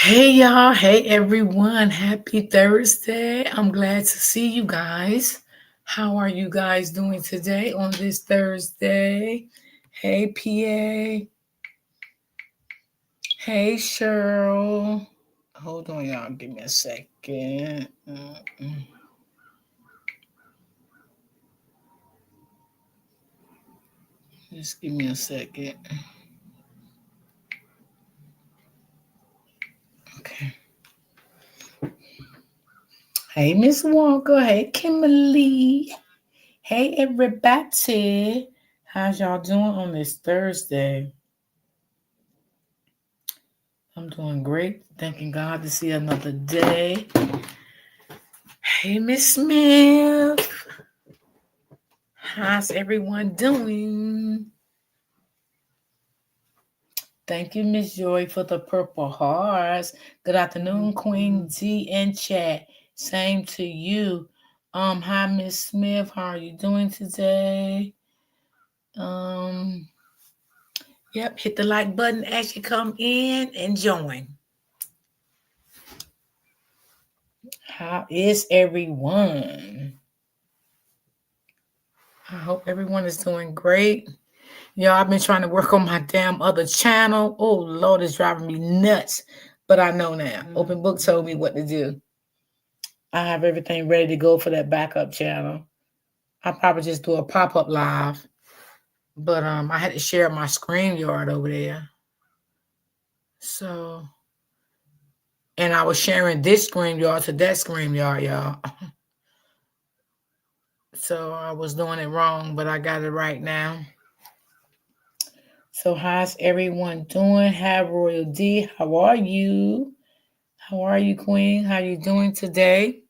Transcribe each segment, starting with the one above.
Hey y'all, hey everyone, happy Thursday. I'm glad to see you guys. How are you guys doing today on this Thursday? Hey PA, hey Cheryl. Hold on, y'all, give me a second. Just give me a second. Okay. Hey Miss Walker, hey Kimberly, hey everybody. How's y'all doing on this Thursday? I'm doing great. Thanking God to see another day. Hey, Miss Smith. How's everyone doing? Thank you, Miss Joy, for the purple hearts. Good afternoon, Queen D and chat. Same to you. Hi, Miss Smith. How are you doing today? Um, yep, hit the like button as you come in and join. How is everyone? I hope everyone is doing great. Y'all, I've been trying to work on my damn other channel. Oh, Lord, it's driving me nuts. But I know now. Open Book told me what to do. I have everything ready to go for that backup channel. I'll probably just do a pop-up live. But I had to share my StreamYard over there. So, and I was sharing this StreamYard to that StreamYard, y'all. So I was doing it wrong, but I got it right now. So how's everyone doing? Hi, Royal D. How are you? How are you, Queen? How you doing today?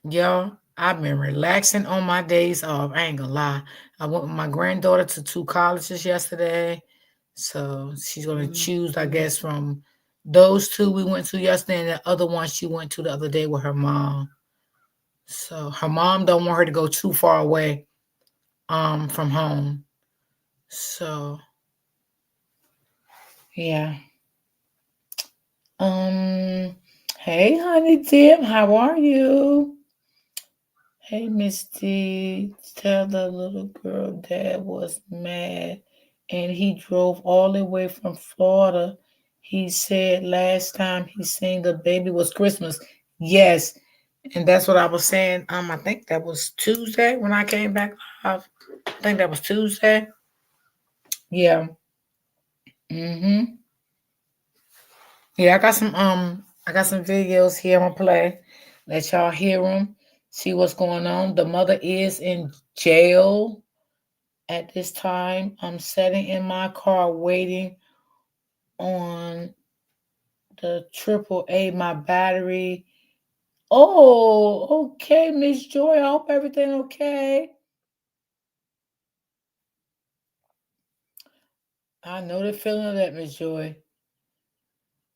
Y'all, I've been relaxing on my days off. I ain't gonna lie. I went with my granddaughter to two colleges yesterday. So she's gonna choose, I guess, from those two we went to yesterday and the other one she went to the other day with her mom. So her mom don't want her to go too far away from home. So yeah. Um hey honey dip, how are you? Hey, Misty, tell the little girl dad was mad and he drove all the way from Florida. He said last time he seen the baby was Christmas. Yes, and that's what I was saying. I think that was Tuesday when I came back live. I think that was Tuesday. Yeah. Mm-hmm. Yeah, I got some videos here. I'm gonna play. Let y'all hear them. See what's going on. The mother is in jail. At this time, I'm sitting in my car waiting on the triple A, my battery. Oh, okay, Miss Joy. I hope everything okay. I know the feeling of that, Miss Joy.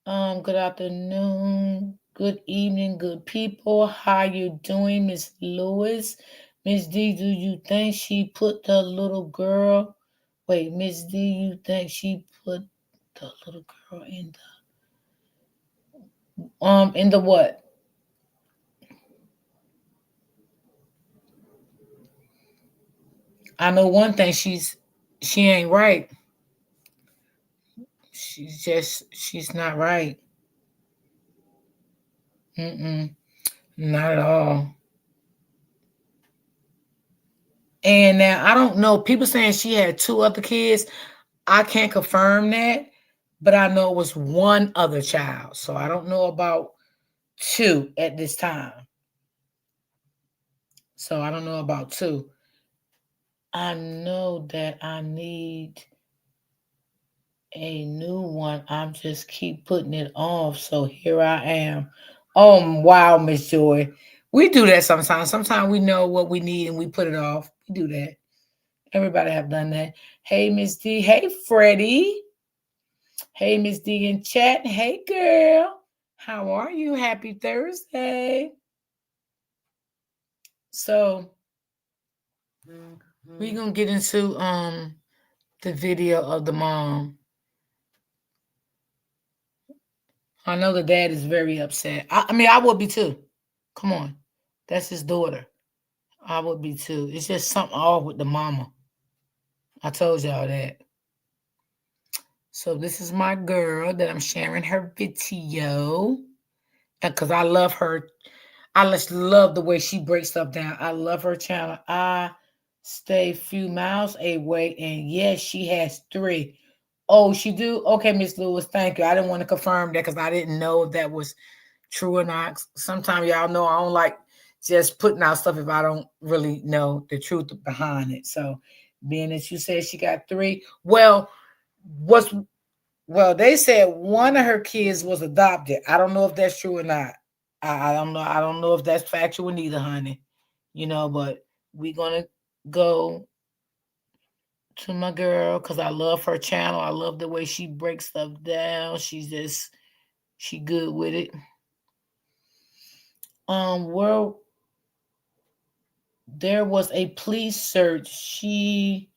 Good afternoon, good evening, good people. How you doing, Miss Lewis? Miss D, do you think she put the little girl? Wait, Miss D, you think she put the little girl in the what? I know one thing, she ain't right. She's not right. Mm-mm, not at all. And now I don't know. People saying she had two other kids. I can't confirm that, but I know it was one other child. So I don't know about two at this time. So I don't know about two. I know that I need a new one. I'm just keep putting it off. So here I am. Oh wow, Miss Joy. We do that sometimes. Sometimes we know what we need and we put it off. We do that. Everybody have done that. Hey, Miss D. Hey, Freddie. Hey, Miss D in chat. Hey, girl. How are you? Happy Thursday. So we're gonna get into the video of the mom. I know the dad is very upset. I mean, I would be too. Come on. That's his daughter. I would be too. It's just something off with the mama. I told y'all that. So this is my girl that I'm sharing her video. Because I love her. I just love the way she breaks stuff down. I love her channel. I stay a few miles away, and yes, she has 3. Oh, she do? Okay, Miss Lewis, thank you. I didn't want to confirm that because I didn't know if that was true or not. Sometimes y'all know I don't like just putting out stuff if I don't really know the truth behind it. So being that you said she got 3, what's well, they said one of her kids was adopted. I don't know if that's true or not. I don't know. I don't know if that's factual neither, honey. But we're gonna go to my girl because I love her channel. I love the way she breaks stuff down. She good with it. Well, there was a police search. She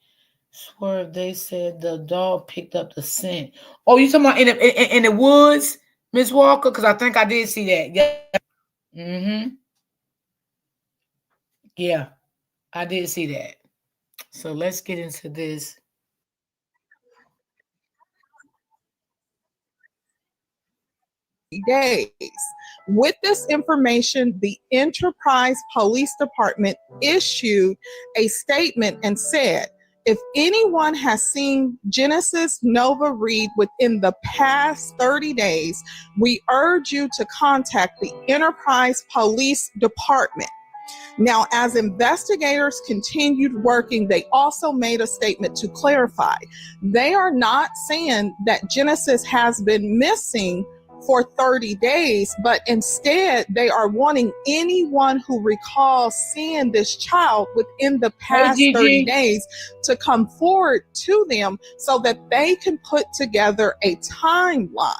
swerved. They said the dog picked up the scent. Oh, you talking about in the woods, Miss Walker? Because I think I did see that. Yeah. Yeah, I did see that. So let's get into this. Days. With this information, the Enterprise Police Department issued a statement and said, if anyone has seen Genesis Nova Reed within the past 30 days, we urge you to contact the Enterprise Police Department. Now, as investigators continued working, they also made a statement to clarify. They are not saying that Genesis has been missing for 30 days, but instead they are wanting anyone who recalls seeing this child within the past 30 days to come forward to them so that they can put together a timeline.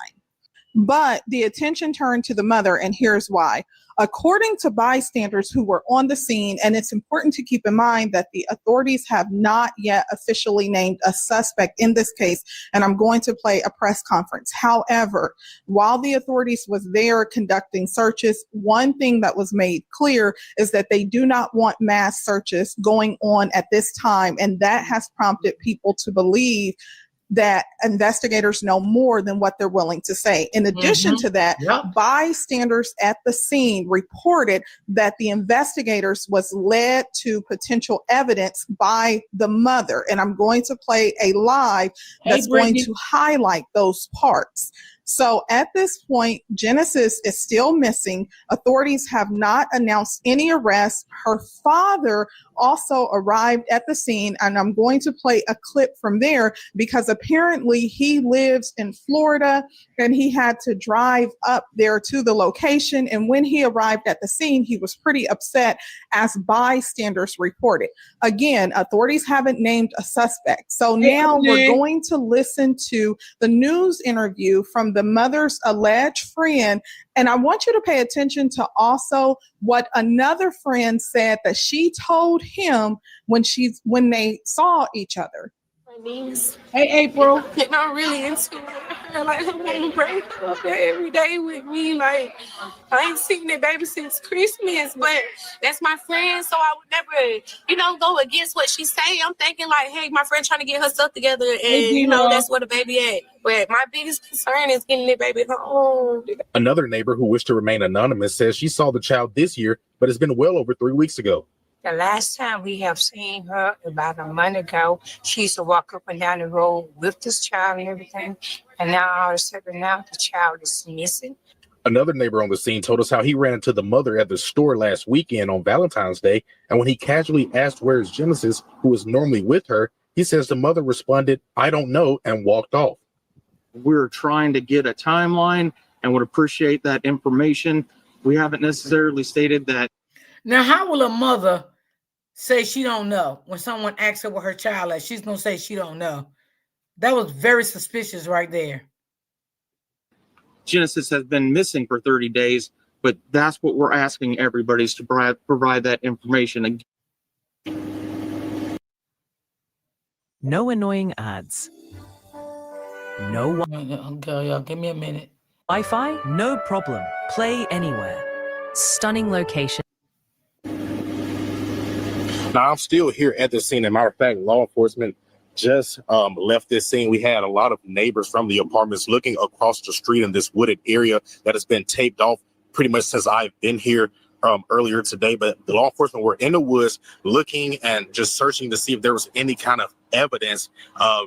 But the attention turned to the mother, and here's why. According to bystanders who were on the scene, and it's important to keep in mind that the authorities have not yet officially named a suspect in this case, and I'm going to play a press conference. However, while the authorities was there conducting searches, one thing that was made clear is that they do not want mass searches going on at this time, and that has prompted people to believe that investigators know more than what they're willing to say. In addition to that, bystanders at the scene reported that the investigators was led to potential evidence by the mother. And I'm going to play a live that's going to highlight those parts. So at this point, Genesis is still missing. Authorities have not announced any arrests. Her father also arrived at the scene, and I'm going to play a clip from there because apparently he lives in Florida and he had to drive up there to the location. And when he arrived at the scene, he was pretty upset, as bystanders reported. Again, authorities haven't named a suspect. So now we're going to listen to the news interview from the mother's alleged friend. And I want you to pay attention to also what another friend said that she told him when they saw each other. My niece. Hey, April. And I'm really into her. Like, I want to bring her up there every day with me. Like, I ain't seen that baby since Christmas, but that's my friend, so I would never, go against what she say. I'm thinking like, hey, my friend trying to get her stuff together, and, that's where the baby at. But my biggest concern is getting that baby home. Another neighbor who wished to remain anonymous says she saw the child this year, but it's been well over 3 weeks ago. The last time we have seen her, about a month ago, she used to walk up and down the road with this child and everything. And now all of a sudden now the child is missing. Another neighbor on the scene told us how he ran into the mother at the store last weekend on Valentine's Day. And when he casually asked where is Genesis, who is normally with her, he says the mother responded, "I don't know," and walked off. We're trying to get a timeline and would appreciate that information. We haven't necessarily stated that. Now, how will a mother say she don't know when someone asks her where her child is? She's going to say she don't know. That was very suspicious right there. Genesis has been missing for 30 days, but that's what we're asking everybody is to provide that information. No annoying ads. No one. Girl, y'all, give me a minute. Wi-Fi? No problem. Play anywhere. Stunning location. Now I'm still here at the scene. As a matter of fact, law enforcement just left this scene. We had a lot of neighbors from the apartments looking across the street in this wooded area that has been taped off pretty much since I've been here earlier today. But the law enforcement were in the woods looking and just searching to see if there was any kind of evidence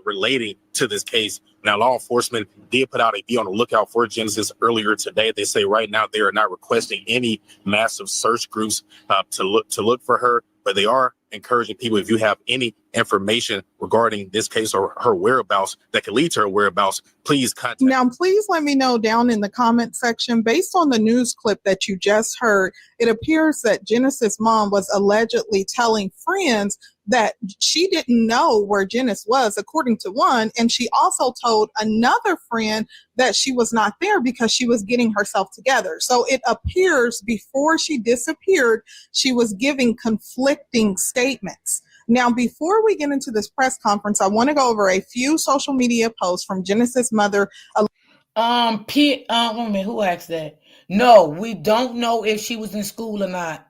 relating to this case. Now, law enforcement did put out a be on the lookout for Genesis earlier today. They say right now they are not requesting any massive search groups to look for her, but they are encouraging people, if you have any information regarding this case or her whereabouts that could lead to her whereabouts, please contact. Now, please let me know down in the comment section. Based on the news clip that you just heard, it appears that Genesis' mom was allegedly telling friends that she didn't know where Genesis was, according to one, and she also told another friend that she was not there because she was getting herself together. So it appears before she disappeared, she was giving conflicting statements. Now, before we get into this press conference, I want to go over a few social media posts from Genesis' mother. Wait a minute, who asked that? No, we don't know if she was in school or not.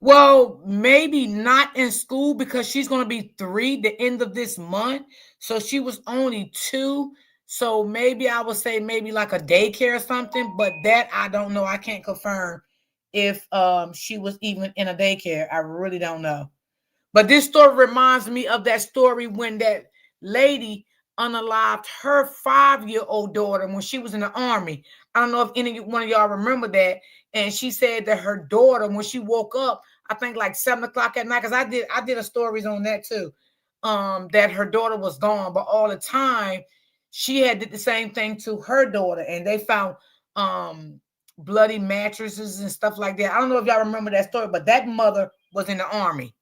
Well, maybe not in school because she's going to be 3 the end of this month. So she was only 2. So maybe I would say maybe like a daycare or something, but that I don't know. I can't confirm if she was even in a daycare. I really don't know. But this story reminds me of that story when that lady unalived her 5-year-old daughter when she was in the army. I don't know if any one of y'all remember that. And she said that her daughter, when she woke up, I think like 7 o'clock at night, because I did a stories on that too, that her daughter was gone, but all the time she had did the same thing to her daughter, and they found bloody mattresses and stuff like that. I don't know if y'all remember that story, but that mother was in the army.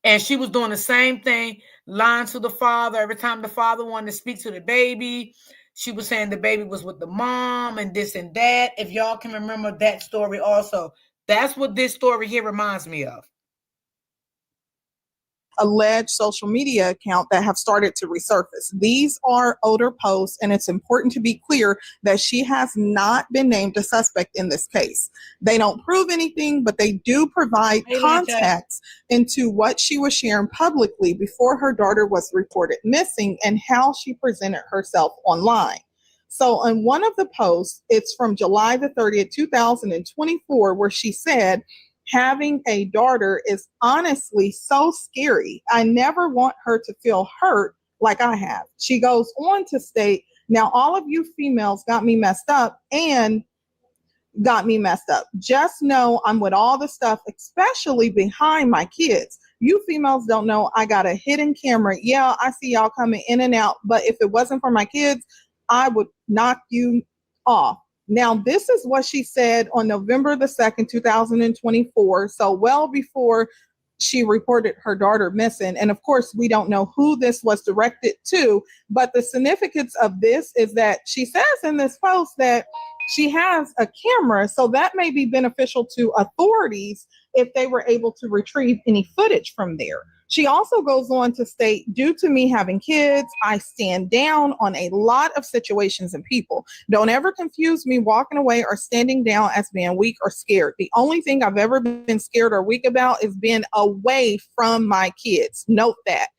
And she was doing the same thing, lying to the father. Every time the father wanted to speak to the baby, she was saying the baby was with the mom and this and that. If y'all can remember that story also, that's what this story here reminds me of. Alleged social media account that have started to resurface. These are older posts, and it's important to be clear that she has not been named a suspect in this case. They don't prove anything, but they do provide context into what she was sharing publicly before her daughter was reported missing and how she presented herself online. So on one of the posts, it's from July the 30th, 2024, where she said, "Having a daughter is honestly so scary. I never want her to feel hurt like I have." She goes on to state, "Now all of you females got me messed up and got me messed up. Just know I'm with all the stuff, especially behind my kids. You females don't know I got a hidden camera. Yeah, I see y'all coming in and out, but if it wasn't for my kids, I would knock you off." Now, this is what she said on November the 2nd, 2024. So well before she reported her daughter missing. And of course, we don't know who this was directed to, but the significance of this is that she says in this post that she has a camera. So that may be beneficial to authorities if they were able to retrieve any footage from there. She also goes on to state, "Due to me having kids, I stand down on a lot of situations and people. Don't ever confuse me walking away or standing down as being weak or scared. The only thing I've ever been scared or weak about is being away from my kids." Note that.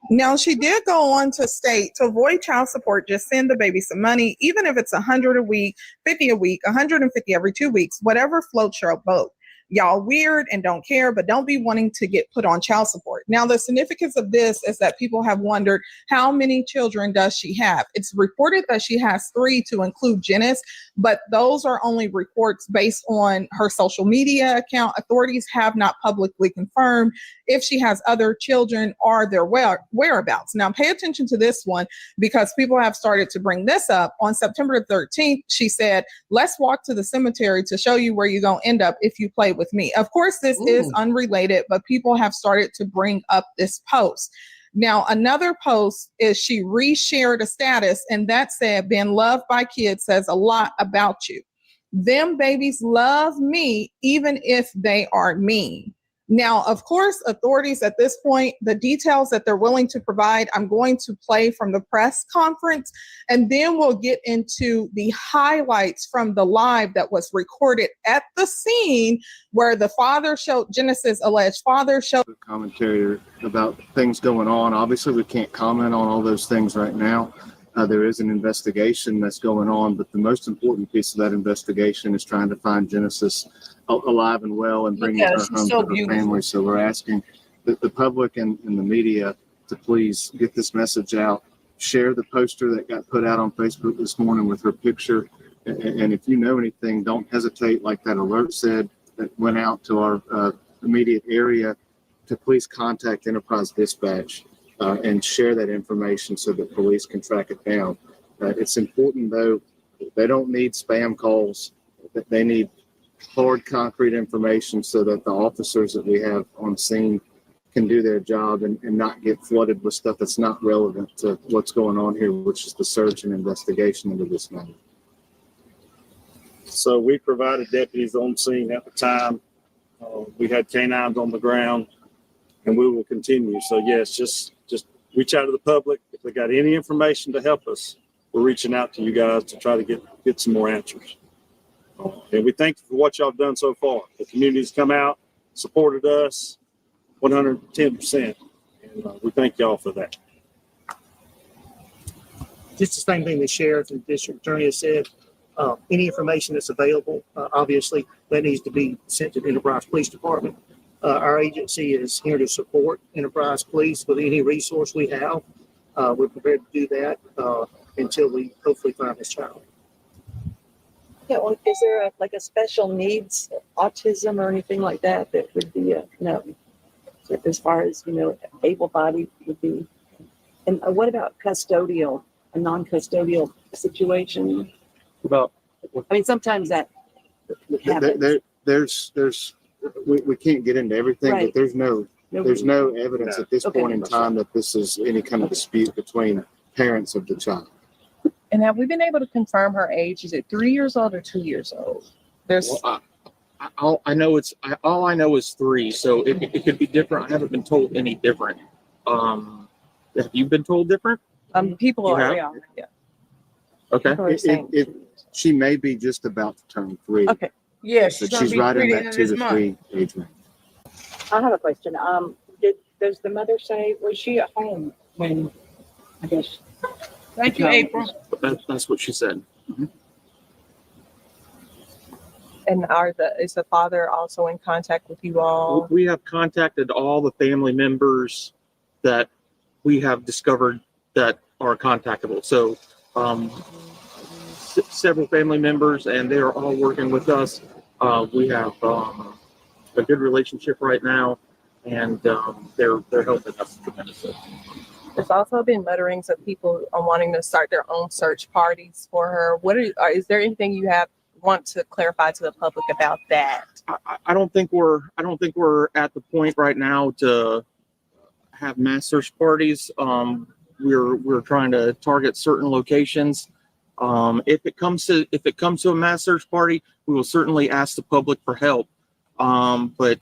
Now, she did go on to state, "To avoid child support, just send the baby some money, even if it's $100 a week, $50 a week, $150 every 2 weeks, whatever floats your boat. Y'all weird and don't care, but don't be wanting to get put on child support." Now, the significance of this is that people have wondered, how many children does she have? It's reported that she has 3 to include Genesis, but those are only reports based on her social media account. Authorities have not publicly confirmed if she has other children or their whereabouts. Now, pay attention to this one because people have started to bring this up. On September 13th, she said, "Let's walk to the cemetery to show you where you're going to end up if you play with me." Of course, this is unrelated, but people have started to bring up this post. Now, another post is she reshared a status, and that said, "Being loved by kids says a lot about you. Them babies love me even if they are mean." Now, of course, authorities at this point, the details that they're willing to provide, I'm going to play from the press conference, and then we'll get into the highlights from the live that was recorded at the scene where the father showed, Genesis' alleged father showed. Commentary about things going on. Obviously, we can't comment on all those things right now. There is an investigation that's going on, but the most important piece of that investigation is trying to find Genesis alive and well and bringing her home to her family. So we're asking the public and the media to please get this message out. Share the poster that got put out on Facebook this morning with her picture. And if you know anything, don't hesitate, like that alert said that went out to our immediate area, to please contact Enterprise Dispatch and share that information so that police can track it down. It's important, though, they don't need spam calls. They need hard, concrete information so that the officers that we have on scene can do their job and not get flooded with stuff that's not relevant to what's going on here, which is the search and investigation into this matter. So we provided deputies on scene at the time. We had canines on the ground, and we will continue. So yes, just reach out to the public. If they got any information to help us, we're reaching out to you guys to try to get some more answers. And we thank you for what y'all have done so far. The community's come out, supported us 110%. And we thank y'all for that. Just the same thing the sheriff and district attorney has said. Any information that's available, obviously, that needs to be sent to the Enterprise Police Department. Our agency is here to support Enterprise Police with any resource we have. We're prepared to do that until we hopefully find this child. Yeah, well, is there a special needs, autism or anything like that that would be no, as far as, able-bodied would be? And what about custodial, a non-custodial situation? Sometimes that happens. We can't get into everything, Right. but there's no evidence at this point in time that this is any kind of dispute between parents of the child. And have we been able to confirm her age? Is it 3 years old or 2 years old? All I know is 3, so it could be different. I haven't been told any different. Have you been told different? People You are, have? yeah. Okay. People are saying She may be just about to turn 3. Okay. Yeah, But she's right in that 2 to 3 age range. I have a question. Does the mother say, was she at home when, I guess? Thank you, April. That's what she said. Mm-hmm. And is the father also in contact with you all? We have contacted all the family members that we have discovered that are contactable. So several family members, and they are all working with us. We have a good relationship right now, and they're helping us tremendously. There's also been mutterings of people wanting to start their own search parties for her. Is there anything you want to clarify to the public about that? I don't think we're at the point right now to have mass search parties. We're trying to target certain locations. If it comes to a mass search party, we will certainly ask the public for help. But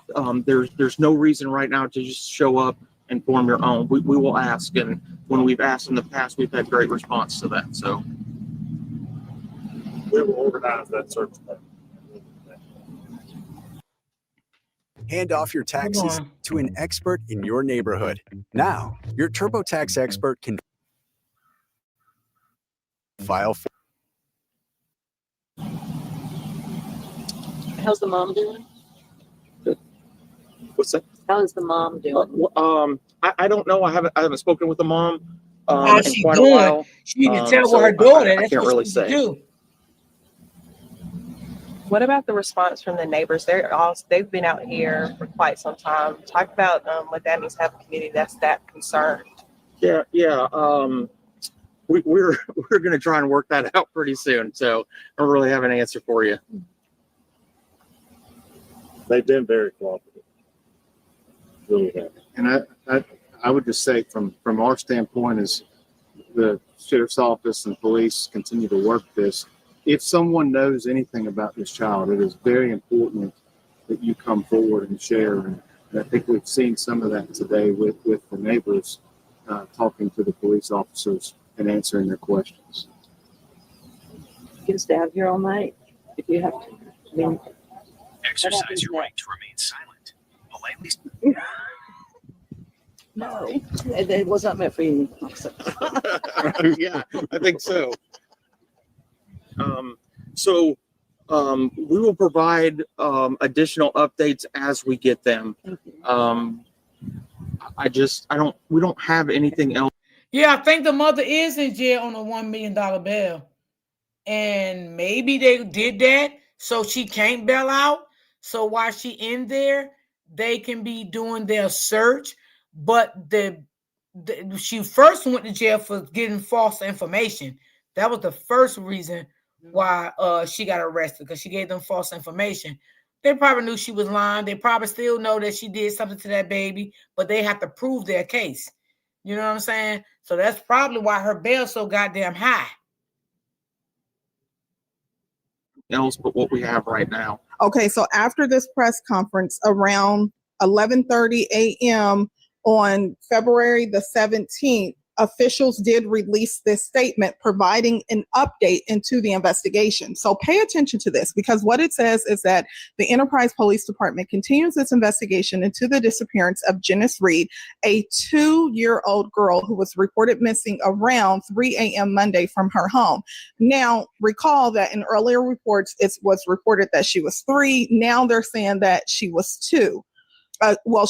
there's no reason right now to just show up and form your own. We will ask, and when we've asked in the past, we've had great response to that. So We will organize that search party. Hand off your taxes to an expert in your neighborhood. Now, your TurboTax expert can file for. How's the mom doing? what's that? How is the mom doing? I don't know. I haven't spoken with the mom in She's quite a doing. while. She need to tell So what her daughter. I That's can't what really she say. do. What about the response from the neighbors? They've been out here for quite some time. Talk about what that means to have a community that's that concerned. Yeah. We're going to try and work that out pretty soon. So I don't really have an answer for you. They've been very cooperative. Really have. And I would just say from our standpoint, as the sheriff's office and police continue to work this, if someone knows anything about this child, it is very important that you come forward and share And I think we've seen some of that today with the neighbors talking to the police officers and answering their questions. You can stay out here all night if you have to. I mean, Exercise your right to remain silent. Politely. no, it was not meant for you. Yeah, I think so. We will provide additional updates as we get them. We don't have anything else. Yeah, I think the mother is in jail on a $1 million bail. And maybe they did that so she can't bail out. So while she in there, they can be doing their search. But she first went to jail for getting false information. That was the first reason why she got arrested, because she gave them false information. They probably knew she was lying. They probably still know that she did something to that baby, but they have to prove their case. You know what I'm saying? So that's probably why her bail's so goddamn high. Else but what we have right now. Okay, so after this press conference around 11:30 a.m. on February the 17th, officials did release this statement providing an update into the investigation. So pay attention to this, because what it says is that the Enterprise Police Department continues its investigation into the disappearance of Janice Reed, a 2-year-old girl who was reported missing around 3 a.m. Monday from her home. Now, recall that in earlier reports, it was reported that she was 3. Now they're saying that she was 2.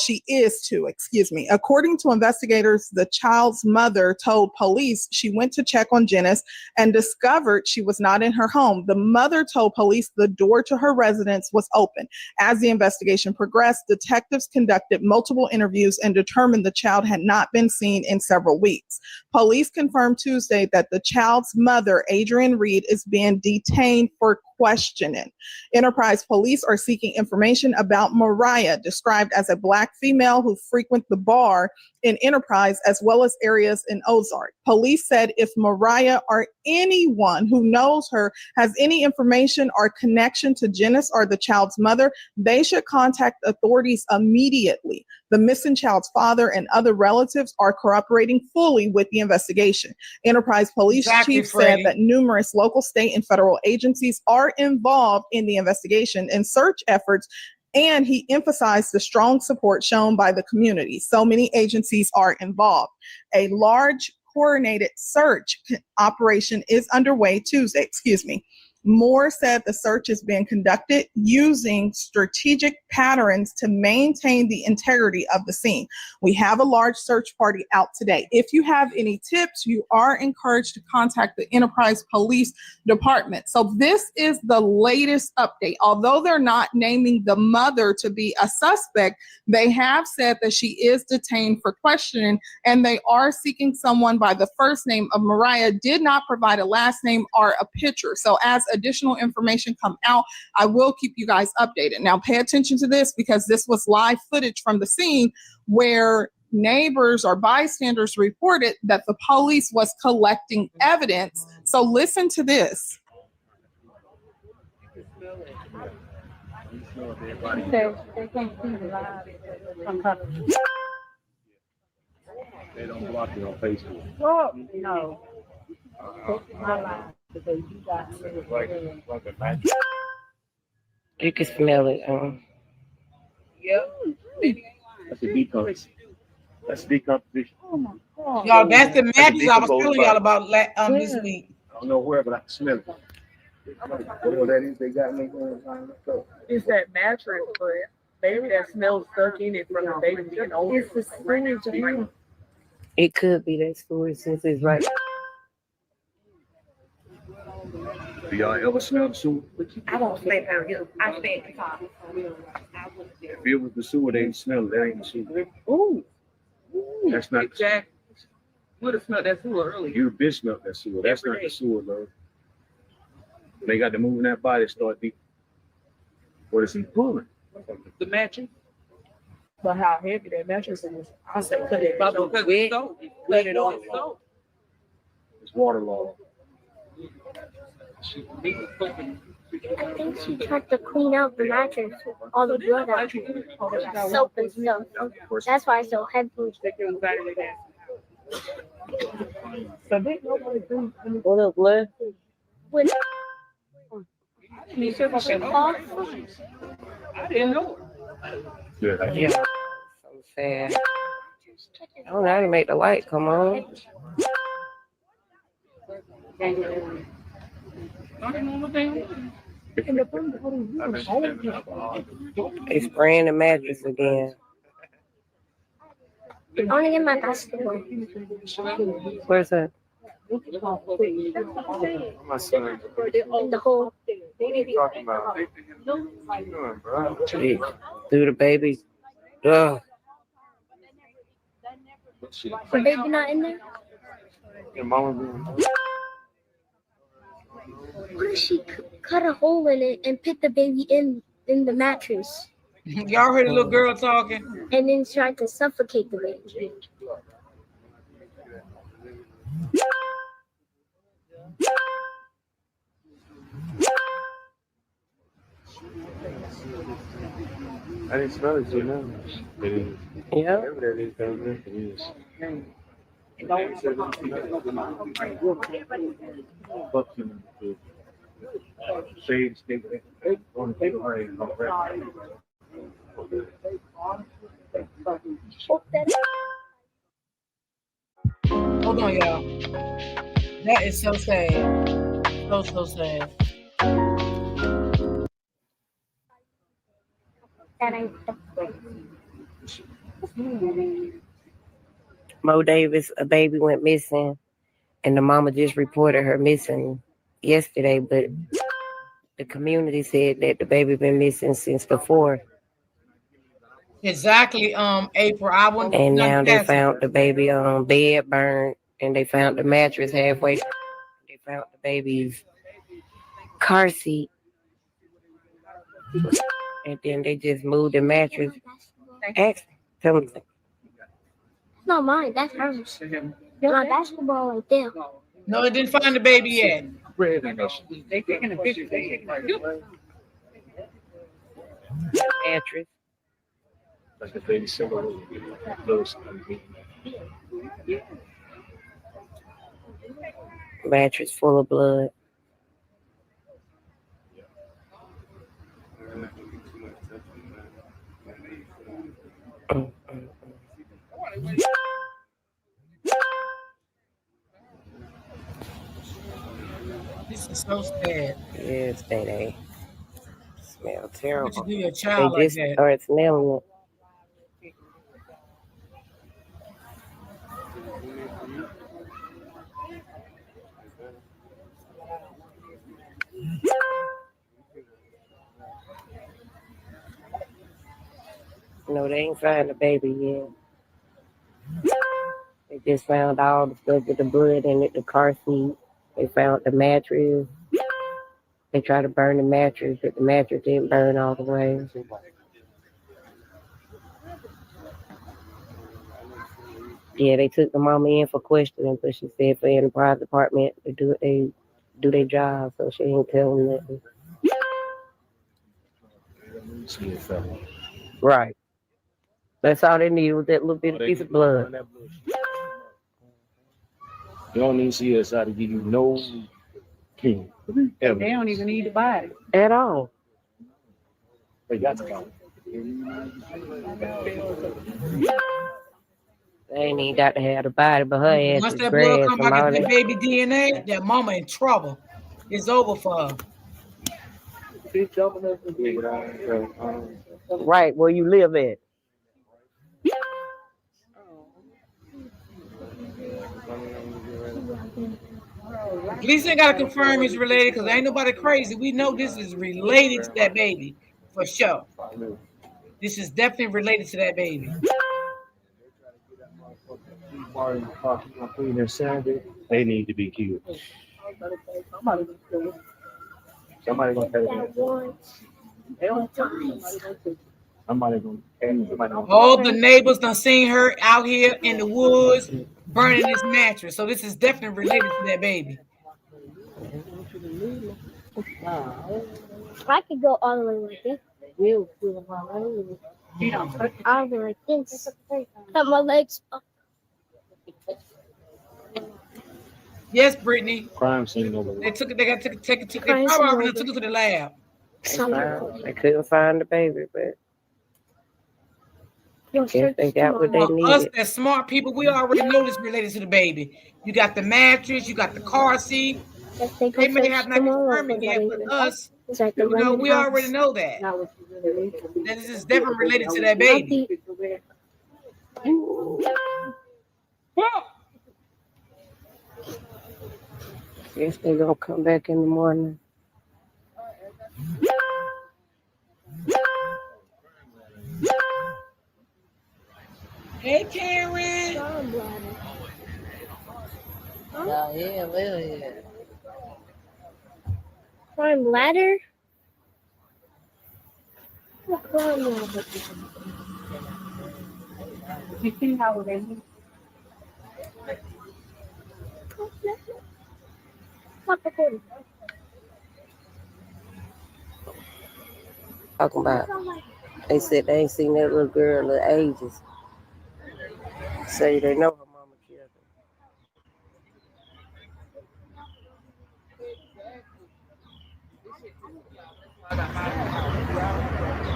She is 2, excuse me. According to investigators, the child's mother told police she went to check on Janice and discovered she was not in her home. The mother told police the door to her residence was open. As the investigation progressed, detectives conducted multiple interviews and determined the child had not been seen in several weeks. Police confirmed Tuesday that the child's mother, Adrienne Reed, is being detained for questioning. Enterprise police are seeking information about Mariah, described as a Black female who frequents the bar in Enterprise as well as areas in Ozark. Police said if Mariah or anyone who knows her has any information or connection to Janice or the child's mother, they should contact authorities immediately. The missing child's father and other relatives are cooperating fully with the investigation. Enterprise Police Chief said that numerous local, state, and federal agencies are involved in the investigation and search efforts, and he emphasized the strong support shown by the community. So many agencies are involved. A large coordinated search operation is underway Tuesday, Moore said the search is being conducted using strategic patterns to maintain the integrity of the scene. We have a large search party out today. If you have any tips, you are encouraged to contact the Enterprise Police Department. So this is the latest update. Although they're not naming the mother to be a suspect, they have said that she is detained for questioning, and they are seeking someone by the first name of Mariah, did not provide a last name or a picture. So as additional information come out, I will keep you guys updated. Now pay attention to this, because this was live footage from the scene where neighbors or bystanders reported that the police was collecting evidence. So listen to this. They don't block you on Facebook. Oh, no. My life, because you got You can smell it. Yep. That's a decomposition. That's decomposition. Oh my God. Y'all, that's the mattress I was telling y'all about this week. I don't know where, but I can smell it. Whatever that is, they got me going. It's that mattress, but maybe that smells stuck in it from the baby being old. It's the sewage. It could be that story since it's right. Do y'all ever smell the sewer? I don't sleep out here. I stay at the top. If it was the sewer, they smell it. That ain't the sewer. Ooh. That's not Jack. Would have smelled that sewer earlier. You bitch smelled that sewer. That's not the sewer, though. They got to move in that body, start deep. What is he pulling? The mattress. But how heavy that mattress is. I say cut it wet. Cut it on soap. It's waterlogged. I think she tried to clean out the mattress with all the blood out, soap and stuff. That's why it's so heavy. What up, Glenn? When I didn't know. Yeah. So sad. I don't know how to make the light come on. They spraying the mattress again. I want to get my basketball. Where's that? My son. In the hole. Talking about. Gee, threw the baby. Ugh. The baby not in there? Your mama. What if she cut a hole in it and put the baby in the mattress? Y'all heard the little girl talking? And then tried to suffocate the baby. I didn't smell it, you know. Yeah. Whatever that is, it is. Hold on, y'all. That is so sad. So sad. Mo Davis, a baby went missing, and the mama just reported her missing yesterday, but the community said that the baby been missing since the 4th. Exactly, April. I wouldn't. And now they found the baby bed burned, and they found the mattress halfway. They found the baby's car seat, and then they just moved the mattress. Tell me. It's not mine. That's hers. My basketball right there. No, it didn't find the baby yet. They taking a picture. Mattress. Like the baby symbol. Mattress full of blood. This is so sad. Yes, they smell terrible. What you do your child They like just that? started smelling it. No, they ain't found the baby yet. They just found all the stuff with the blood in it, the car seat. They found the mattress. They tried to burn the mattress, but the mattress didn't burn all the way. Yeah, they took the mama in for questioning, but she said for the enterprise department to do their job, so she ain't telling nothing. Right. That's all they needed was that little bit of piece of blood. You don't need CSI to give you no key. They don't even need to buy it. At all. They got to buy it. They ain't even got to have the body, but her ass Once is that blood grass come from back all into the that. baby DNA, that mama in trouble. It's over for her. Right where you live at. Police ain't gotta confirm it's related because ain't nobody crazy. We know this is related to that baby for sure. This is definitely related to that baby. They need to be killed. Somebody gonna pay them. Somebody gonna. All the neighbors done seen her out here in the woods burning this mattress. So this is definitely related to that baby. I could go all the way like this. You feel my legs. I'll be like this. Cut my legs up. Yes, Brittany. Crime scene over there. They got to take it to. They Crime probably scene already over. took it to the lab. They couldn't find the baby, but guess they got what they Us needed. as smart people, we already know this related to the baby. You got the mattress, you got the car seat. They may have not confirmed it yet, but us, you know, we already know that. That this is definitely related to that baby. Guess they gonna come back in the morning. Hey, Karen. Crime ladder? You see how it is? Stop recording. Talking about, they said they ain't seen that little girl in ages. Say they know her mama killed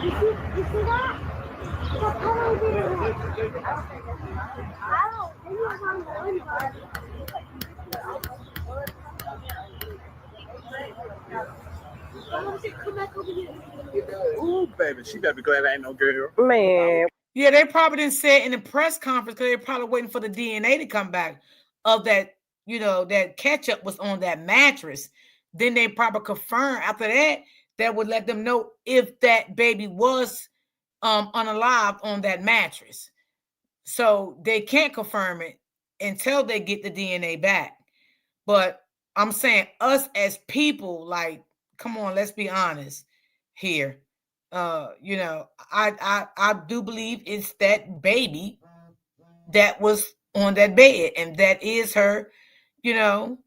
You see that? That's how I did it. Ooh, baby, she better be glad I ain't no girl. Man. Yeah, they probably didn't say it in the press conference because they're probably waiting for the DNA to come back of that, you know, that ketchup was on that mattress. Then they probably confirm after that, that would let them know if that baby was unalive on that mattress. So they can't confirm it until they get the DNA back. But I'm saying us as people, like, come on, let's be honest here. You know, I do believe it's that baby that was on that bed, and that is her, you know,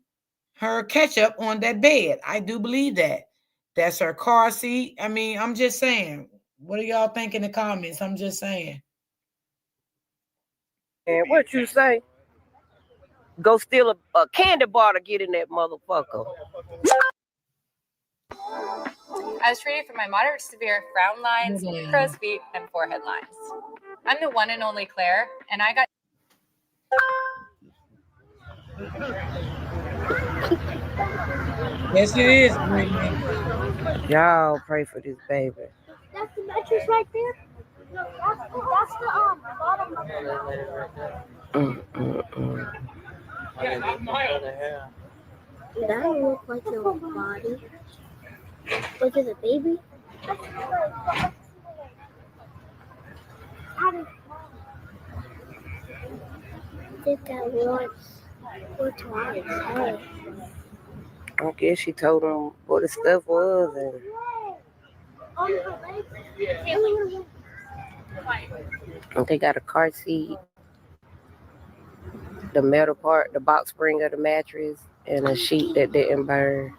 her ketchup on that bed. I do believe that. That's her car seat. I mean, I'm just saying. What do y'all think in the comments? I'm just saying. And what you say? Go steal a candy bar to get in that motherfucker. I was treated for my moderate to severe frown lines, crow's feet, and forehead lines. I'm the one and only Claire, and I got. Yes, it is, Brittany. Y'all pray for this baby. That's the mattress right there? No, that's the bottom of it. That look like a body. Was it a baby? Did that once or twice. I guess she told him what the stuff was, and they got a car seat, the metal part, the box spring of the mattress, and a sheet that didn't burn.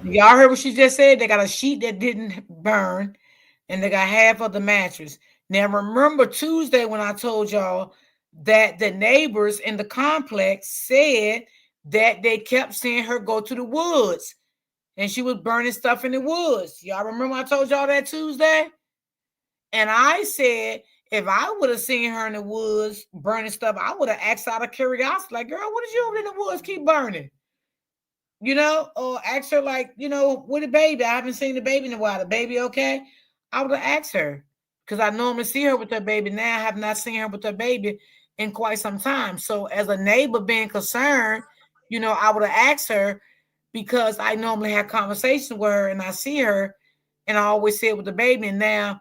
Y'all heard what she just said? They got a sheet that didn't burn, and they got half of the mattress. Now, remember Tuesday when I told y'all that the neighbors in the complex said that they kept seeing her go to the woods, and she was burning stuff in the woods. Y'all remember I told y'all that Tuesday? And I said, if I would have seen her in the woods burning stuff, I would have asked out of curiosity, like, girl, what is you over in the woods keep burning? You know, or ask her, like, you know, with the baby. I haven't seen the baby in a while. The baby okay? I would have asked her because I normally see her with her baby. Now I have not seen her with her baby in quite some time. So as a neighbor being concerned, you know, I would have asked her because I normally have conversations with her and I see her and I always see it with the baby. And now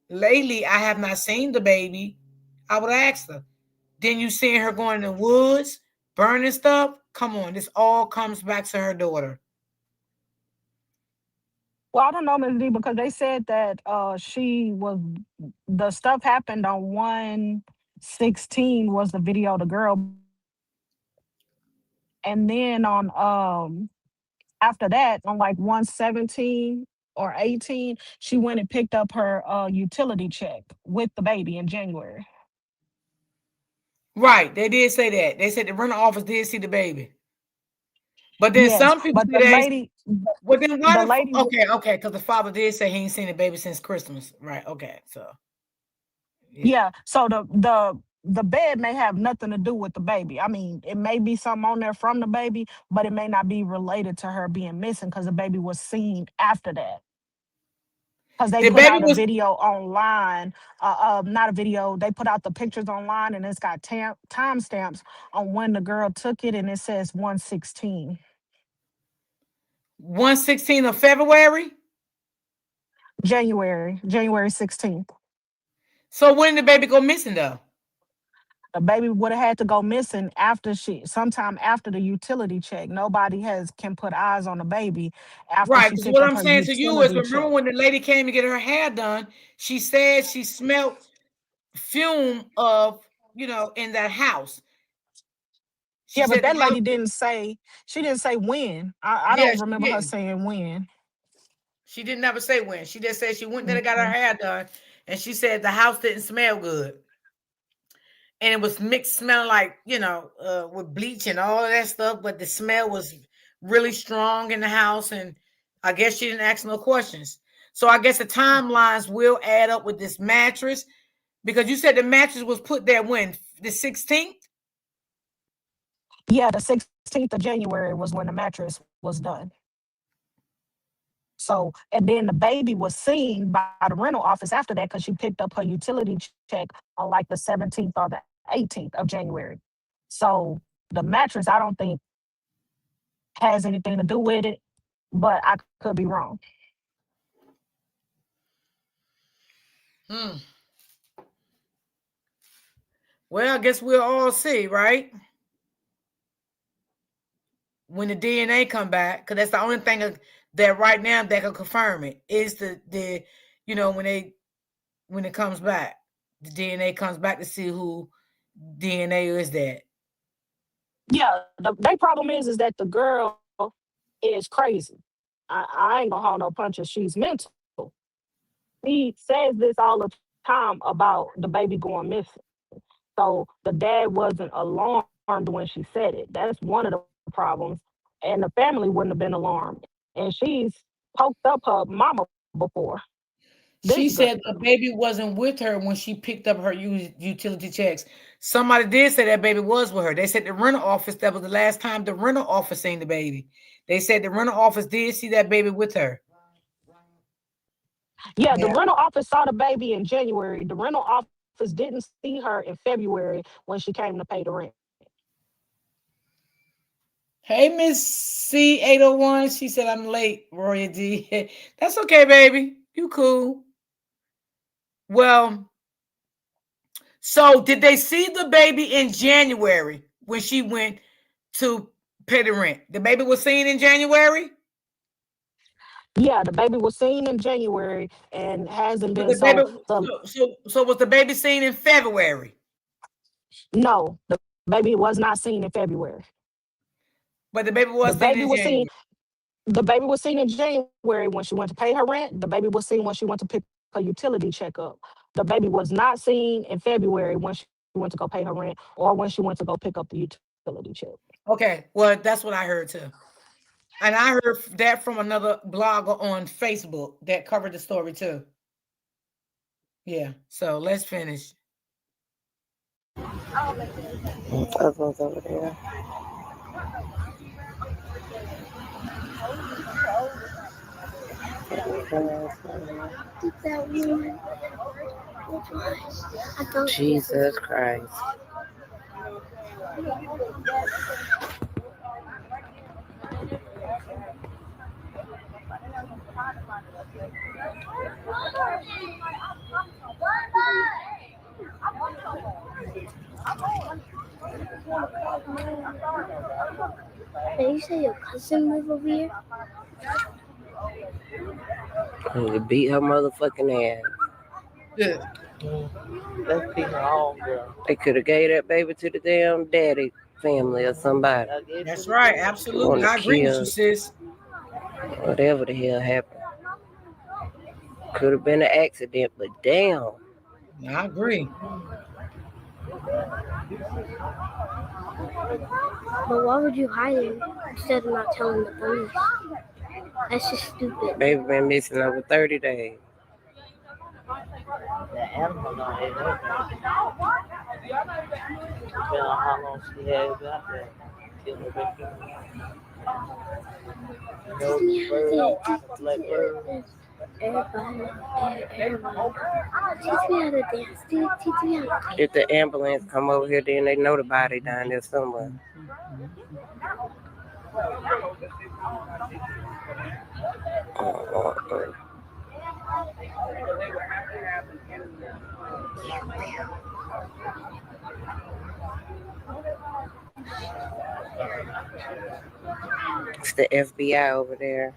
lately I have not seen the baby. I would have asked her. Then you seeing her going in the woods, burning stuff? Come on, this all comes back to her daughter. Well, I don't know, Ms. D, because they said that the stuff happened on 1/16 was the video of the girl. And then on after that, on like 117 or 18, she went and picked up her utility check with the baby in January. Right, they did say that. They said the rental office did see the baby. But then Yes, some people but say the they. lady, Well, then why the the lady, okay, because the father did say he ain't seen the baby since Christmas. Right, okay, so yeah. So the bed may have nothing to do with the baby. I mean, it may be something on there from the baby, but it may not be related to her being missing because the baby was seen after that. Because they the put baby out a was video online, not a video. They put out the pictures online, and it's got timestamps on when the girl took it, and it says 116 116 of February. January 16th. So when did the baby go missing though? The baby would have had to go missing sometime after the utility check. Nobody can put eyes on the baby after Right, she because picked what up I'm her saying to you is utility remember check. when the lady came to get her hair done, she said she smelled fume of, in that house. She Yeah, but said the that house. lady didn't say when. I Yeah, don't she remember her didn't. saying when. She didn't never say when. She just said she went there and got her Mhm. hair done, and she said the house didn't smell good. And it was mixed, smelling like, with bleach and all of that stuff, but the smell was really strong in the house, and I guess she didn't ask no questions. So I guess the timelines will add up with this mattress, because you said the mattress was put there when? The 16th? Yeah, the 16th of January was when the mattress was done. So, and then the baby was seen by the rental office after that because she picked up her utility check on like the 17th or the 18th of January. So the mattress, I don't think has anything to do with it, but I could be wrong. Well, I guess we'll all see, right? When the DNA come back, because that's the only thing that right now that can confirm it is the when it comes back, the DNA comes back to see who DNA is that. Yeah, the big problem is that the girl is crazy. I ain't gonna hold no punches. She's mental. He says this all the time about the baby going missing. So the dad wasn't alarmed when she said it. That's one of the problems. And the family wouldn't have been alarmed. And she's poked up her mama before. She This girl. said the baby wasn't with her when she picked up her utility checks. Somebody did say that baby was with her. They said the rental office, that was the last time the rental office seen the baby. They said the rental office did see that baby with her. Yeah, the rental office saw the baby in January. The rental office didn't see her in February when she came to pay the rent. Hey, Miss C801. She said I'm late, Roya D. That's okay, baby. You cool. Well, so did they see the baby in January when she went to pay the rent? The baby was seen in January? Yeah, the baby was seen in January and hasn't But been the baby, so was the baby seen in February? No, the baby was not seen in February. But the baby was The seen baby in was January. seen. The baby was seen in January when she went to pay her rent. The baby was seen when she went to pick her utility check up. The baby was not seen in February when she went to go pay her rent or when she went to go pick up the utility check. Okay, well, that's what I heard too. And I heard that from another blogger on Facebook that covered the story too. Yeah, so let's finish. Over there. Jesus Christ. Did you say your cousin live over here? They beat her motherfucking ass. Yeah. Let's be her own girl. They could have gave that baby to the damn daddy. family or somebody. That's right. Absolutely. Wanna I agree with kill. you, sis. Whatever the hell happened. Could have been an accident, but damn. I agree. But why would you hide it instead of not telling the police? That's just stupid. Baby been missing over 30 days. The animal on it. Depending on how long she had it out there. Till the baby. Teach me how to do it. Everybody. Teach me how to dance. Teach me how to If the ambulance come over here, then they know the body down there somewhere. It's the FBI over there.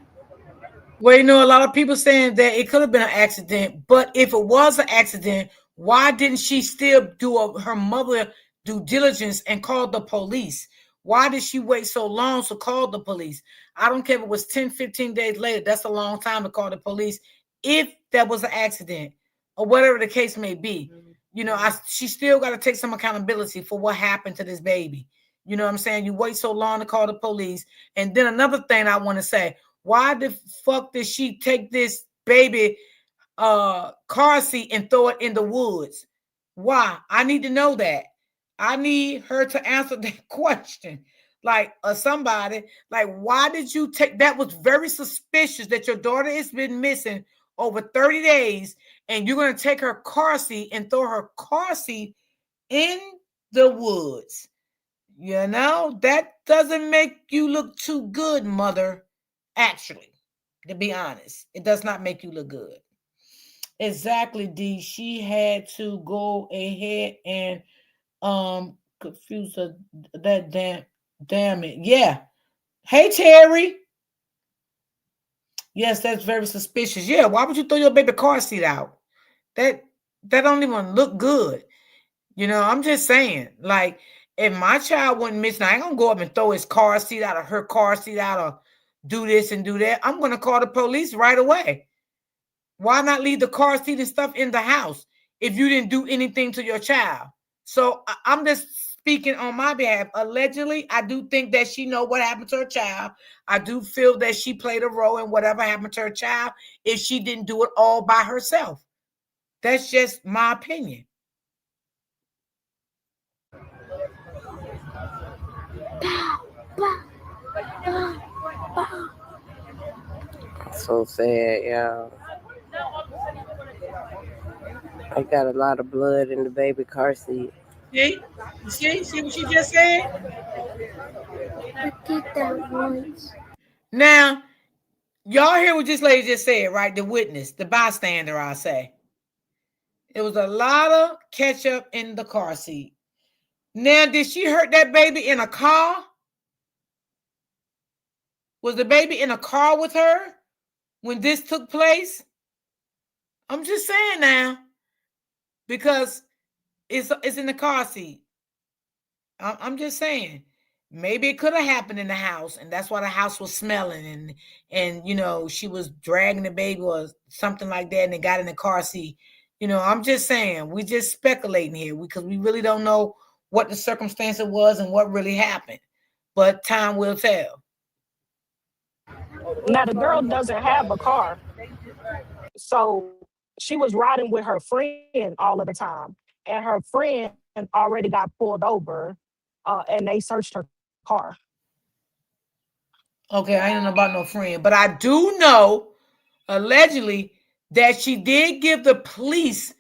Well, you know, a lot of people saying that it could have been an accident, but if it was an accident, why didn't she still do her mother due diligence and call the police? Why did she wait so long to call the police? I don't care if it was 10, 15 days later. That's a long time to call the police if that was an accident or whatever the case may be. You know, she still got to take some accountability for what happened to this baby. You know what I'm saying? You wait so long to call the police. And then another thing I want to say, why the fuck did she take this baby car seat and throw it in the woods? Why? I need to know that. I need her to answer that question. Like somebody, like, why did you take that? Was very suspicious that your daughter has been missing over 30 days and you're going to take her car seat and throw her car seat in the woods. You know, that doesn't make you look too good, mother. Actually, to be honest, it does not make you look good. Exactly, D. She had to go ahead and confuse that damn it. Yeah. Hey, Terry. Yes, that's very suspicious. Yeah, why would you throw your baby car seat out? That don't even look good. You know, I'm just saying, like, if my child went missing, I ain't gonna go up and throw his car seat out or her car seat out or do this and do that. I'm gonna call the police right away. Why not leave the car seat and stuff in the house if you didn't do anything to your child? So I'm just speaking on my behalf. Allegedly, I do think that she know what happened to her child. I do feel that she played a role in whatever happened to her child if she didn't do it all by herself. That's just my opinion. So sad, y'all. I got a lot of blood in the baby car seat. See what she just said? I did that once. Now, y'all hear what this lady just said, right? The witness, the bystander, I say. There was a lot of ketchup in the car seat. Now, did she hurt that baby in a car? Was the baby in a car with her when this took place? I'm just saying now, because it's in the car seat. I'm just saying, maybe it could have happened in the house, and that's why the house was smelling, and you know, she was dragging the baby or something like that, and it got in the car seat. You know, I'm just saying, we just speculating here because we really don't know what the circumstance was and what really happened. But time will tell. Now the girl doesn't have a car, so she was riding with her friend all of the time, and her friend already got pulled over, and they searched her car. Okay, I don't know about no friend, but I do know, allegedly, that she did give the police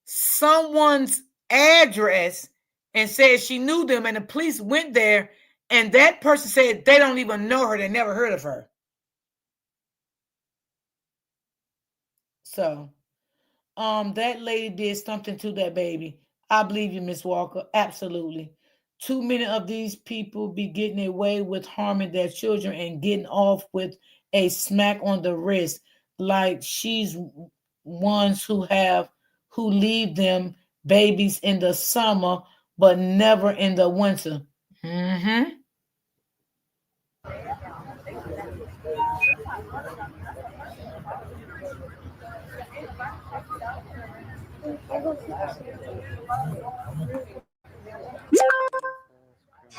someone's address and said she knew them, and the police went there, and that person said they don't even know her, they never heard of her. So, that lady did something to that baby. I believe you, Miss Walker. Absolutely. Too many of these people be getting away with harming their children and getting off with a smack on the wrist, like she's ones who leave them babies in the summer, but never in the winter. Mm-hmm.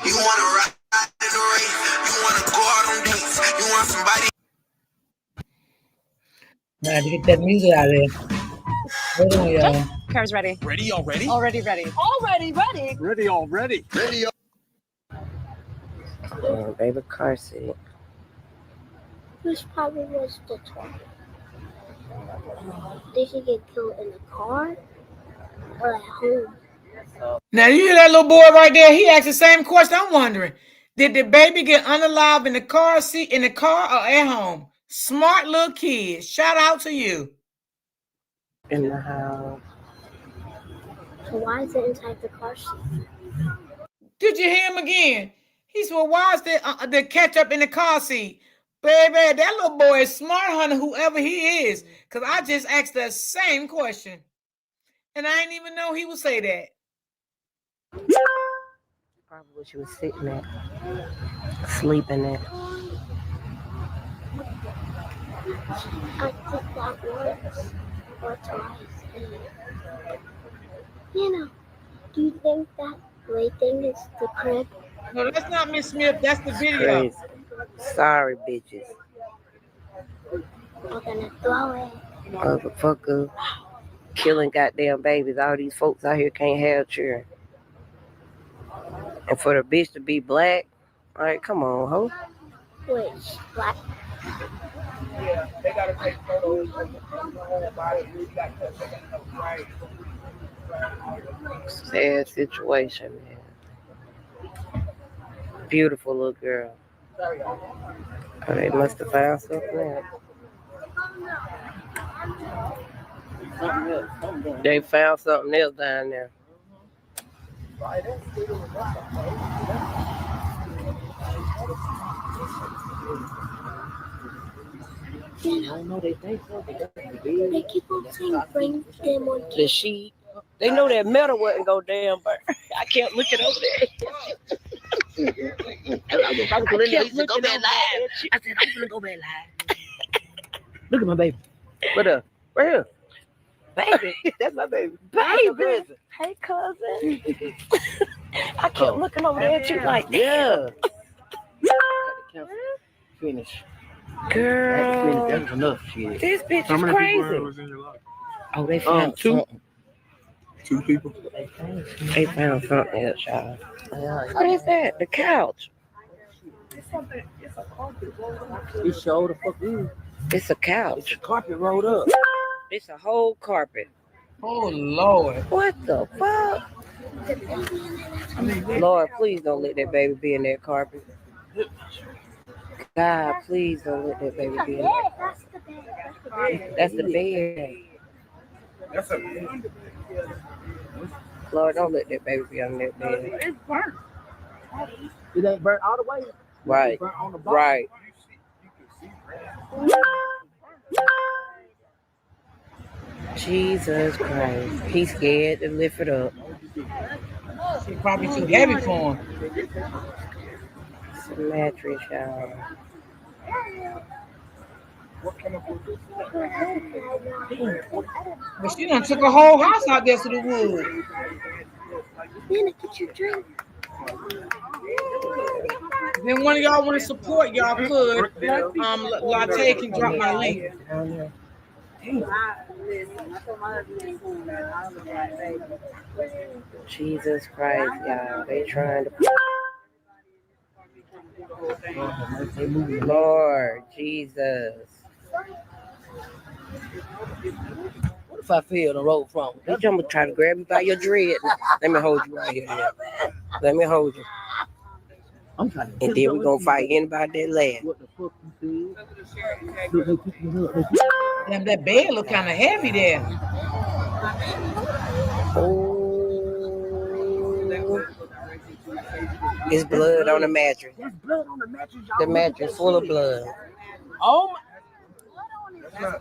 You want to ride in the race? You want to go out on dates? You want somebody? Now to get that music out of there. Hold on, y'all. Car's ready. Ready already? Already ready. Already ready. Ready already? Ready. Baby car seat. Whose probably was the twin? Did he get killed in the car or at home? Now you hear that little boy right there? He asked the same question. I'm wondering, did the baby get unalive in the car seat, in the car, or at home? Smart little kid. Shout out to you. In the house. So why is it inside the car seat? Did you hear him again? He said, well, why is the ketchup in the car seat? Baby, that little boy is smart, honey, whoever he is. Because I just asked the same question. And I didn't even know he would say that. Probably what she was sitting at. Sleeping at. I think that once or twice. You know, do you think that gray thing is the crib? No, that's not Miss Smith. That's the video. Crazy. Sorry, bitches. We're gonna throw it. Motherfucker. Killing goddamn babies. All these folks out here can't have children. And for the bitch to be black, all right, come on, ho. Which black? Yeah, they gotta take photos of the whole body. We got to right. Sad situation, man. Beautiful little girl. Oh, they must have found something else. They found something else down there. They keep on saying bring them on the sheet. They know that metal wouldn't go down, but I kept looking over there. I kept looking over there. I said, I'm gonna go back live. Look at my baby. What up? Right here. Baby. That's my baby. Baby. Hey, cousin. I kept looking over there at you like, yeah. Finish. Girl. That's enough shit. This bitch is crazy. Oh, they found two. Two people. They found something else, y'all. What is that? The couch. You showed the fuck in. It's a couch. It's a carpet rolled up. It's a whole carpet. Oh, Lord. What the fuck? Lord, please don't let that baby be in that carpet. God, please don't let that baby be in that. That's the bed. That's a bed. Lord, don't let that baby be on that bed. It's burnt. It ain't burnt all the way. Right. Right. Jesus Christ. He's scared to lift it up. She's probably too heavy for him. It's a mattress, y'all. But she done took a whole house out there to the woods. Nana, get your drink. Then one of y'all want to support, y'all could. Latte can drop my link. Jesus Christ, y'all. They trying to. Lord Jesus. What if I fell the road from? Bitch, I'm gonna try to grab you by your dread. Let me hold you right here. Yeah. Let me hold you. I'm trying to. And then we're gonna fight anybody that laugh. What the fuck you said? Damn, that bed look kind of heavy there. Oh. It's blood on the mattress. There's blood on the mattress. The mattress full of blood. Oh my.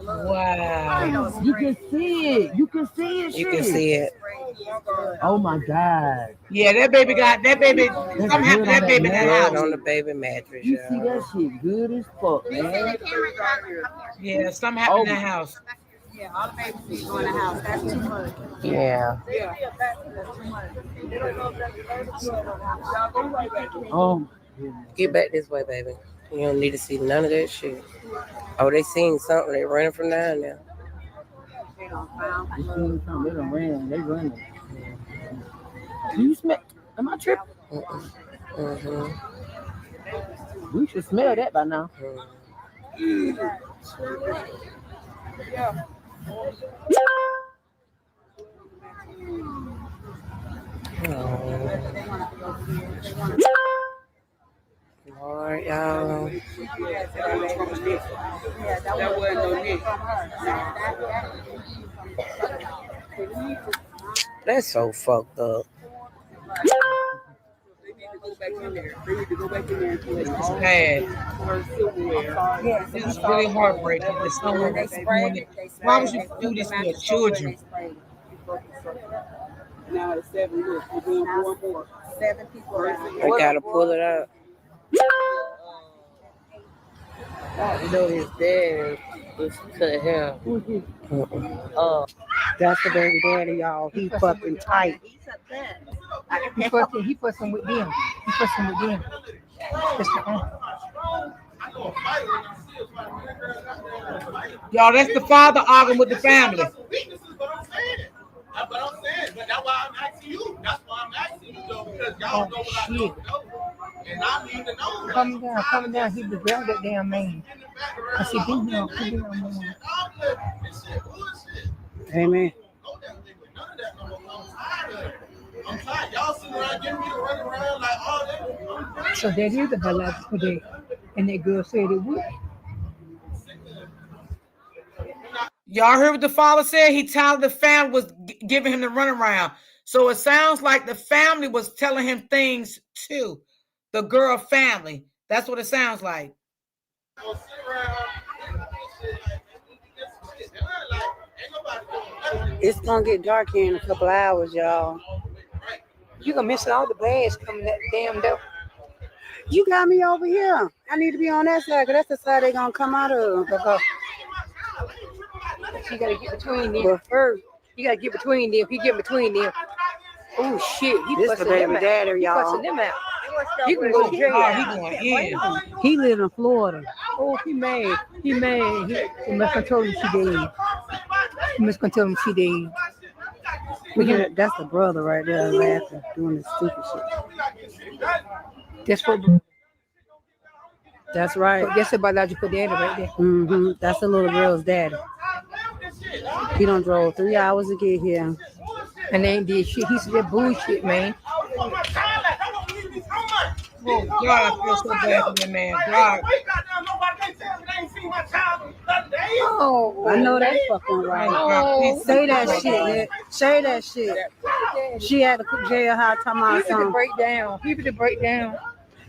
Wow. You can see it. You can see it. You can see it. Oh my God. Yeah, that baby. Something happened to that baby in that Blood house. on the baby mattress, You see y'all. that shit good as fuck, man. Yeah, something happened in that house. Yeah, all the babies go in the house. That's too much. Yeah. Oh. Get back this way, baby. You don't need to see none of that shit. Oh, they seen something. They running from down there. They seen something. They done ran. They running. Do you smell? Am I tripping? Mm-hmm. We should smell that by now. Lord, y'all. That wasn't no Nick. That's so fucked up. It's bad. This is really heartbreaking. That someone that's doing it. Why would you do this to your children? Now it's 7. Look, we're doing 4. 7 people. I gotta pull it out. You know his dad was cut hair. That's the baby daddy, y'all. He fucking tight. He fussing with them. He fussing with them. Y'all, that's the father arguing with the family. That's what I'm saying. But that's why I'm asking you. That's why I'm asking you, though, because y'all know what I don't know. And I need to know. Coming down. He was grabbed that damn man. I said, be here, man. Amen. I'm tired. Y'all sitting around getting me to run around like all that. So that is a biological day. And that girl said it would. Y'all heard what the father said? He told the family was giving him the runaround. So it sounds like the family was telling him things too. The girl family. That's what it sounds like. It's gonna get dark here in a couple hours, y'all. You gonna miss all the bags coming that damn door. You got me over here. I need to be on that side, because that's the side they're gonna come out of. You gotta get between them. But first, you gotta get between them. If you get between them, oh shit, he this the fussing baby them out. daddy, He y'all. fussing them out. He can go to jail. He going in. He live in Florida. Oh, he mad. He mad. He must have told him she dead. He must have told him she dead. That's the brother right there laughing, doing the stupid shit. That's right. That's a biological daddy right there. Mm-hmm. That's the little girl's daddy. He done drove 3 hours to get here. And they ain't did shit. He said that bullshit, man. Oh, God, I feel so bad for that man. God. Oh, I know that's fucking right. Oh, say that shit, man. Say that shit. She had to cook jailhouse talking about People to something. break down. People to break down.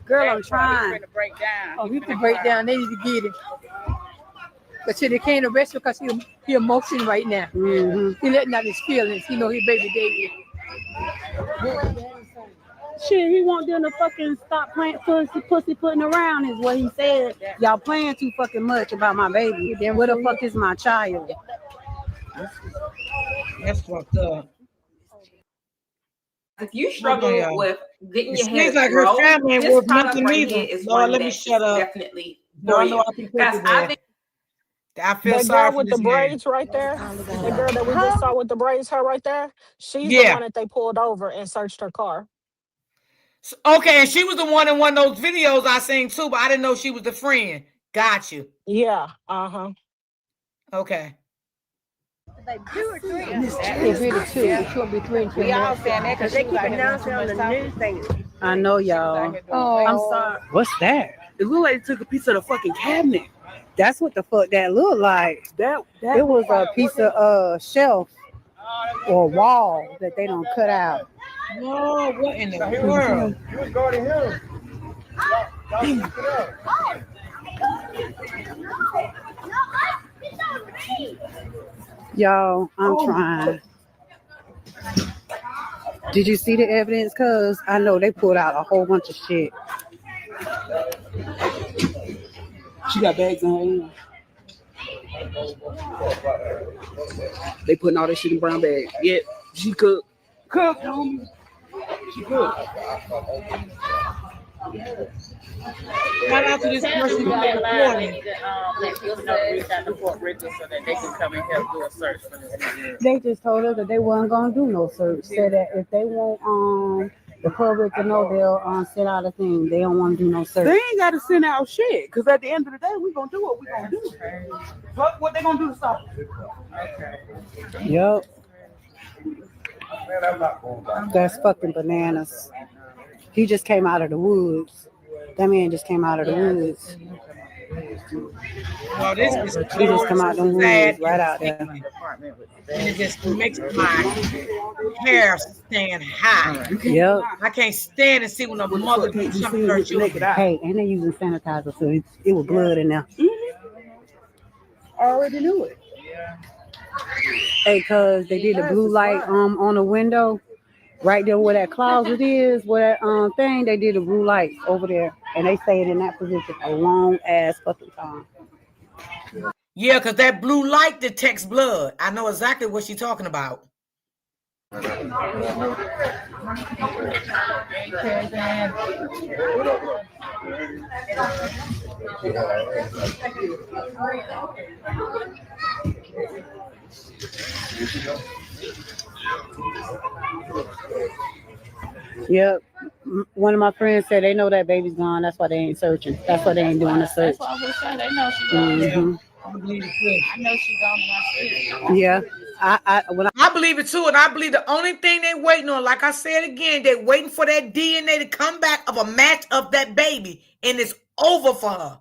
Girl, I'm trying. Oh, people to break down. They need to get him. But see, they can't arrest him because he emotion right now. Mm-hmm. He letting out his feelings. He know his baby daddy. Shit, he want them to fucking stop playing pussy putting around is what he said. Y'all playing too fucking much about my baby. Then where the fuck is my child? That's fucked up. If you struggle with getting It your seems head like her grow, family ain't this worth product nothing right either. here is Lord, one let me that shut is up. definitely No, for I know you. I can take Because it I've there. been I feel That sorry girl for with the this man. braids right there, the girl that we just saw with the braids, her right there, she's the Yeah. one that they pulled over and searched her car. Okay, and she was the one in one of those videos I seen too, but I didn't know she was the friend. Got you. Yeah. Uh-huh. Okay. It's really two. It shouldn't be three. We all saying that because they keep announcing on the news thing. I know, y'all. Oh, I'm sorry. What's that? It looked like they took a piece of the fucking cabinet. That's what the fuck that looked like. It was a piece of shelf or wall that they don't cut out. Whoa, what in the world? You was going to him. Y'all, I'm trying. Did you see the evidence? Cause I know they pulled out a whole bunch of shit. She got bags in her hand. They putting all that shit in brown bags. Yeah, she cooked. Cooked, homie. She cooked. Shout out to this person who made a warning. Let people know to reach out to Fort Rickard so that they can come and help do a search for this. They just told us that they wasn't gonna do no search. Said that if they want the public to know, they'll send out a thing. They don't want to do no search. They ain't got to send out shit, because at the end of the day, we gonna do what we gonna do. What they gonna do to stop it? Yup. That's fucking bananas. He just came out of the woods. That man just came out of the woods. Well, this is He just come out the woods right out there. And it just makes my hair stand high. Yep. I can't stand to see when a mother do something to her children. Hey, and they using sanitizer, so it was blood in there. I already knew it. Hey, cause they did the blue light on the window, right there where that closet is, where that thing. They did a blue light over there, and they stayed in that position a long ass fucking time. Yeah, because that blue light detects blood. I know exactly what she's talking about. Yep. One of my friends said they know that baby's gone. That's why they ain't searching. That's why they ain't doing the search. That's what I was saying. They know she's gone. Mhm. I believe it too. I know she's gone when I see it. Yeah. I believe it too, and I believe the only thing they're waiting on, like I said again, they're waiting for that DNA to come back of a match of that baby, and it's over for her.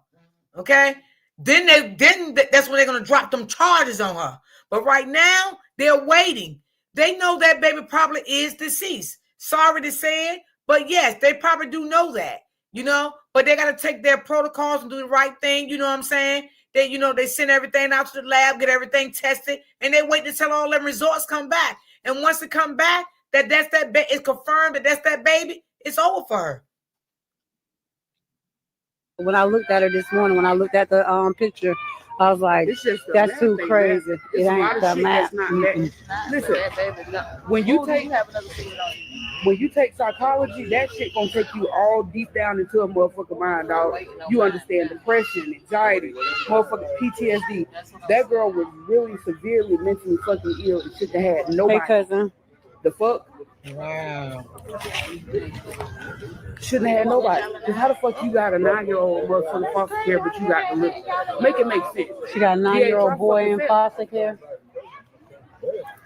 Okay, then that's when they're gonna drop them charges on her. But right now, they're waiting. They know that baby probably is deceased. Sorry to say it, but yes, they probably do know that. You know, but they gotta take their protocols and do the right thing. You know what I'm saying? They, they send everything out to the lab, get everything tested, and they wait until all them results come back. And once it come back, it's confirmed that that's that baby, it's over for her. When I looked at her this morning, when I looked at the picture, I was like, that's too crazy. It ain't the map. Listen, when you take psychology, that shit gonna take you all deep down into a motherfucking mind, dog. You understand depression, anxiety, motherfucking PTSD. That girl was really severely mentally fucking ill and shouldn't have had nobody. Hey, cousin. The fuck? Wow. Shouldn't have had nobody. Because how the fuck you got a 9-year-old motherfucking foster care, but you got to live? Make it make sense. She got a 9-year-old boy in foster care.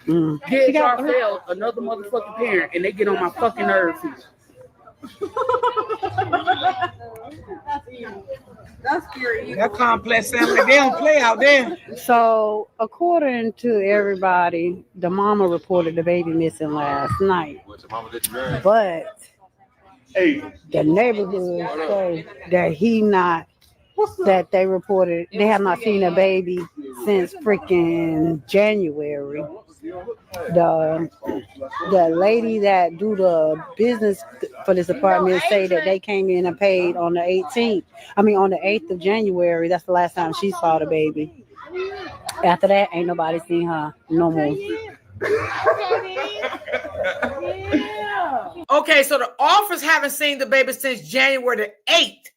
DHR failed another motherfucking parent, and they get on my fucking nerves. That's scary. That complex family, they don't play out there. So, according to everybody, the mama reported the baby missing last night. But the neighborhood say that they reported they have not seen a baby since freaking January. The lady that do the business for this apartment say that they came in and paid on the 18th. I mean on the 8th of January. That's the last time she saw the baby. After that, ain't nobody seen her no more. Okay, so the officers haven't seen the baby since January the 8th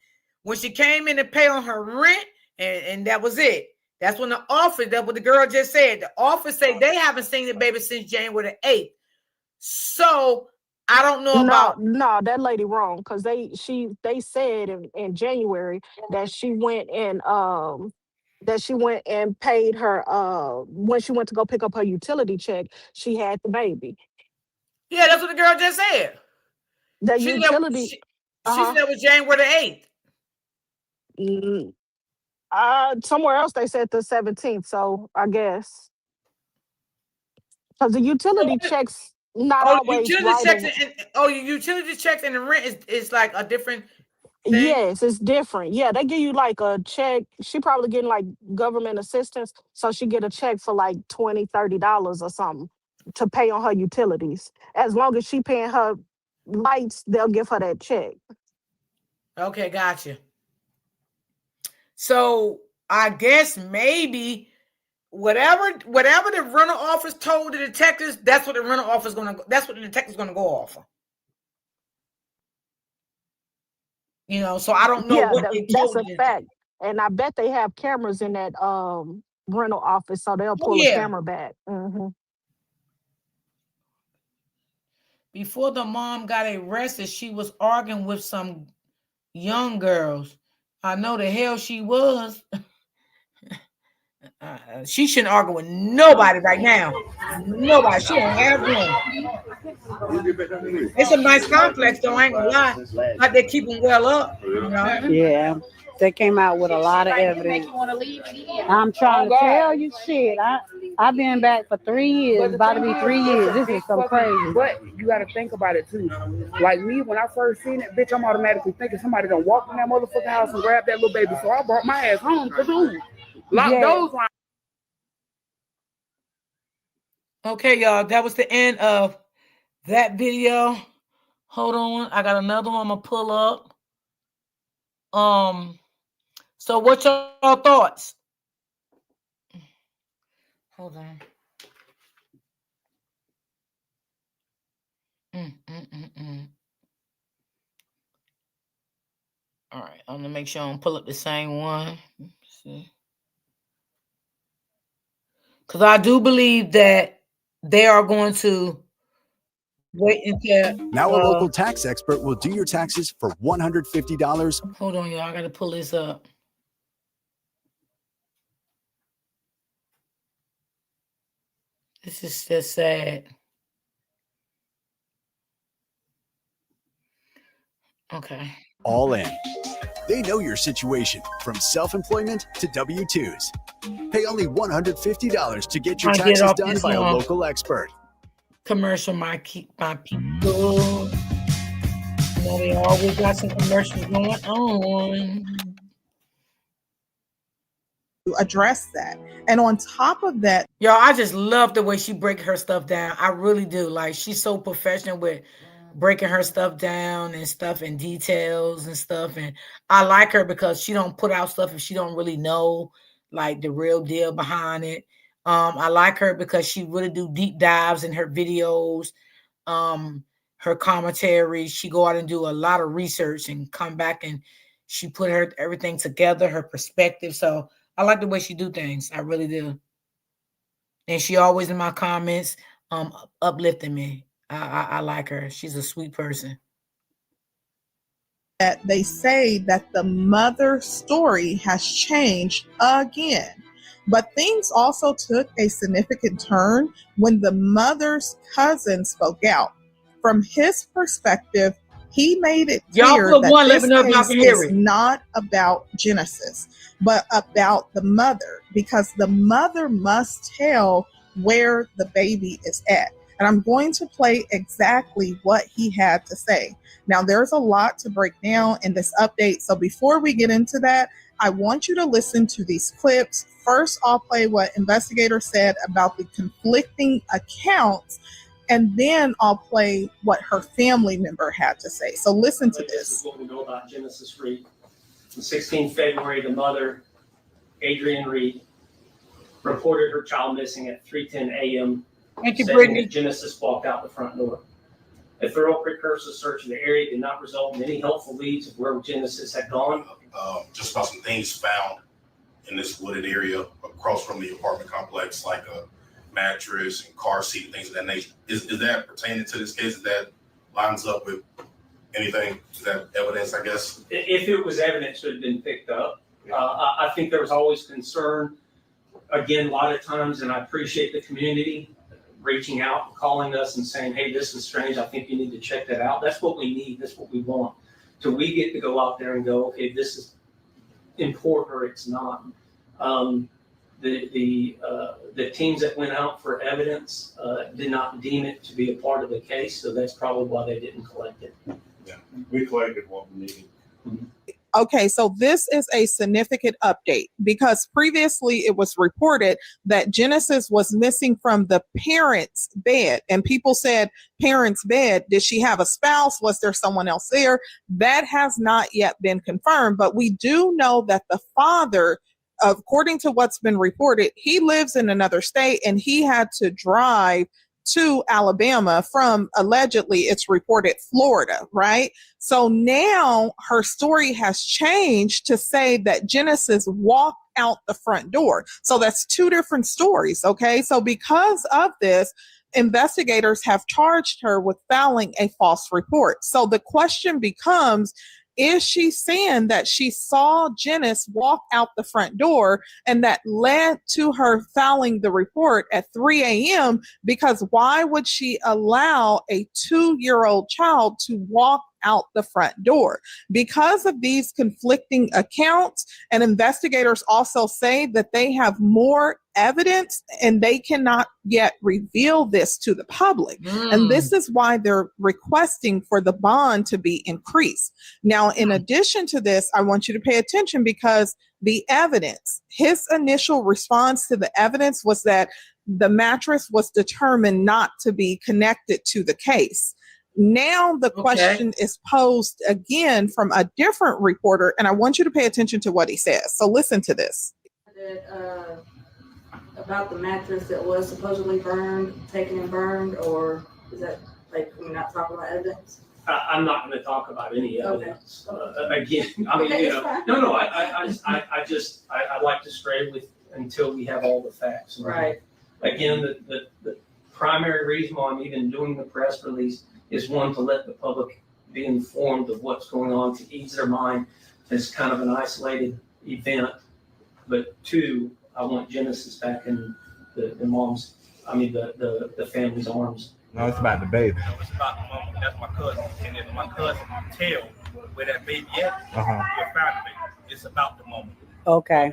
when she came in to pay on her rent, and that was it. That's when the office, that's what the girl just said. The office say they haven't seen the baby since January the 8th. So I don't know about. No, that lady wrong, because they said in January that she went and paid her when she went to go pick up her utility check, she had the baby. Yeah, that's what the girl just said. The She utility. She said it was January the 8th. Somewhere else they said the 17th, so I guess because the utility checks not always utility right. checks your utility checks and the rent is like a different. Yes, it's different. Yeah, they give you like a check. She probably getting like government assistance. So she get a check for like $20, $30 or something to pay on her utilities. As long as she paying her lights, they'll give her that check. Okay, gotcha. So I guess maybe whatever the rental office told the detectives, that's what the rental office that's what the detective's gonna go off of. You know, so I don't know what they that's told a you. fact. And I bet they have cameras in that rental office, so they'll pull a camera back. Before the mom got arrested, she was arguing with some young girls. I know the hell she was. She shouldn't argue with nobody right now. Nobody. She don't have room. It's a nice complex, though. I ain't gonna lie. Like they keep them well up. You know? Yeah. They came out with a lot of evidence. I'm trying to tell you shit. I've been back for 3 years, about to be 3 years. This is so crazy. But you got to think about it too. Like me, when I first seen it, bitch, I'm automatically thinking somebody done walked in that motherfucking house and grabbed that little baby. So I brought my ass home to do. Lock those lines. Okay, y'all. That was the end of that video. Hold on. I got another one I'm gonna pull up. So what's your thoughts? Hold on. All right, I'm gonna make sure I don't pull up the same one. Let's see. Because I do believe that they are going to wait until Now a local tax expert will do your taxes for $150. Hold on, y'all. I gotta pull this up. This is just sad. Okay. All in. They know your situation, from self-employment to W-2s. Pay only $150 to get your I'll get taxes off done this by a one. local expert. Commercial, my people. You know, they always got some commercials going on. To address that. And on top of that, Y'all, I just love the way she break her stuff down. I really do. Like, she's so professional with breaking her stuff down and stuff and details and stuff. And I like her because she don't put out stuff if she don't really know like the real deal behind it. I like her because she really do deep dives in her videos, her commentary. She go out and do a lot of research and come back and she put everything together, her perspective. So I like the way she do things. I really do. And she always in my comments, uplifting me. I like her. She's a sweet person. that they say that the mother story has changed again. But things also took a significant turn when the mother's cousin spoke out. From his perspective, he made it clear that this case is not about Genesis, but about the mother, because the mother must tell where the baby is at. And I'm going to play exactly what he had to say. Now, there's a lot to break down in this update. So before we get into that, I want you to listen to these clips. First, I'll play what investigators said about the conflicting accounts, and then I'll play what her family member had to say. So listen to this. This is what we know about Genesis Reed. On 16 February, the mother, Adrienne Reed, reported her child missing at 3:10 a.m. Thank you, saying Brittany. that Genesis walked out the front door. A thorough precursor search of the area did not result in any helpful leads of where Genesis had gone. Just about some things found in this wooded area across from the apartment complex, like a mattress and car seat and things of that nature. Is that pertaining to this case? That lines up with anything? Is that evidence, I guess? If it was evidence, it would have been picked up. I think there was always concern. Again, a lot of times, and I appreciate the community reaching out, calling us and saying, hey, this is strange. I think you need to check that out. That's what we need. That's what we want. So we get to go out there and go, okay, this is important or it's not. The teams that went out for evidence did not deem it to be a part of the case. So that's probably why they didn't collect it. Yeah, we collected what we needed. Mm-hmm. Okay, so this is a significant update because previously it was reported that Genesis was missing from the parents' bed. And people said, parents' bed, did she have a spouse? Was there someone else there? That has not yet been confirmed, but we do know that the father, according to what's been reported, he lives in another state and he had to drive to Alabama from, allegedly, it's reported, Florida, right? So now her story has changed to say that Genesis walked out the front door. So that's two different stories, okay? So because of this, investigators have charged her with filing a false report. So the question becomes, is she saying that she saw Genesis walk out the front door and that led to her filing the report at 3 a.m.? Because why would she allow a 2-year-old child to walk out the front door? Because of these conflicting accounts, and investigators also say that they have more evidence and they cannot yet reveal this to the public. And this is why they're requesting for the bond to be increased. Now, in addition to this, I want you to pay attention because the evidence, his initial response to the evidence was that the mattress was determined not to be connected to the case. Now the question is posed again from a different reporter, and I want you to pay attention to what he says. So listen to this. About the mattress that was supposedly burned, taken and burned, or is that like we're not talking about evidence? I'm not going to talk about any evidence. Again, I mean, you know, I like to stray with until we have all the facts. Right. Again, the primary reason why I'm even doing the press release is, one, to let the public be informed of what's going on, to ease their mind as kind of an isolated event. But two, I want Genesis back in the mom's, I mean, the family's arms. No, it's about the baby. No, it's about the mama. That's my cousin. And if my cousin can tell where that baby at, he'll find the baby. It's about the mama. Okay.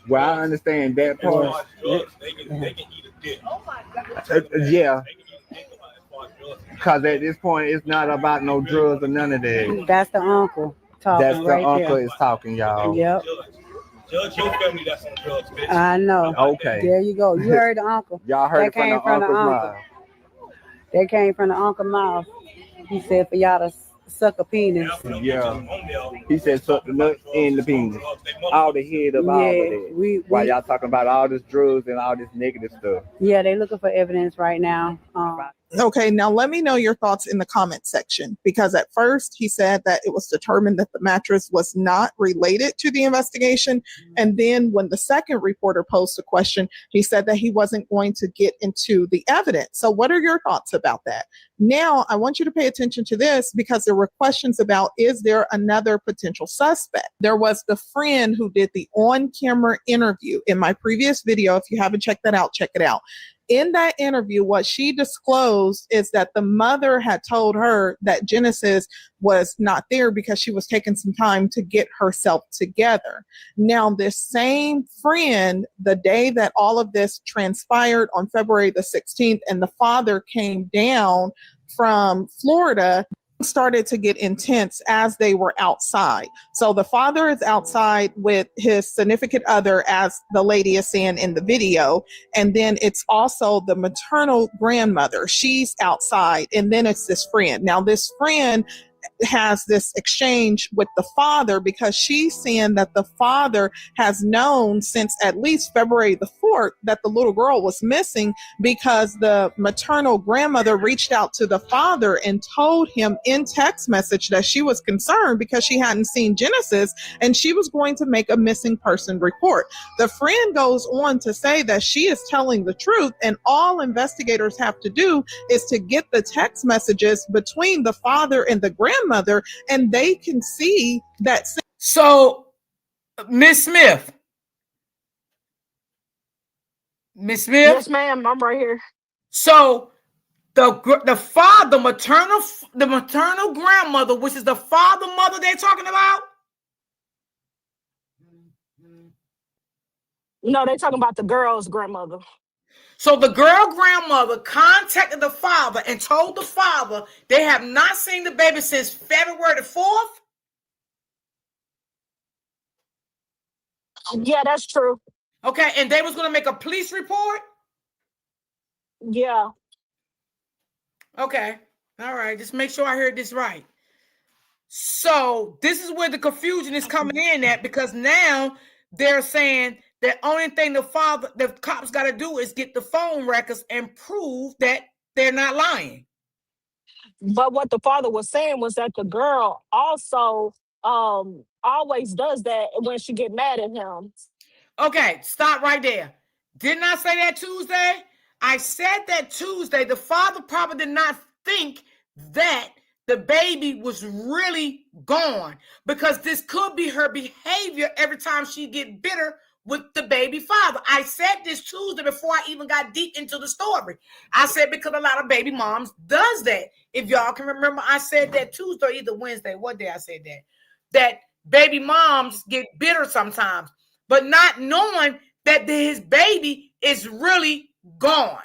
Well, I understand that As far part. as drugs, they can eat a dick. Oh my God. Yeah. Because at this point, it's not about no drugs or none of that. That's the uncle talking. That's the right uncle there. is talking, y'all. Yep. Judge your family that's on drugs, bitch. I know. Okay. There you go. You heard the uncle. Y'all heard That it from the uncle's mouth. That came from the uncle mouth. He said for y'all to suck a penis. Yeah. He said suck the nuts in the penis. All the head of all of that. While y'all talking about all this drugs and all this negative stuff. Yeah, they looking for evidence right now. Okay, now let me know your thoughts in the comment section, because at first he said that it was determined that the mattress was not related to the investigation. And then when the second reporter posed a question, he said that he wasn't going to get into the evidence. So what are your thoughts about that? Now, I want you to pay attention to this because there were questions about, is there another potential suspect? There was the friend who did the on-camera interview in my previous video. If you haven't checked that out, check it out. In that interview, what she disclosed is that the mother had told her that Genesis was not there because she was taking some time to get herself together. Now, this same friend, the day that all of this transpired on February the 16th, and the father came down from Florida, started to get intense as they were outside. So the father is outside with his significant other, as the lady is saying in the video. And then it's also the maternal grandmother. She's outside. And then it's this friend. Now this friend has this exchange with the father because she's saying that the father has known since at least February the 4th that the little girl was missing, because the maternal grandmother reached out to the father and told him in text message that she was concerned because she hadn't seen Genesis and she was going to make a missing person report. The friend goes on to say that she is telling the truth, and all investigators have to do is to get the text messages between the father and the grandmother, and they can see that. So, Miss Smith. Miss Smith? Yes, ma'am. I'm right here. So the maternal grandmother, which is the father mother they're talking about? No, they're talking about the girl's grandmother. So the girl grandmother contacted the father and told the father they have not seen the baby since February the 4th? Yeah, that's true. Okay, and they was going to make a police report? Yeah. Okay. All right. Just make sure I heard this right. So this is where the confusion is coming in at, because now they're saying the only thing the cops got to do is get the phone records and prove that they're not lying. But what the father was saying was that the girl also always does that when she get mad at him. Okay, stop right there. Didn't I say that Tuesday? I said that Tuesday. The father probably did not think that the baby was really gone, because this could be her behavior every time she get bitter with the baby father. I said this Tuesday before I even got deep into the story. I said because a lot of baby moms does that. If y'all can remember, I said that Tuesday or either Wednesday. What day I said that? That baby moms get bitter sometimes, but not knowing that his baby is really gone.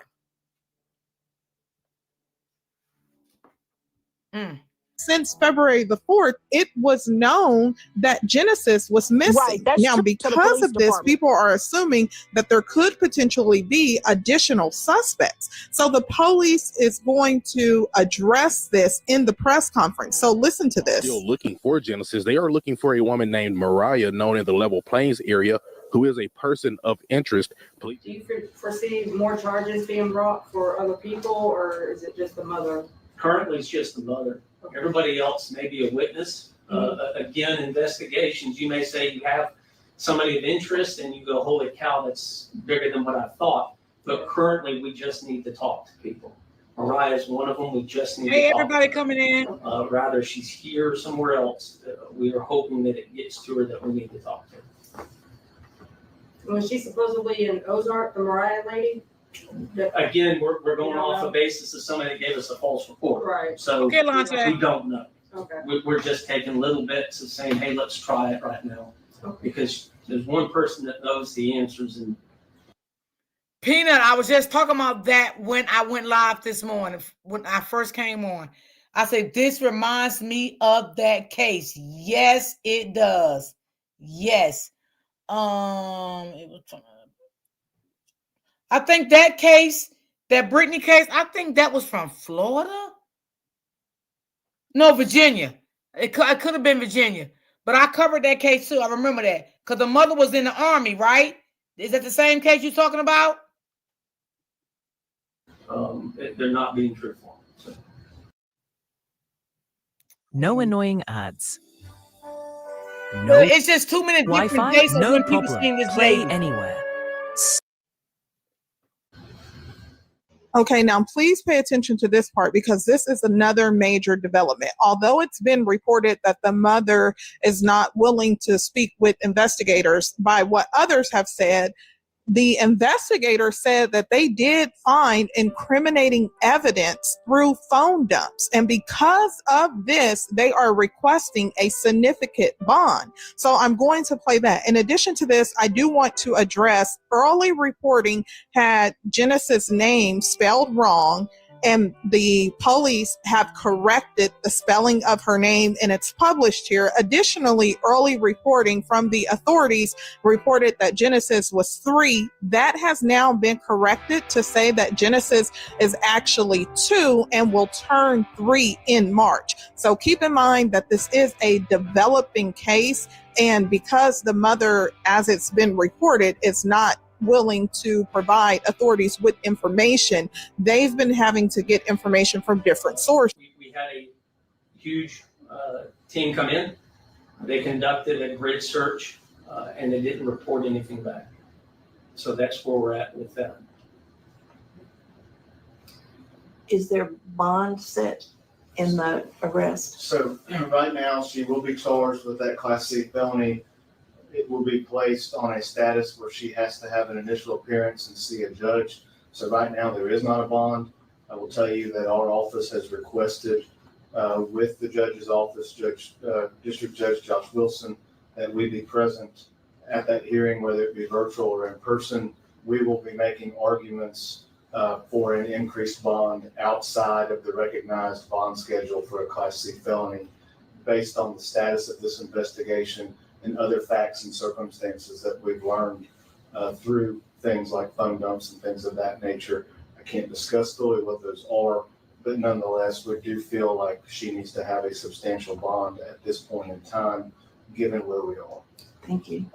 Since February the 4th, it was known that Genesis was missing. Right, that's now, true, because of this, department. people are assuming that there could potentially be additional suspects. So the police is going to address this in the press conference. So listen to this. Still looking for Genesis. They are looking for a woman named Mariah, known in the Level Plains area, who is a person of interest. Do you foresee more charges being brought for other people, or is it just the mother? Currently, it's just the mother. Everybody else may be a witness. Again, investigations, you may say you have somebody of interest and you go, holy cow, that's bigger than what I thought. But currently, we just need to talk to people. Mariah is one of them. We just need to talk. Hey, everybody coming in. Rather, she's here or somewhere else. We are hoping that it gets to her that we need to talk to her. Was she supposedly in Ozark, the Mariah lady? Again, we're going off the basis of somebody that gave us a false report. Right. So Okay, Lante. we don't know. Okay. We're just taking little bits of saying, hey, let's try it right now. Because there's one person that knows the answers. And Peanut, I was just talking about that when I went live this morning, when I first came on. I said, this reminds me of that case. Yes, it does. Yes. I think that case, that Brittany case, I think that was from Florida. No, Virginia. It could have been Virginia, but I covered that case too. I remember that because the mother was in the Army, right? Is that the same case you're talking about? they're not being truthful. So. No annoying ads. No, it's just too many different Wi-Fi, days of no when people problem. seen this Play lady. anywhere. Okay, now please pay attention to this part because this is another major development. Although it's been reported that the mother is not willing to speak with investigators, by what others have said, the investigator said that they did find incriminating evidence through phone dumps. And because of this, they are requesting a significant bond. So I'm going to play that. In addition to this, I do want to address early reporting had Genesis' name spelled wrong, and the police have corrected the spelling of her name, and it's published here. Additionally, early reporting from the authorities reported that Genesis was 3. That has now been corrected to say that Genesis is actually 2 and will turn 3 in March. So keep in mind that this is a developing case, and because the mother, as it's been reported, is not willing to provide authorities with information, they've been having to get information from different sources. We had a huge team come in. They conducted a grid search and they didn't report anything back. So that's where we're at with that. Is there bond set in the arrest? So right now, she will be charged with that Class C felony. It will be placed on a status where she has to have an initial appearance and see a judge. So right now, there is not a bond. I will tell you that our office has requested with the judge's office, District Judge Josh Wilson, that we be present at that hearing, whether it be virtual or in person. We will be making arguments for an increased bond outside of the recognized bond schedule for a Class C felony based on the status of this investigation and other facts and circumstances that we've learned through things like phone dumps and things of that nature. I can't discuss fully what those are, but nonetheless, we do feel like she needs to have a substantial bond at this point in time, given where we are. Thank you.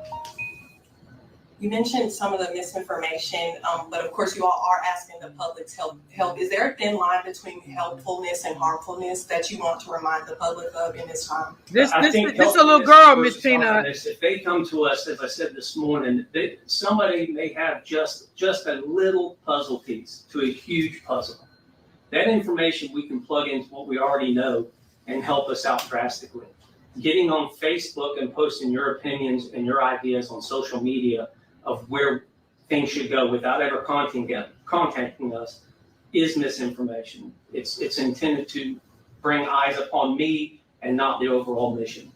You mentioned some of the misinformation, but of course you all are asking the public to help. Is there a thin line between helpfulness and harmfulness that you want to remind the public of in this time? This I think a little girl, Miss Tina. helpfulness, if they come to us, as I said this morning, somebody may have just a little puzzle piece to a huge puzzle. That information we can plug into what we already know and help us out drastically. Getting on Facebook and posting your opinions and your ideas on social media of where things should go without ever contacting us is misinformation. It's intended to bring eyes upon me and not the overall mission.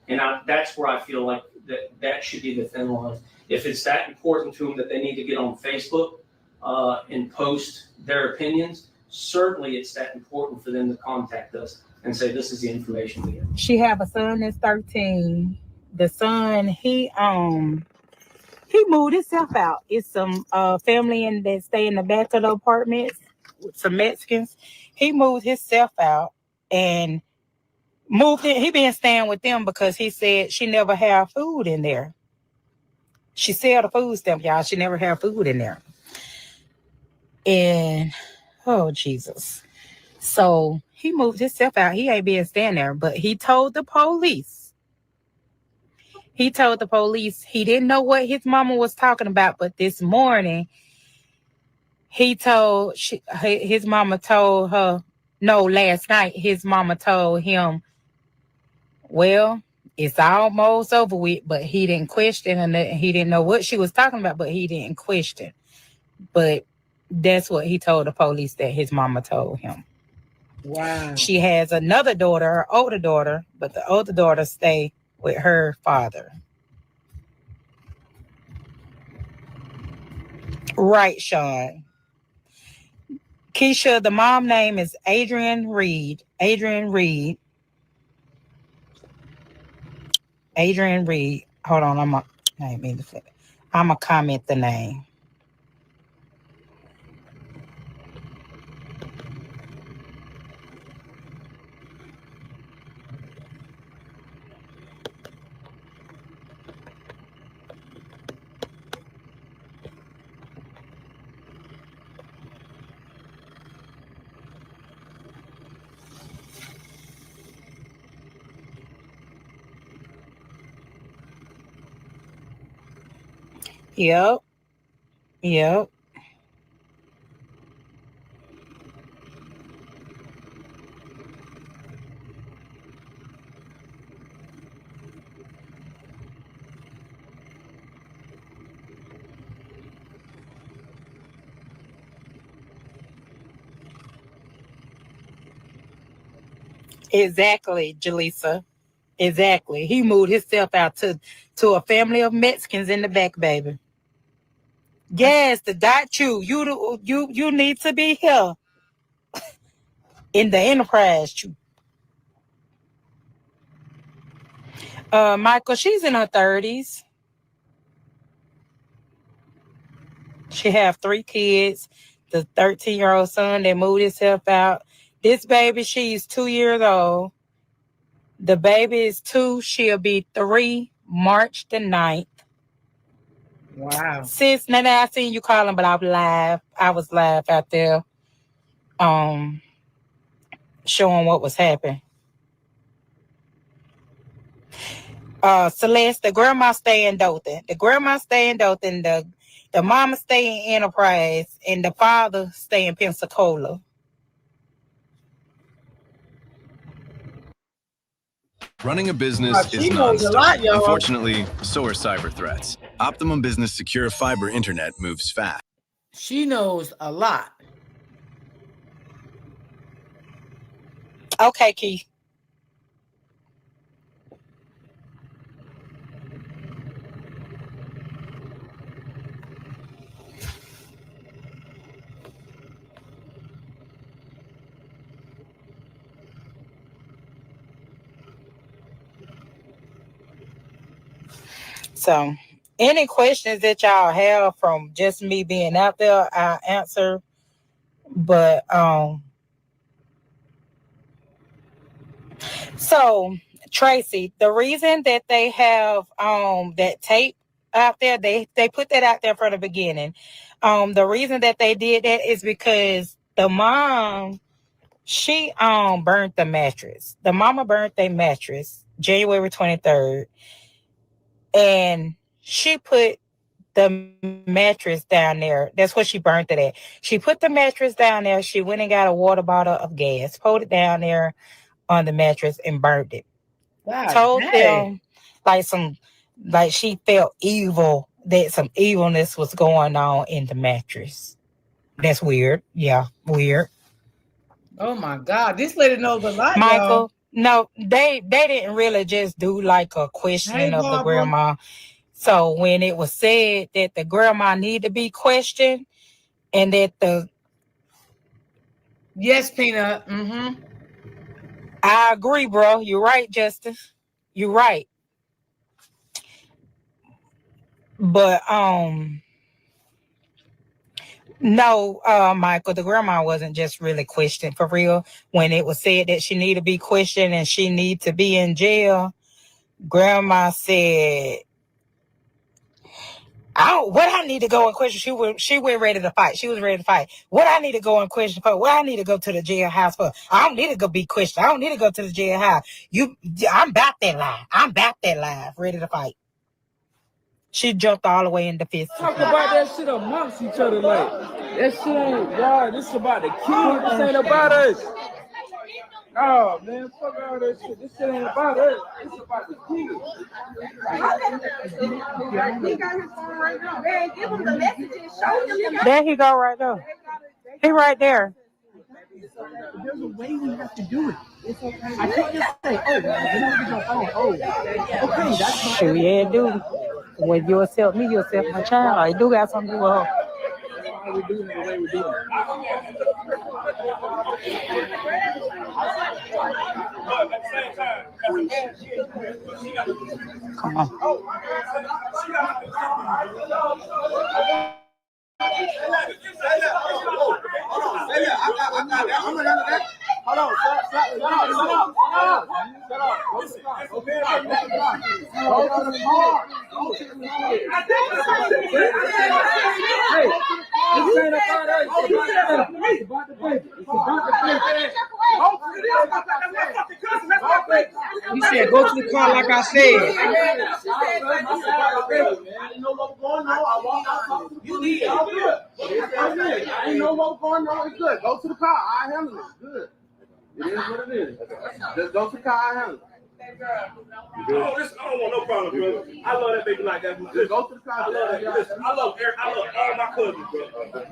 And that's where I feel like that should be the thin line. If it's that important to them that they need to get on Facebook and post their opinions, certainly it's that important for them to contact us and say, this is the information we have. She have a son that's 13. The son, he moved himself out. It's some family that stay in the back of the apartments with some Mexicans. He moved himself out and moved in. He been staying with them because he said she never have food in there. She sell the food stamp, y'all. She never have food in there. And oh Jesus. So he moved himself out. He ain't been staying there, but he told the police. He didn't know what his mama was talking about, but this morning his mama told her, no, last night his mama told him, well, it's almost over with, but he didn't question, and he didn't know what she was talking about, but he didn't question. But that's what he told the police that his mama told him. Wow. She has another daughter, her older daughter, but the older daughter stay with her father. Right, Sean. Keisha, the mom name is Adrienne Reed. Adrienne Reed. Hold on, I didn't mean to flip it. I'm going to comment the name. Yep. Exactly, Jaleesa. Exactly. He moved himself out to a family of Mexicans in the back, baby. Yes, the dot you need to be here in the enterprise. Michael, she's in her 30s. She have 3 kids. The 13-year-old son that moved himself out. This baby, she's 2 years old. The baby is 2. She'll be 3 March the 9th. Wow. Sis, now I seen you calling, but I was live out there showing what was happening. Celeste, the grandma stay in Dothan. The mama stay in Enterprise, and the father stay in Pensacola. Running a business is nonstop. Unfortunately, so are cyber threats. Optimum Business Secure Fiber Internet moves fast. She knows a lot. Okay, Keith. So, any questions that y'all have from just me being out there, I'll answer. But so Tracy, the reason that they have that tape out there, they put that out there from the beginning. The reason that they did that is because the mom, she burnt the mattress. The mama burnt their mattress January 23rd, and she put the mattress down there. That's what she burnt it at. She put the mattress down there. She went and got a water bottle of gas, poured it down there on the mattress, and burnt it. Wow, Told them like she felt evil, that some evilness was going on in the mattress. That's weird. Yeah, weird. Oh my God, this lady knows a lot, Michael. y'all. No, they didn't really just do like a questioning of the Barbara. grandma. So when it was said that the grandma need to be questioned, and that the yes, Peanut. Mm-hmm. I agree, bro. You're right, Justice. You're right. But no, Michael, the grandma wasn't just really questioned for real. When it was said that she need to be questioned and she need to be in jail, grandma said, what I need to go and question. She went ready to fight. She was ready to fight. What I need to go and question for? What I need to go to the jailhouse for? I don't need to go be questioned. I don't need to go to the jailhouse. I'm about that life. I'm about that life. Ready to fight. She jumped all the way in the fist. Talk about that shit amongst each other, like that shit ain't y'all. This is about the kids. This ain't about us. Oh man, fuck all that shit. This shit ain't about us. It's about the kids. He got his phone right now. Man, give him the message and show him. There he go right there. He right there. There's a way we have to do it. It's okay. I can't just say, okay, that's my Sure, yeah, dude. When you accept me, you accept my child. I do got something to do with her. how we do it the way we do it. Come on. Hold on, shut up. You said go to the car like I said. I know what's going on. I walk out. You need all good. I know what's going on. It's good. Go to the car. I handle it. Good. It is what it is. Just go to the car. I handle it. I don't want no problem, brother. I love that baby like that. Just go to the car. I love that. Listen, I love Eric. I love all my cousins, brother.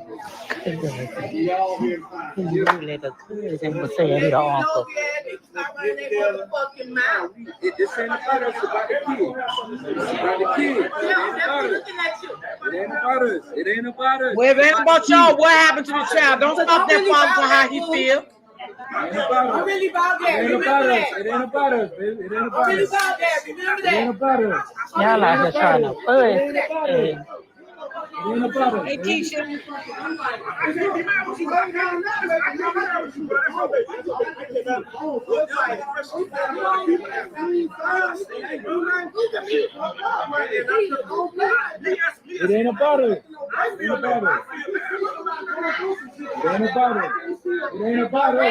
You really the cousin was saying he the uncle. It's ain't about us, it's about the kids. It's about the kids. It ain't about us. It ain't about us. Well, if it ain't about y'all, what happened to the child? Don't stop that father for how he feel. I'm really about that. It ain't about us. It ain't about us, baby. It ain't about us. I'm really about that. Remember that. It ain't about us. Y'all out here trying to push. Hey, Keisha. It ain't about it. It ain't about it. It ain't about it. It ain't about it.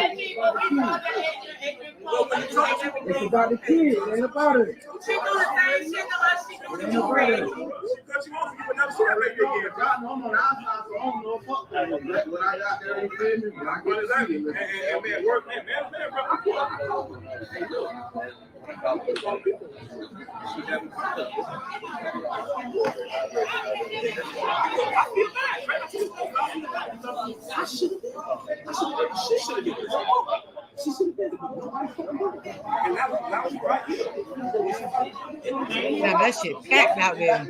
It's about the kids. It ain't about it. It ain't about it. Now that shit packed out there.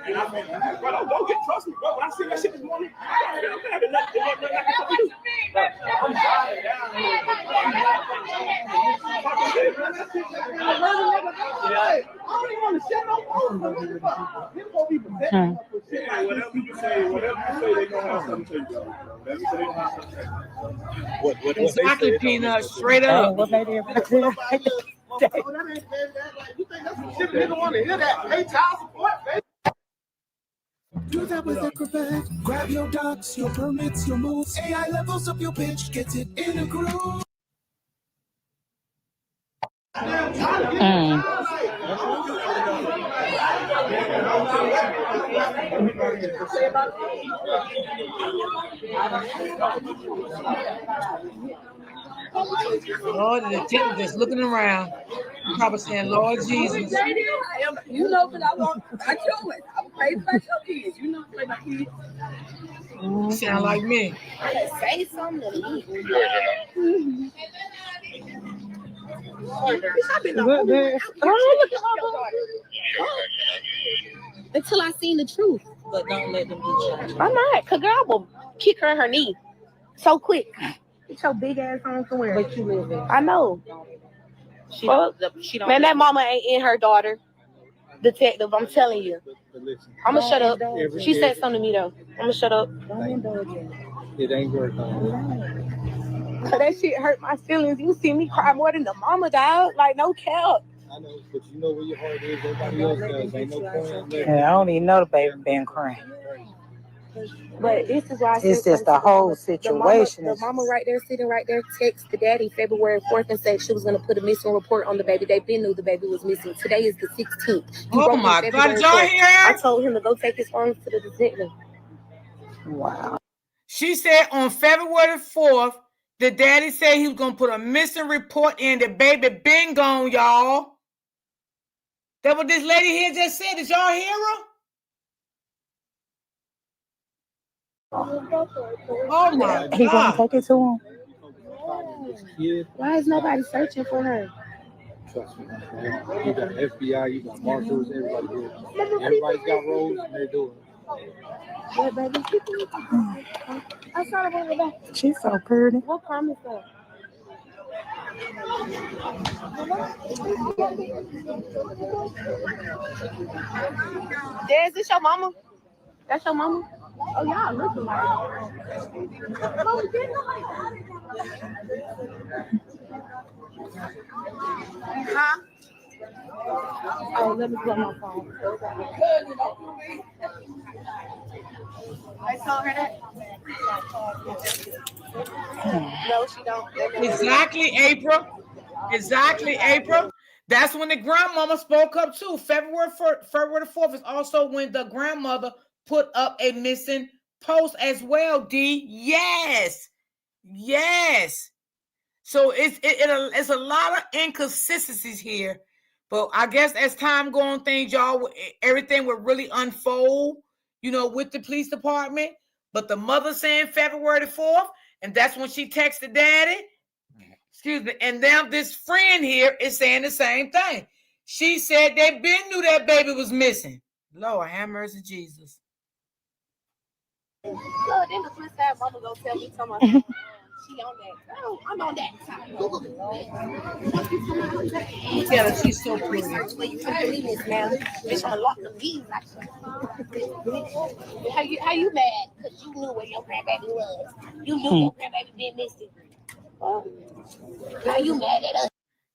And I mean, bro, don't get trust me, bro. When I see that shit this morning, I'm having nothing I'm driving down here. Whatever you say, they gonna have something to you. What Exactly, Peanut. Straight up. You think that's some shit nigga want to hear that? Pay child support, baby. Do that with Equifax. Grab your docs, your permits, your moves. AI levels up your pitch, gets it in a groove. Lord, the detective just looking around. Probably saying, Lord Jesus. You know, because I want my children. I'm crazy about your kids. You know, play my kids. Sound like me. Say something to me. Until I seen the truth. But don't let them beat you. I'm not, because girl will kick her in her knee so quick. Get your big ass on somewhere. But you live in. I know. She don't, man, that mama ain't in her daughter. Detective, I'm telling you. I'm going to shut up. She said something to me, though. I'm going to shut up. It ain't working. Cause that shit hurt my feelings. You see me cry more than the mama, dog. Like, no cap. I know, but you know where your heart is. Everybody else does. Ain't no point. Yeah, I don't even know the baby been crying. But this is why It's just the whole situation. The mama right there, sitting right there, texted the daddy February 4th and said she was going to put a missing report on the baby. They been knew the baby was missing. Today is the 16th. Oh my God, did y'all hear her? I told him to go take his phone to the detective. Wow. She said on February 4th, the daddy said he was going to put a missing report in. The baby been gone, y'all. That's what this lady here just said. Did y'all hear her? Oh my He gonna God. take it to him? Why is nobody searching for her? Trust me. You got FBI, you got marshals, everybody do it. Everybody's got roles and they do it. Yeah, baby. I saw her over there. She's so pretty. What crime is that? Dad, is this your mama? That's your mama? Oh, y'all look alike. Huh? Oh, let me put my phone. I told her that. No, she don't. Exactly, April. Exactly, April. That's when the grandmama spoke up too. February 4th is also when the grandmother put up a missing post as well, D. Yes. Yes. So it's a lot of inconsistencies here. But I guess as time goes on, things, y'all, everything will really unfold, you know, with the police department. But the mother saying February 4th, and that's when she texted daddy. Excuse me. And now this friend here is saying the same thing. She said they been knew that baby was missing. Lord, have mercy, Jesus. Look, then the flip side, mama gonna tell me something. She on that. Oh, I'm on that side. Tell her she's so pretty. Research where you can believe this, man. Bitch, I locked the keys. How you mad? Because you knew where your grandbaby was. You knew your grandbaby been missing. How you mad at us?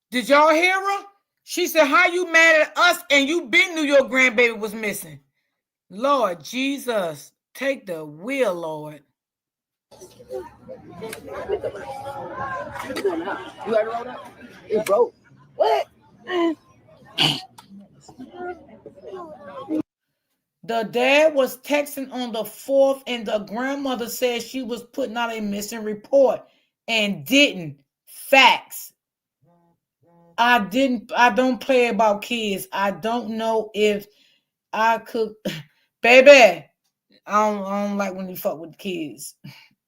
Did y'all hear her? She said, how you mad at us and you been knew your grandbaby was missing? Lord Jesus, take the wheel, Lord. You ever rolled up? It broke. What? The dad was texting on the 4th, and the grandmother said she was putting out a missing report and didn't. Facts. I don't play about kids. I don't know if I could. Baby, I don't like when you fuck with kids.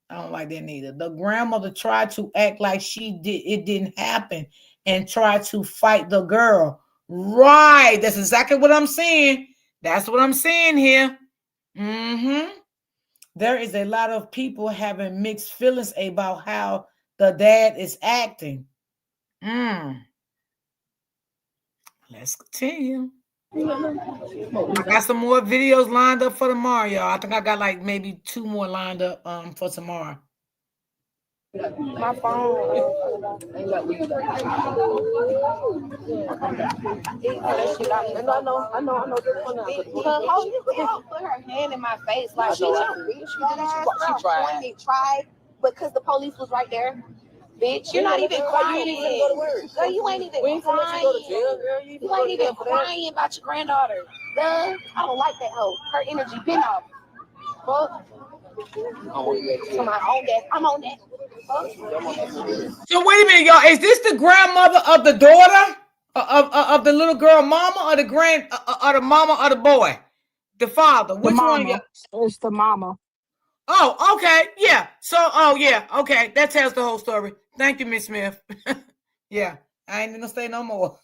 I don't like that neither. The grandmother tried to act like it didn't happen and tried to fight the girl. Right. That's exactly what I'm saying. That's what I'm saying here. There is a lot of people having mixed feelings about how the dad is acting. Let's continue. I got some more videos lined up for tomorrow, y'all. I think I got like maybe 2 more lined up for tomorrow. My phone. I know. Put her hand in my face like she tried, because the police was right there. Bitch, you're not even crying. Girl, you ain't even crying. You ain't even crying about your granddaughter. Duh, I don't like that hoe. Her energy been off. Fuck. I'm on that. I'm on that. So wait a minute, y'all. Is this the grandmother of the daughter of the little girl mama, or the mama or the boy? The father. Which one? It's the mama. Oh, okay. Yeah. So, yeah. Okay. That tells the whole story. Thank you, Miss Smith. Yeah. I ain't gonna say no more.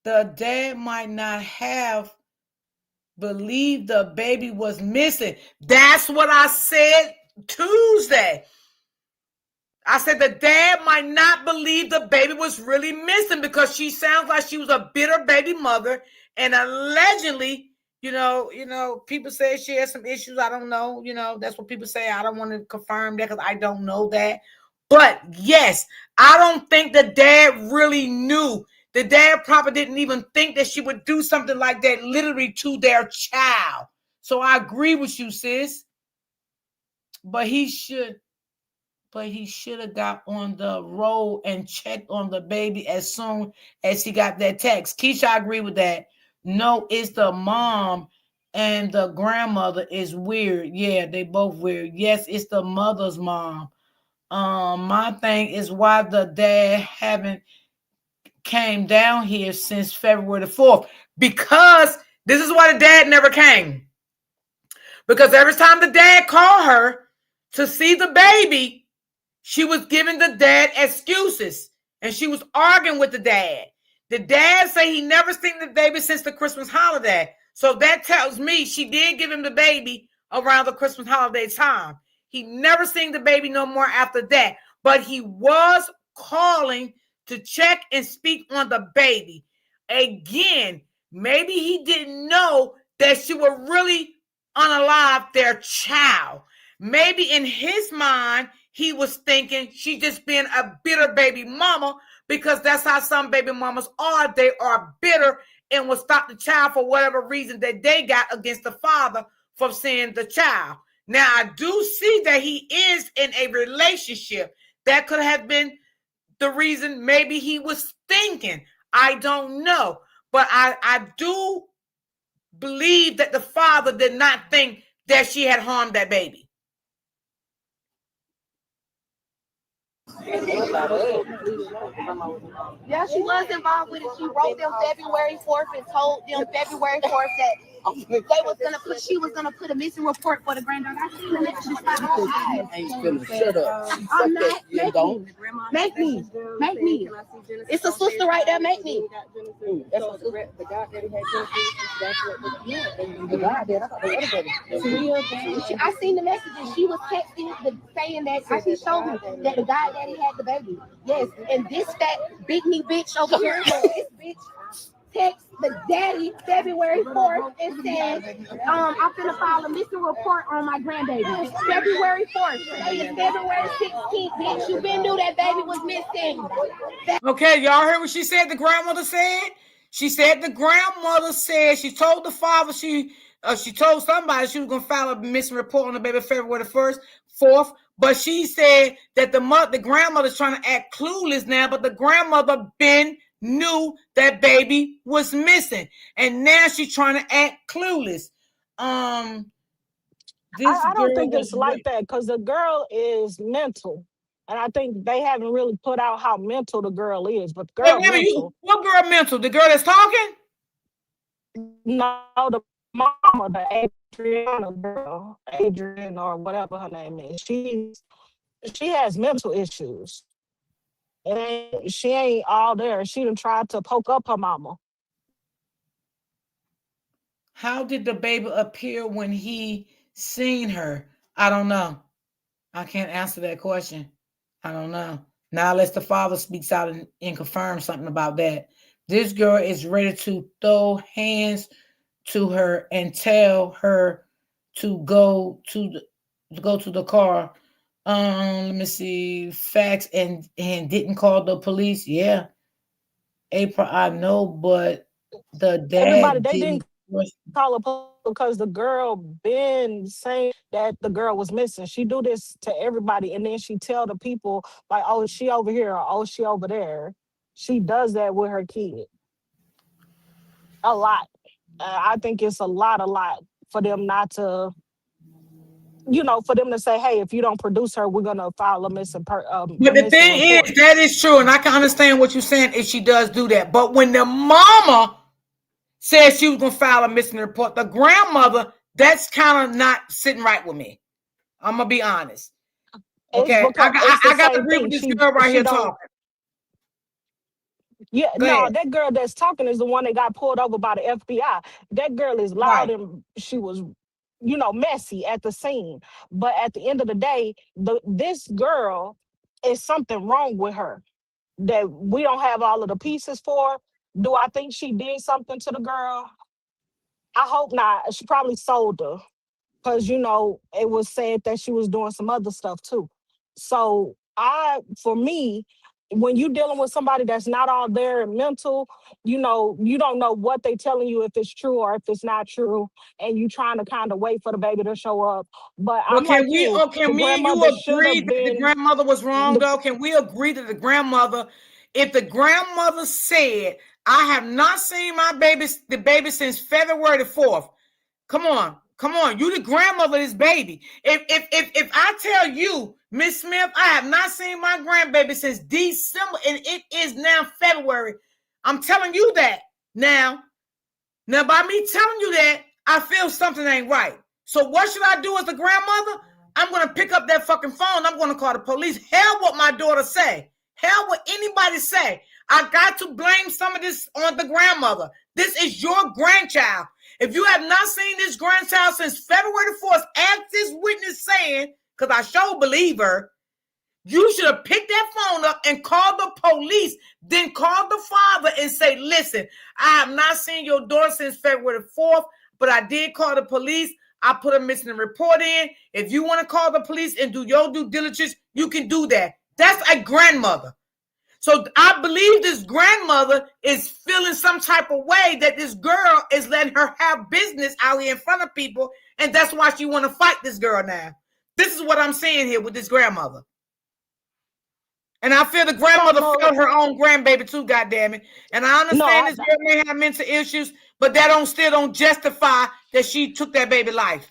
The dad might not have believed the baby was missing. That's what I said Tuesday. I said the dad might not believe the baby was really missing because she sounds like she was a bitter baby mother, and allegedly, people say she has some issues. I don't know. That's what people say. I don't want to confirm that because I don't know that. But yes, I don't think the dad really knew. The dad probably didn't even think that she would do something like that literally to their child. So I agree with you, sis. But he should have got on the road and checked on the baby as soon as he got that text. Keisha, I agree with that. No, it's the mom and the grandmother is weird. Yeah, they both weird. Yes, it's the mother's mom. My thing is why the dad haven't came down here since February the 4th. Because this is why the dad never came. Because every time the dad called her to see the baby, she was giving the dad excuses, and she was arguing with the dad. The dad said he never seen the baby since the Christmas holiday. So that tells me she did give him the baby around the Christmas holiday time. He never seen the baby no more after that. But he was calling to check and speak on the baby. Again, maybe he didn't know that she would really unalive their child. Maybe in his mind, he was thinking she's just being a bitter baby mama, because that's how some baby mamas are. They are bitter and will stop the child for whatever reason that they got against the father for seeing the child. Now, I do see that he is in a relationship. That could have been the reason maybe he was thinking. I don't know. But I do believe that the father did not think that she had harmed that baby. Yeah, she was involved with it. She wrote them February 4th and told them February 4th that she was gonna put a missing report for the granddaughter. I seen the messages by all eyes. Shut up. I'm not. Make me. It's a sister right there. Make me. That's what the guy that he had. That's what the guy did. I thought the other baby. I seen the messages. She was texting saying that she showed me that the guy daddy had the baby. Yes, and this fat big knee bitch over here, this bitch text the daddy February 4th and said, I'm finna file a missing report on my grandbaby. February 4th. Today is February 16th, bitch. You been knew that baby was missing. Okay, y'all heard what she said the grandmother said? She said the grandmother said she told the father she told somebody she was gonna file a missing report on the baby February the 4th. But she said that the grandmother's trying to act clueless now, but the grandmother knew that baby was missing, and now she's trying to act clueless. I don't think it's like that, because the girl is mental, and I think they haven't really put out how mental the girl is. But the girl, what girl mental? The girl that's talking? No, the mama, the Adriana girl, Adrian or whatever her name is. She has mental issues. And she ain't all there. She done tried to poke up her mama. How did the baby appear when he seen her? I don't know. I can't answer that question. I don't know. Now, unless the father speaks out and confirms something about that. This girl is ready to throw hands to her and tell her to go to the car. Let me see. Facts and didn't call the police. Yeah. April, I know, but the dad Everybody, they didn't call a police because the girl been saying that the girl was missing. She do this to everybody, and then she tell the people like, "Oh, is she over here?" or "Oh, she over there." She does that with her kid a lot. I think it's a lot for them not to, for them to say, "Hey, if you don't produce her, we're gonna file a missing But the thing report." is, that is true, and I can understand what you're saying if she does do that. But when the mama said she was gonna file a missing report, the grandmother, that's kind of not sitting right with me. I'm gonna be honest. Okay, I got to agree with this girl right here talking. Yeah, Go no, ahead. that girl that's talking is the one that got pulled over by the FBI. That girl is loud and she was, messy at the scene. But at the end of the day, this girl is something wrong with her that we don't have all of the pieces for. Do I think she did something to the girl? I hope not. She probably sold her because, it was said that she was doing some other stuff too. So for me, when you're dealing with somebody that's not all there and mental, you don't know what they telling you, if it's true or if it's not true, and you trying to kind of wait for the baby to show up. But I'm can like we? you, Can the me and you grandmother should agree have that the been. grandmother was wrong, though? Can we agree that the grandmother, if the grandmother said, "I have not seen the baby since February the 4th," come on, you the grandmother of this baby. If I tell you, Miss Smith, I have not seen my grandbaby since December, and it is now February. I'm telling you that now. Now, by me telling you that, I feel something ain't right. So what should I do as the grandmother? I'm going to pick up that fucking phone. I'm going to call the police. Hell what my daughter say. Hell what anybody say. I got to blame some of this on the grandmother. This is your grandchild. If you have not seen this grandchild since February the 4th, as this witness saying, because I sure believe her, you should have picked that phone up and called the police, then called the father and say, "Listen, I have not seen your daughter since February the 4th, but I did call the police. I put a missing report in. If you want to call the police and do your due diligence, you can do that." That's a grandmother. So I believe this grandmother is feeling some type of way that this girl is letting her have business out here in front of people, and that's why she want to fight this girl now. This is what I'm saying here with this grandmother. And I feel the grandmother failed her own grandbaby too, goddammit. And I understand this girl may have mental issues, but that still don't justify that she took that baby life.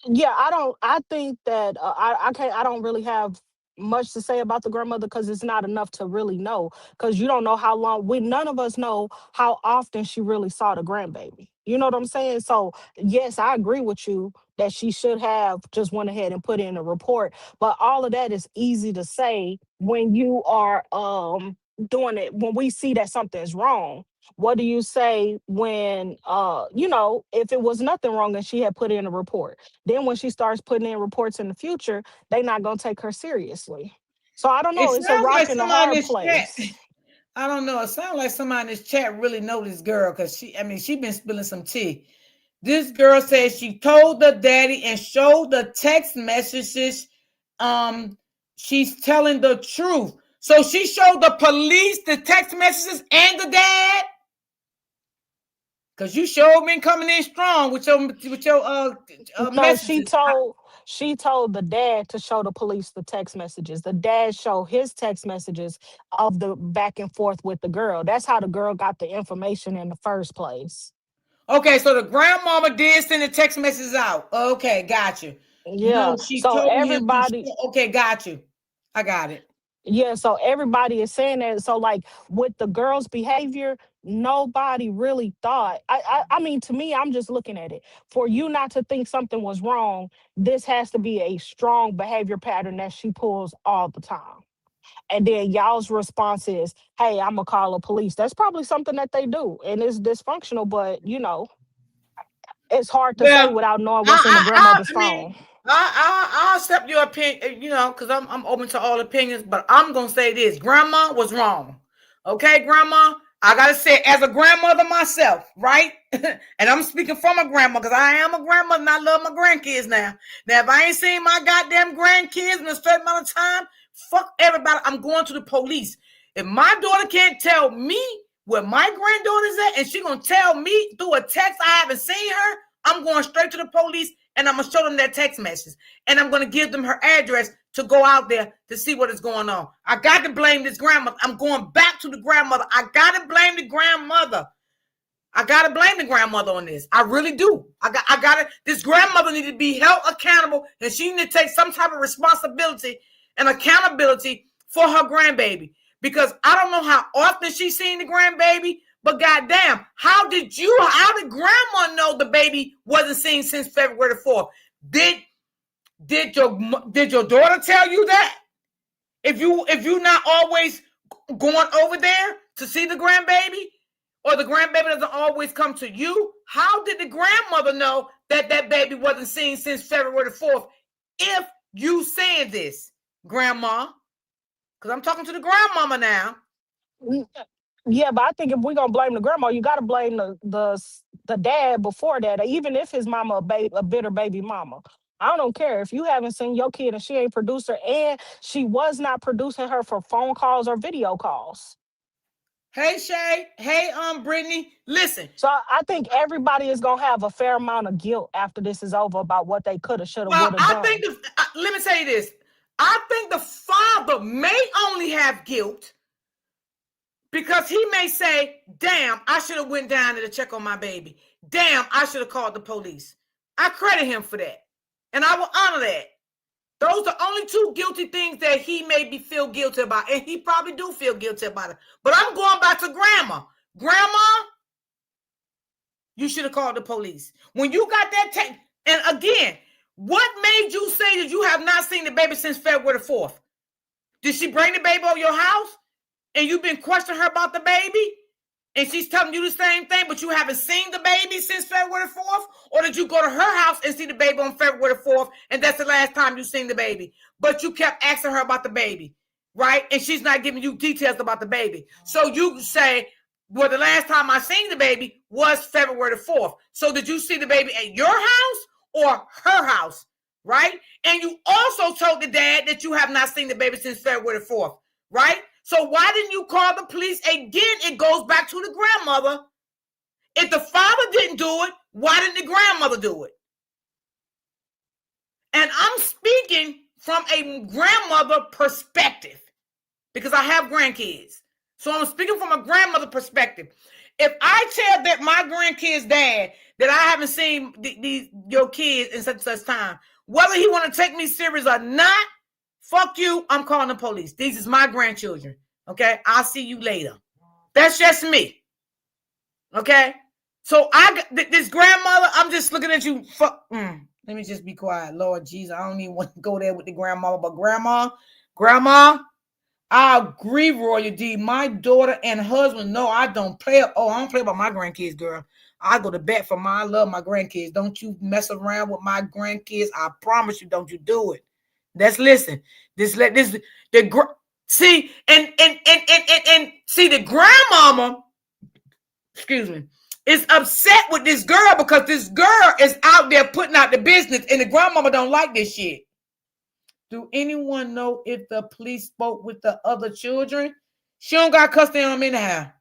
Yeah, I think that I don't really have much to say about the grandmother because it's not enough to really know, because you don't know how long. None of us know how often she really saw the grandbaby. You know what I'm saying? So yes, I agree with you that she should have just went ahead and put in a report. But all of that is easy to say when you are doing it, when we see that something's wrong. What do you say when if it was nothing wrong and she had put in a report? Then when she starts putting in reports in the future, they're not gonna take her seriously. So I don't know. It's a rock and a hard place. I don't know. It sounds like somebody in this chat really know this girl, because she been spilling some tea. This girl says she told the daddy and showed the text messages. She's telling the truth. So she showed the police the text messages and the dad. Because you sure been coming in strong with your messages. She told the dad to show the police the text messages. The dad showed his text messages of the back and forth with the girl. That's how the girl got the information in the first place. Okay, so the grandmama did send the text messages out. Okay, got you. Yeah. She so told everybody. Okay, got you. I got it. Yeah, so everybody is saying that. So like with the girl's behavior, nobody really thought. I mean, to me, I'm just looking at it. For you not to think something was wrong, this has to be a strong behavior pattern that she pulls all the time. And then y'all's response is, "Hey, I'm gonna call the police." That's probably something that they do, and it's dysfunctional. But it's hard to say without knowing what's in the grandmother's phone. I'll accept your opinion, because I'm open to all opinions, but I'm gonna say this: grandma was wrong. Okay, grandma, I gotta say, as a grandmother myself, right? And I'm speaking from a grandma because I am a grandmother and I love my grandkids now. Now, if I ain't seen my goddamn grandkids in a certain amount of time, fuck everybody. I'm going to the police. If my daughter can't tell me where my granddaughter's at, and she gonna tell me through a text I haven't seen her, I'm going straight to the police and I'm gonna show them that text message. And I'm gonna give them her address to go out there to see what is going on. I got to blame this grandmother. I'm going back to the grandmother. I got to blame the grandmother. I got to blame the grandmother on this. I really do. I got to, this grandmother needs to be held accountable, and she needs to take some type of responsibility and accountability for her grandbaby. Because I don't know how often she's seen the grandbaby, but goddamn, how did grandma know the baby wasn't seen since February the 4th? Did your daughter tell you that? If you're not always going over there to see the grandbaby, or the grandbaby doesn't always come to you, how did the grandmother know that that baby wasn't seen since February the 4th? If you saying this, grandma, because I'm talking to the grandmama now. Yeah, but I think if we're gonna blame the grandma, you gotta blame the dad before that, even if his mama a bitter baby mama. I don't care if you haven't seen your kid and she ain't produced her, and she was not producing her for phone calls or video calls. Hey Shay, hey Brittany, listen. So I think everybody is gonna have a fair amount of guilt after this is over about what they could have, should have, would have done. Let me tell you this. I think the father may only have guilt because he may say, damn, I should have went down there to check on my baby. Damn, I should have called the police. I credit him for that. And I will honor that. Those are only two guilty things that he may feel guilty about. And he probably do feel guilty about it. But I'm going back to grandma. Grandma, you should have called the police. When you got that text, and again, what made you say that you have not seen the baby since February the 4th? Did she bring the baby over your house? And you've been questioning her about the baby? And she's telling you the same thing, but you haven't seen the baby since February 4th? Or did you go to her house and see the baby on February 4th, and that's the last time you seen the baby? But you kept asking her about the baby, right? And she's not giving you details about the baby. So you say, well, the last time I seen the baby was February the 4th. So did you see the baby at your house or her house, right? And you also told the dad that you have not seen the baby since February the 4th, right? So why didn't you call the police? Again, it goes back to the grandmother. If the father didn't do it, why didn't the grandmother do it? And I'm speaking from a grandmother perspective because I have grandkids. So I'm speaking from a grandmother perspective. If I tell that my grandkid's dad that I haven't seen your kids in such and such time, whether he want to take me serious or not, fuck you, I'm calling the police. These is my grandchildren. Okay, I'll see you later. That's just me. Okay, so I got this grandmother. I'm just looking at you. Let me just be quiet, Lord Jesus. I don't even want to go there with the grandmama, but grandma, I agree, Royal D. My daughter and husband. No, I don't play. Oh, I don't play about my grandkids, girl. I go to bat for I love my grandkids. Don't you mess around with my grandkids. I promise you, don't you do it. Let's listen. See, and see, the grandmama, excuse me, is upset with this girl because this girl is out there putting out the business, and the grandmama don't like this shit. Do anyone know if the police spoke with the other children? She don't got custody of them anyhow.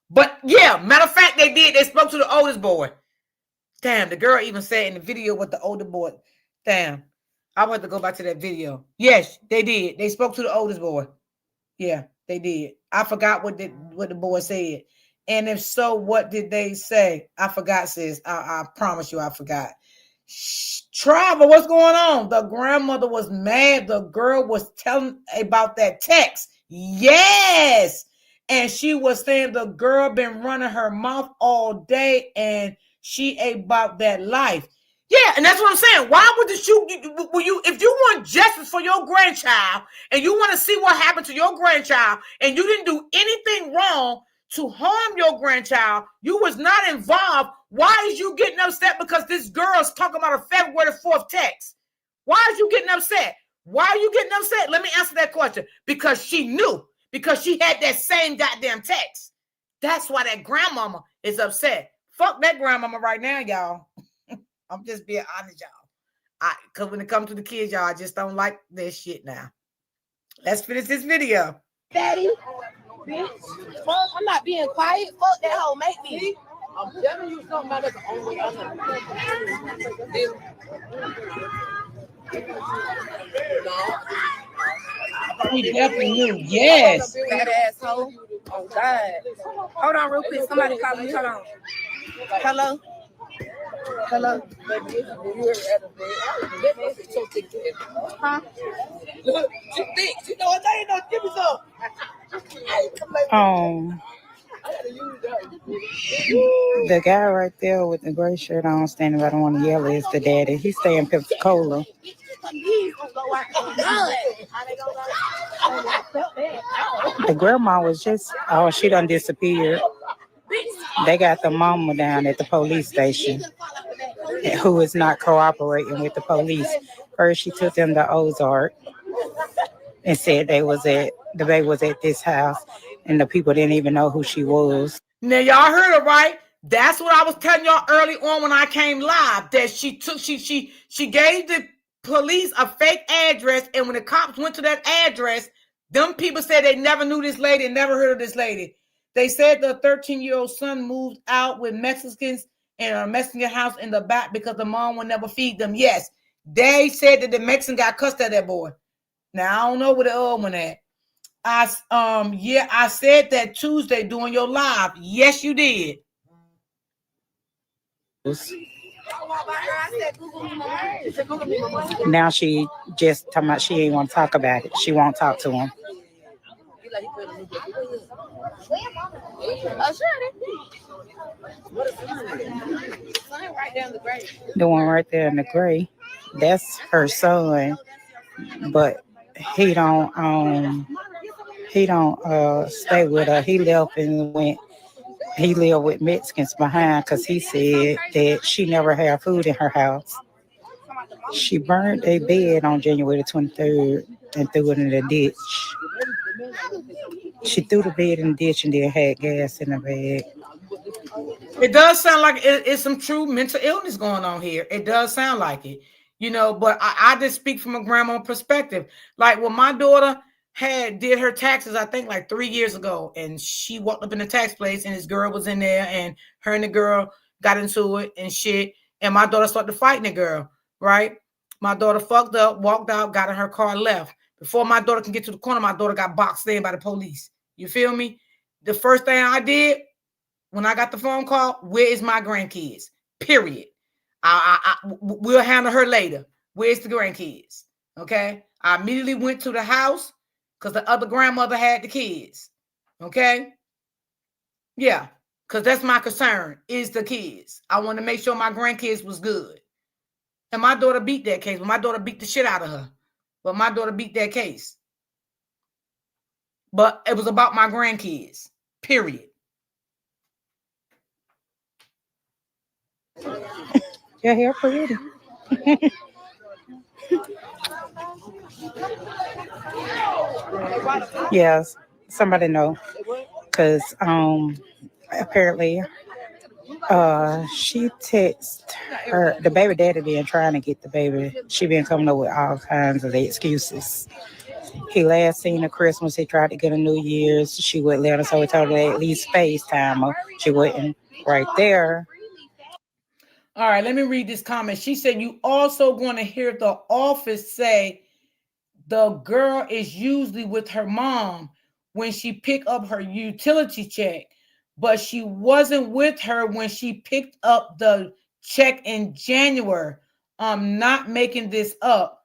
But yeah, matter of fact, they did. They spoke to the oldest boy. Damn, the girl even said in the video with the older boy. Damn. I want to go back to that video. Yes, they did. They spoke to the oldest boy. Yeah, they did. I forgot what the boy said. And if so, what did they say? I forgot, sis. I promise you I forgot. Travel, what's going on? The grandmother was mad. The girl was telling about that text. Yes. And she was saying the girl been running her mouth all day and she about that life. Yeah, and that's what I'm saying. Why would if you want justice for your grandchild and you want to see what happened to your grandchild and you didn't do anything wrong to harm your grandchild, you was not involved. Why is you getting upset because this girl's talking about a February 4th text? Why is you getting upset? Why are you getting upset? Let me answer that question. Because she knew. because she had that same goddamn text. That's why that grandmama is upset. Fuck that grandmama right now, y'all. I'm just being honest, y'all. Because when it comes to the kids, y'all, I just don't like this shit now. Let's finish this video. Daddy, bitch. Fuck, I'm not being quiet. Fuck that hoe, make me. I'm telling you something about the only way I know. He definitely knew. Yes. Fat asshole. Oh God. Hold on real quick. Somebody call me. Hold on. Hello? Hello? Huh? Look, she thinks, you know what? I ain't no give me some. The guy right there with the gray shirt on standing by the one yellow is the daddy. He's staying Pensacola. The grandma was just, she done disappeared. They got the mama down at the police station who is not cooperating with the police. First, she took them to Ozark and said the baby was at this house, and the people didn't even know who she was. Now, y'all heard it, right? That's what I was telling y'all early on when I came live, that she gave the police a fake address, and when the cops went to that address, them people said they never knew this lady and never heard of this lady. They said the 13-year-old son moved out with Mexicans in a Mexican house in the back because the mom would never feed them. Yes, they said that the Mexican got custody of that boy. Now, I don't know where the other one at. I said that Tuesday during your live. Yes, you did. Now she just talking about she ain't want to talk about it. She won't talk to him. The one right there in the gray, that's her son, but he don't stay with her. He left and went. He lived with Mexicans behind because he said that she never had food in her house. She burned a bed on January the 23rd and threw it in the ditch. She threw the bed in the ditch and then had gas in the bag. It does sound like it's some true mental illness going on here. It does sound like it, but I just speak from a grandma perspective. Like when my daughter did her taxes, I think like 3 years ago, and she walked up in the tax place and this girl was in there and her and the girl got into it and shit. And my daughter started fighting the girl, right? My daughter fucked up, walked out, got in her car, left. Before my daughter can get to the corner, my daughter got boxed in by the police. You feel me? The first thing I did when I got the phone call, where is my grandkids? Period. We'll handle her later. Where's the grandkids? Okay. I immediately went to the house because the other grandmother had the kids. Okay. Yeah. Because that's my concern is the kids. I want to make sure my grandkids was good. And my daughter beat that case. My daughter beat the shit out of her. But my daughter beat that case. But it was about my grandkids. Period. Your hair pretty. Yes, somebody know. Because apparently she texted her, the baby daddy been trying to get the baby. She been coming up with all kinds of excuses. He last seen her Christmas. He tried to get a New Year's. She wouldn't let her, so he told her to at least FaceTime her. She wouldn't right there. All right, let me read this comment. She said, you also going to hear the office say the girl is usually with her mom when she picked up her utility check, but she wasn't with her when she picked up the check in January. I'm not making this up.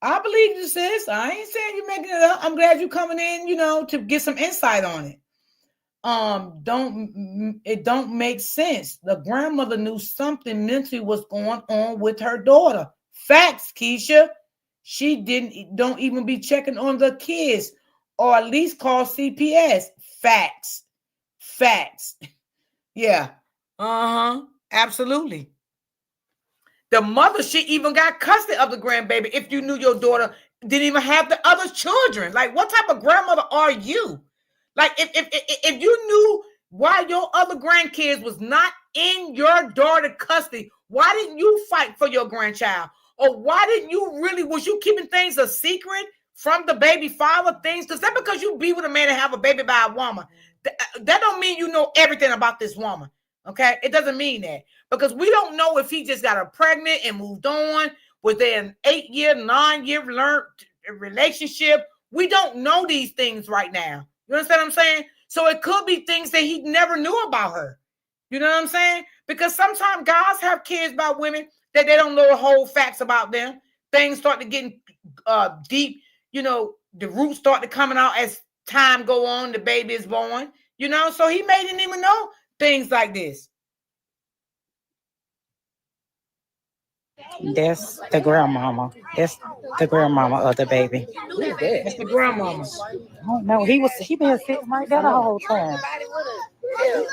I believe you, sis. I ain't saying you're making it up. I'm glad you're coming in, to get some insight on it. It don't make sense. The grandmother knew something mentally was going on with her daughter. Facts, Keisha. She don't even be checking on the kids, or at least call CPS. Facts. Yeah. Absolutely. The mother, she even got custody of the grandbaby if you knew your daughter didn't even have the other children. Like, what type of grandmother are you? Like, if you knew why your other grandkids was not in your daughter's custody, why didn't you fight for your grandchild? Or why didn't you really, was you keeping things a secret from the baby father? Things, because that because you be with a man and have a baby by a woman, that don't mean you know everything about this woman. Okay, it doesn't mean that, because we don't know if he just got her pregnant and moved on within 8-year, 9-year learned relationship. We don't know these things right now. You understand what I'm saying? So it could be things that he never knew about her. You know what I'm saying? Because sometimes guys have kids by women that they don't know the whole facts about them. Things start to get deep. You know, the roots start to coming out as time go on. The baby is born. You know, so he may didn't even know things like this. That's the grandmama. That's the grandmama of the baby. That's the grandmama. Oh no, he been sitting right there the whole time.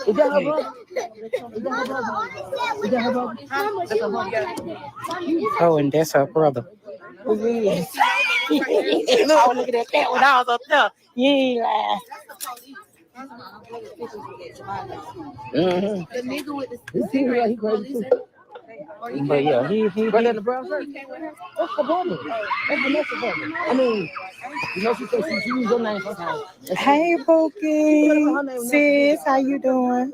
Is that her brother? Is that her brother? Oh, and that's her brother. Oh, look at that cat when I was up there. You ain't lying. The nigga with the cigarette, he crazy too. But yeah, he But in the brown shirt. That's the brother. That's the next brother. I mean, you know, she said she used your name sometimes. Hey, Bookie. Sis, how you doing?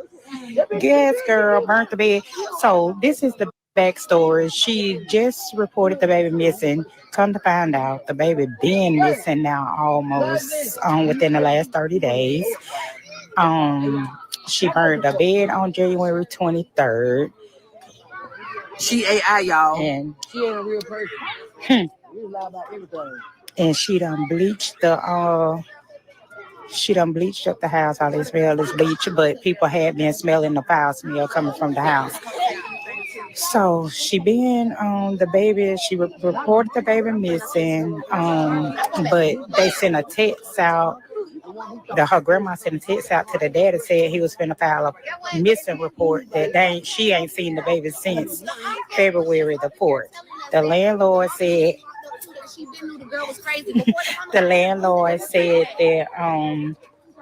Yes, girl, burnt the bed. So this is the backstory. She just reported the baby missing. Come to find out, the baby been missing now almost within the last 30 days. She burned the bed on January 23rd. She AI, y'all. And she ain't a real person. We lie about everything. And she done bleached up the house. All they smell is bleach, but people had been smelling the foul smell coming from the house. So she been on the baby. She reported the baby missing, but they sent a text out. Her grandma sent a text out to the daddy, said he was finna file a missing report that she ain't seen the baby since February the 4th. The landlord said that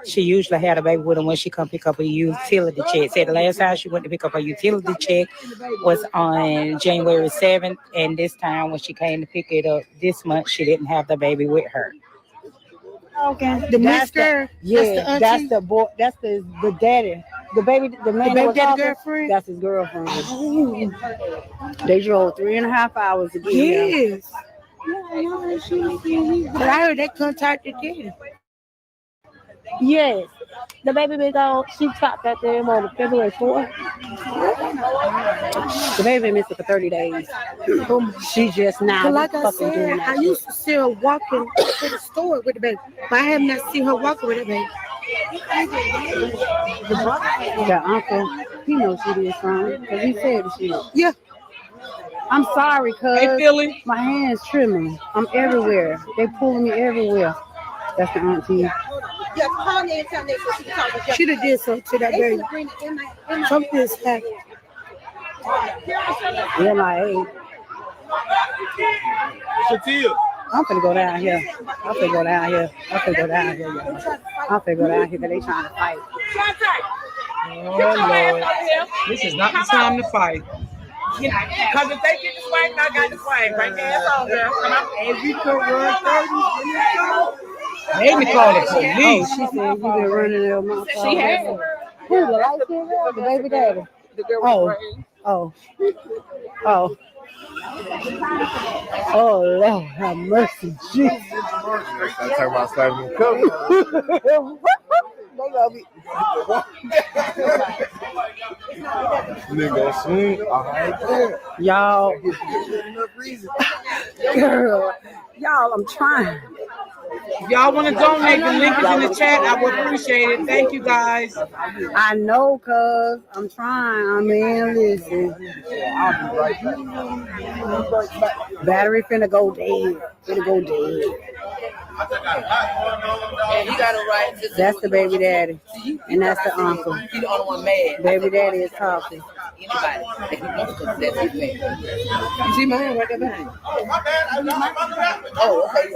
she usually had a baby with him when she come pick up a utility check. Said the last time she went to pick up a utility check was on January 7th, and this time when she came to pick it up this month, she didn't have the baby with her. Okay, that's the boy. That's the daddy. The baby, the man, the baby daddy girlfriend. That's his girlfriend. Oh. They drove 3.5 hours to get here. yes. But I heard they contacted daddy. Yes. The baby been gone. She talked at them on February 4th. The baby been missing for 30 days. She just now. But like I said, I used to see her walking to the store with the baby, but I have not seen her walking with the baby. The uncle, he knows she did something because he said the shit. Yeah. I'm sorry, cuz. Hey, Philly. My hands trembling. I'm everywhere. They pulling me everywhere. That's the auntie. She done did something to that baby. Something is happening. MIA. Shatia. I'm finna go down here. I'm finna go down here, y'all. I'm finna go down here because they trying to fight. Oh, Lord. This is not the time to fight. Because if they get the swing, I got the swing. Right there, it's on, girl. If you could run 30, they be calling the police. She said you been running your mouth. She has. Who, the light skin girl? The baby daddy? Oh. Oh, Lord, have mercy, Jesus. I talk about slapping the They gonna be. Nigga swing. Y'all, girl, y'all, I'm trying. If y'all want to donate, the link is in the chat. I would appreciate it. Thank you, guys. I know, cuz I'm trying. I mean, listen. Battery finna go dead. And you got to write to That's the baby daddy. And that's the uncle. You the only one mad. Baby daddy is talking. anybody that he wants to possess his man. You see my hand right there behind you? Oh, my bad. Oh, okay.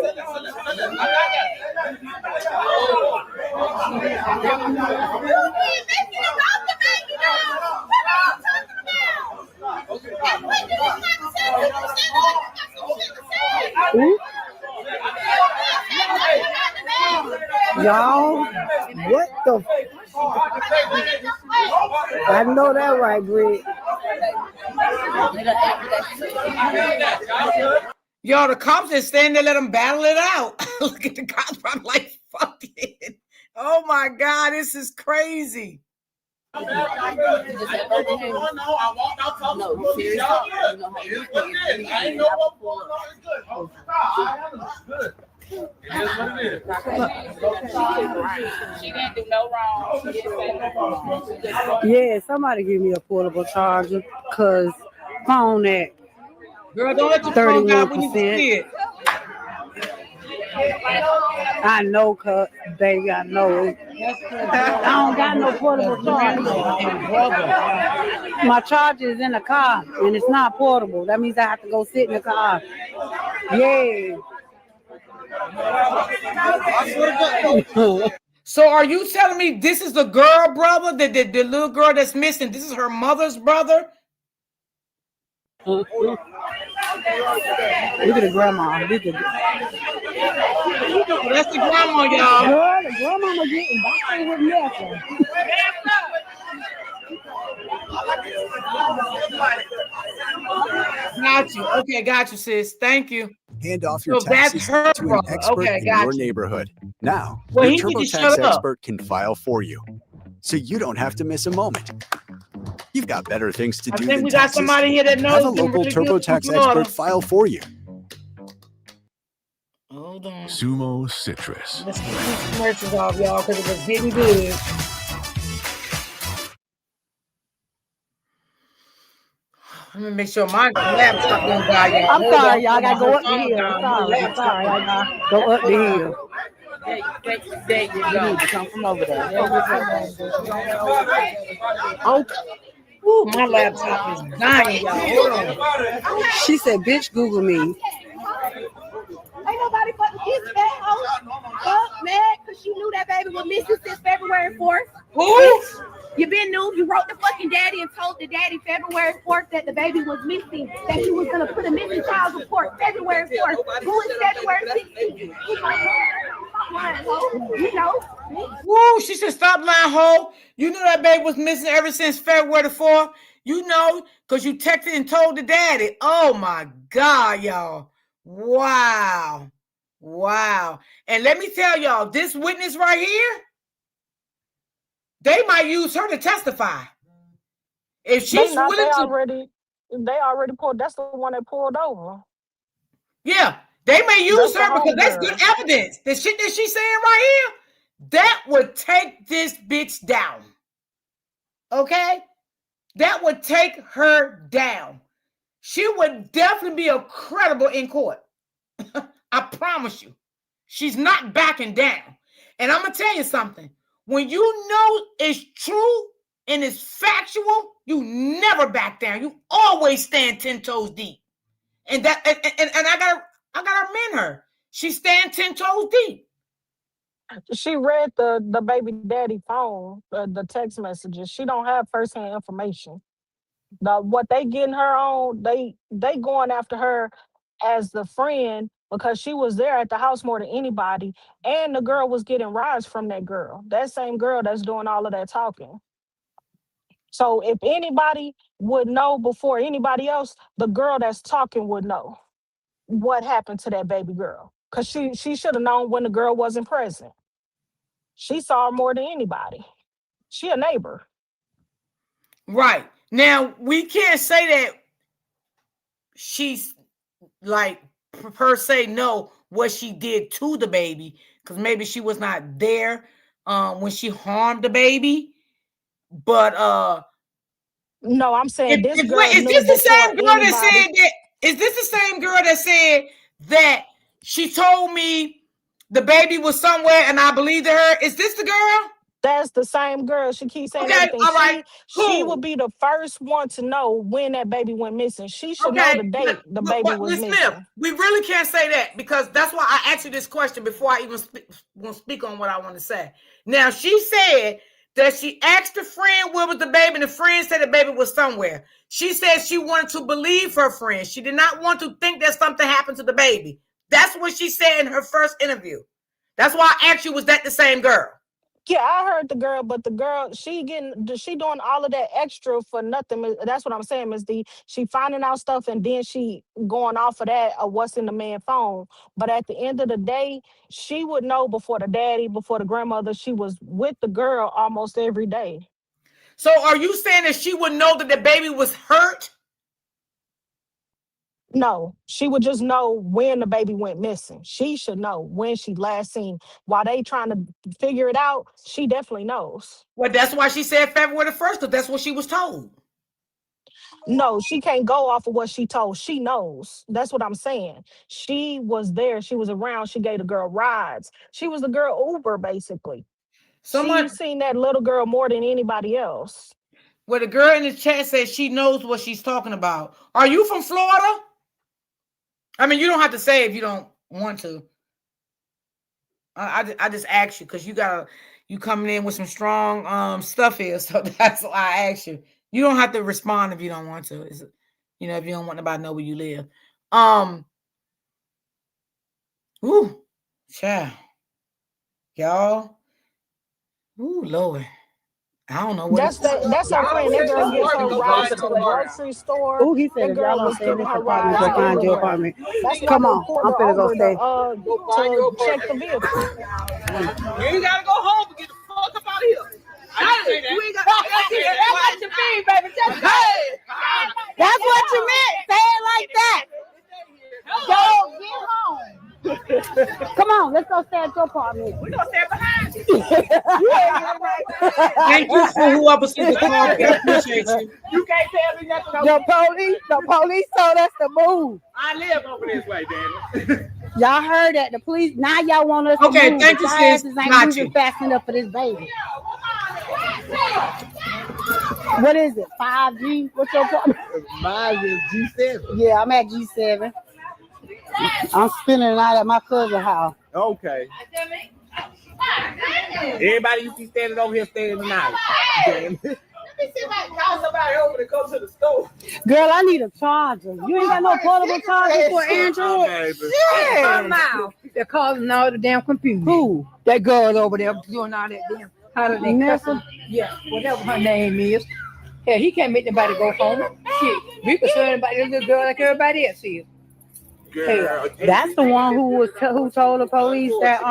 Y'all, what the? I know that right, Greg. Yo, the cops just standing there, let them battle it out. Look at the cops. I'm like, fuck it. Oh my God, this is crazy. No, seriously. I ain't know what's going on. It's good. Oh, good. It is what it is. She didn't do no wrong. She didn't say no wrong. Yeah, somebody give me a portable charger, cause phone at Girl, don't let your phone down when you 31%. see it. I know, cuz, baby, I know. I don't got no portable charger. My charger is in the car, and it's not portable. That means I have to go sit in the car. Yeah. So are you telling me this is the girl brother, the little girl that's missing? This is her mother's brother? Look at the grandma. Look at That's the grandma, y'all. Girl, the grandma getting back with nothing. Got you. Okay, got you, sis. Thank you. Hand off your So that's taxes her to an brother. expert Okay, in got your you. neighborhood. Now, Well, your he need to TurboTax shut up. expert can file for you, so you don't have to miss a moment. You've got better things to I do think than we got taxes. somebody here that knows Have a them local really good TurboTax from Florida. expert file for you. Hold on. Sumo Citrus. Let's get these commercials off, y'all, because it was getting good. Let me make sure my laptop don't die yet. I'm Hold sorry, on. y'all. I gotta go up the My hill. phone I'm down. My sorry. laptop I gotta go up the hill. There you You need to come from over there. Okay. Ooh, my laptop is dying, y'all. Hold on. She said, bitch, Google me. Ain't nobody fucking kissing that hoe. Mad because she knew that baby was missing since February 4th. Who? You been new. You wrote the fucking daddy and told the daddy February 4th that the baby was missing, that he was gonna put a missing child report February 4th. Who is February 16th? You know. Woo, she said stop lying, ho. You knew that baby was missing ever since February the 4th. You know, because you texted and told the daddy. Oh my God, y'all. Wow. Wow. And let me tell y'all, this witness right here, they might use her to testify. If she's willing to. They already pulled. That's the one that pulled over. Yeah, they may use That's her the because that's homegirl. good evidence. The shit that she's saying right here, that would take this bitch down. Okay? That would take her down. She would definitely be credible in court. I promise you. She's not backing down. And I'm going to tell you something. When you know it's true and it's factual, you never back down. You always stand 10 toes deep. And that and I gotta amend her. She stand 10 toes deep. She read the baby daddy phone, the text messages. She don't have firsthand information. What they getting her on, they going after her as the friend because she was there at the house more than anybody, and the girl was getting rides from that girl. That same girl that's doing all of that talking. So if anybody would know before anybody else, the girl that's talking would know what happened to that baby girl. Because she should have known when the girl wasn't present. She saw her more than anybody. She a neighbor. Right. Now, we can't say that she's like per se know what she did to the baby, because maybe she was not there when she harmed the baby. But no, I'm saying this girl is knew this the same before girl that anybody- said that? Is this the same girl that said that she told me the baby was somewhere and I believed her? Is this the girl? That's the same girl. She keeps saying Okay, everything. all right, She cool. would be the first one to know when that baby went missing. She should know the date the baby but was Ms. missing. Smith, we really can't say that because that's why I asked you this question before I even speak on what I want to say. Now, she said that she asked a friend where was the baby, and the friend said the baby was somewhere. She said she wanted to believe her friend. She did not want to think that something happened to the baby. That's what she said in her first interview. That's why I asked you, was that the same girl? Yeah, I heard the girl, but the girl, she doing all of that extra for nothing. That's what I'm saying, Ms. D. She finding out stuff and then she going off of that of what's in the man's phone. But at the end of the day, she would know before the daddy, before the grandmother, she was with the girl almost every day. So are you saying that she would know that the baby was hurt? No, she would just know when the baby went missing. She should know when she last seen. While they trying to figure it out, she definitely knows. Well, that's why she said February the 1st, because that's what she was told. No, she can't go off of what she told. She knows. That's what I'm saying. She was there. She was around. She gave the girl rides. She was the girl Uber, basically. She seen that little girl more than anybody else. Well, the girl in the chat says she knows what she's talking about. Are you from Florida? I mean, you don't have to say if you don't want to. I just asked you because you coming in with some strong stuff here, so that's why I asked you. You don't have to respond if you don't want to. If you don't want nobody to know where you live. Ooh, child, y'all. Ooh, Lord. I don't know what that's her friend. That girl gets her rides to the grocery store. Oh, he said, if y'all don't stay in this apartment, go find your apartment. Come on, I'm finna go stay. To check the vehicle. You ain't gotta go home and get the fuck up out of here. You ain't got that's what you mean, baby. That's what you meant. Say it like that. Go get home. Come on, let's go stay at your apartment. We're gonna stay behind you. Thank you for whoever sent the call. I appreciate you. You can't tell me nothing. The police told us to move. I live over this way, damn it. Y'all heard that. The police, now y'all want us to move. Okay, thank you, sis. Ain't moving fast enough for this baby. What is it? 5G? What's your apartment? Mine is G7. Yeah, I'm at G7. I'm spending the night at my cousin's house. Okay. Everybody used to be standing over here staying the night. Let me see if I can call somebody over to come to the store. Girl, I need a charger. You ain't got no portable charger for Android? Now they're calling all the damn computers. Who? That girl over there doing all that damn. How do they Nessa? Yeah, whatever her name is. Yeah, he can't make nobody go home. Shit, we concerned about this little girl like everybody else is. Girl, that's the one who told the police that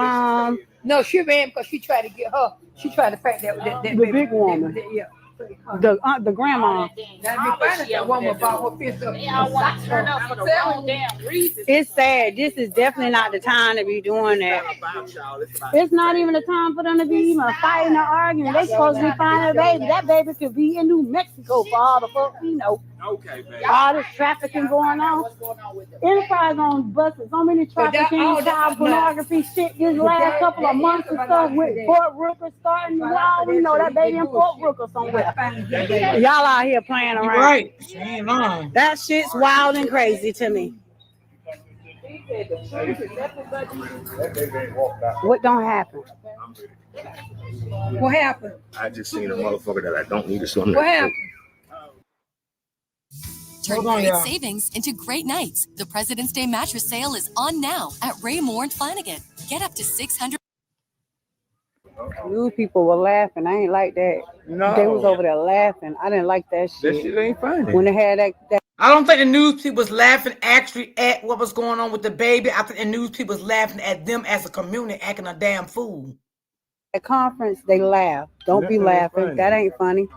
no, she ran because she tried to get her. She tried to fight that the big woman. Yeah. The grandma. That woman about her fist up. It's sad. This is definitely not the time to be doing that. It's not even the time for them to be even fighting or arguing. They supposed to be finding a baby. That baby could be in New Mexico for all the fuck we know. Okay, baby. All this trafficking going on. Enterprise on buses. So many trafficking, child pornography shit this last couple of months and stuff with Fort Rooker starting. Well, we know that baby in Fort Rooker somewhere. Y'all out here playing around. Right. That shit's wild and crazy to me. What don't happen? What happened? I just seen a motherfucker that I don't need to swim. What happened? Turn great savings into great nights. The President's Day mattress sale is on now at Raymore and Flanagan. Get up to $600. New people were laughing. I ain't like that. No. They was over there laughing. I didn't like that shit. That shit ain't funny. When they had that I don't think the news people was laughing actually at what was going on with the baby. I think the news people was laughing at them as a community acting a damn fool. at conference, they laugh. Don't be laughing. Funny. That ain't funny.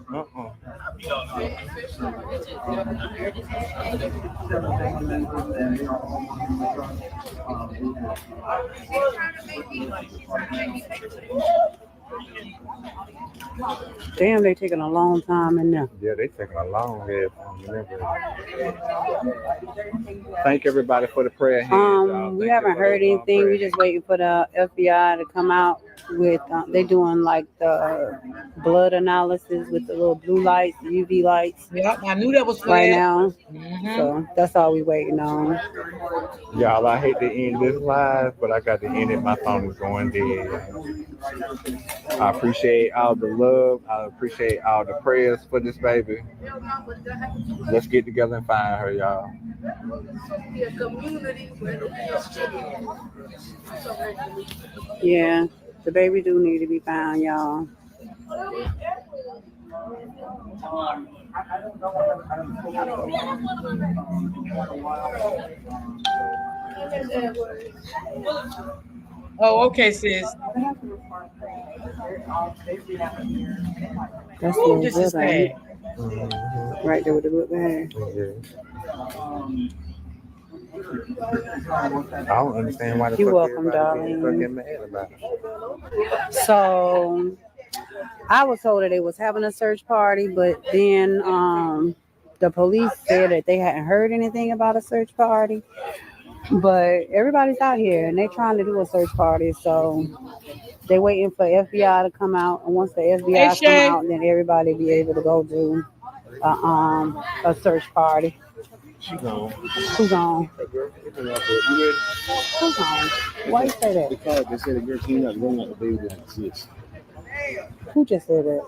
Damn, they taking a long time in there. Yeah, they taking a long head from Thank everybody for the prayer hands. y'all. We Thank haven't you for heard the, anything. prayer We just waiting for the FBI to come out with. They doing like the blood analysis with the little blue lights, the UV lights. Yep, I knew that was right flat. now. Mhm. So that's all we waiting on. Y'all, I hate to end this live, but I got to end it. My phone is going dead. I appreciate all the love. I appreciate all the prayers for this baby. Let's get together and find her, y'all. Yeah, the baby do need to be found, y'all. Oh, okay, sis. That's Ooh, the this good is bag. bad. Right there with the good bag. I don't understand why the You're fuck welcome, everybody getting darling. fucking mad about it. So I was told that they was having a search party, but then the police said that they hadn't heard anything about a search party. But everybody's out here and they're trying to do a search party, so they're waiting for FBI to come out. And once the FBI come Shay. out, then everybody be able to go do a search party. She gone. Who's on? Hey, girl, get the up here. You ready? Who's on? Why you say that? Because they said the girl came out going like the baby didn't exist. Who just said that?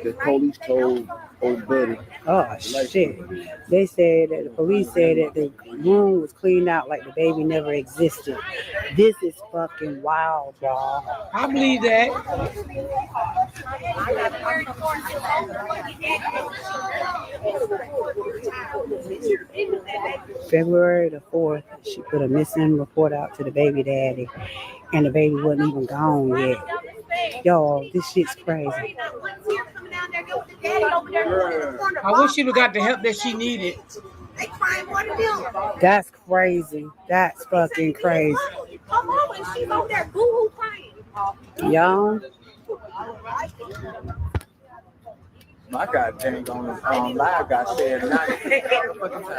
The police told old buddy. Oh shit! They said that the police said that the room was cleaned out like the baby never existed. This is fucking wild, y'all. I believe that. February the 4th, she put a missing report out to the baby daddy, and the baby wasn't even gone yet. Y'all, this shit's crazy. I wish she'd have got the help that she needed. That's crazy. That's fucking crazy. Y'all. My goddamn on live got shared tonight.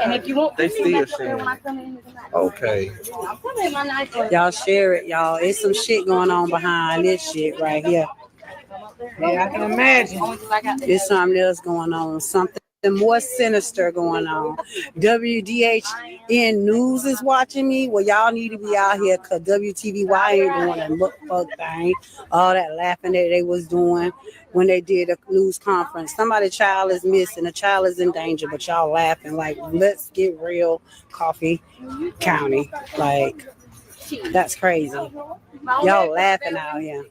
And if you want, They still sharing. Okay. Y'all share it, y'all. It's some shit going on behind this shit right here. Yeah, I can imagine. There's something else going on. Something more sinister going on. WDHN News is watching me. Well, y'all need to be out here because WTVY ain't doing a look fuck thing. All that laughing that they was doing when they did a news conference. Somebody's child is missing. A child is in danger, but y'all laughing like, let's get real, Coffee County. Like, that's crazy. Y'all laughing out here.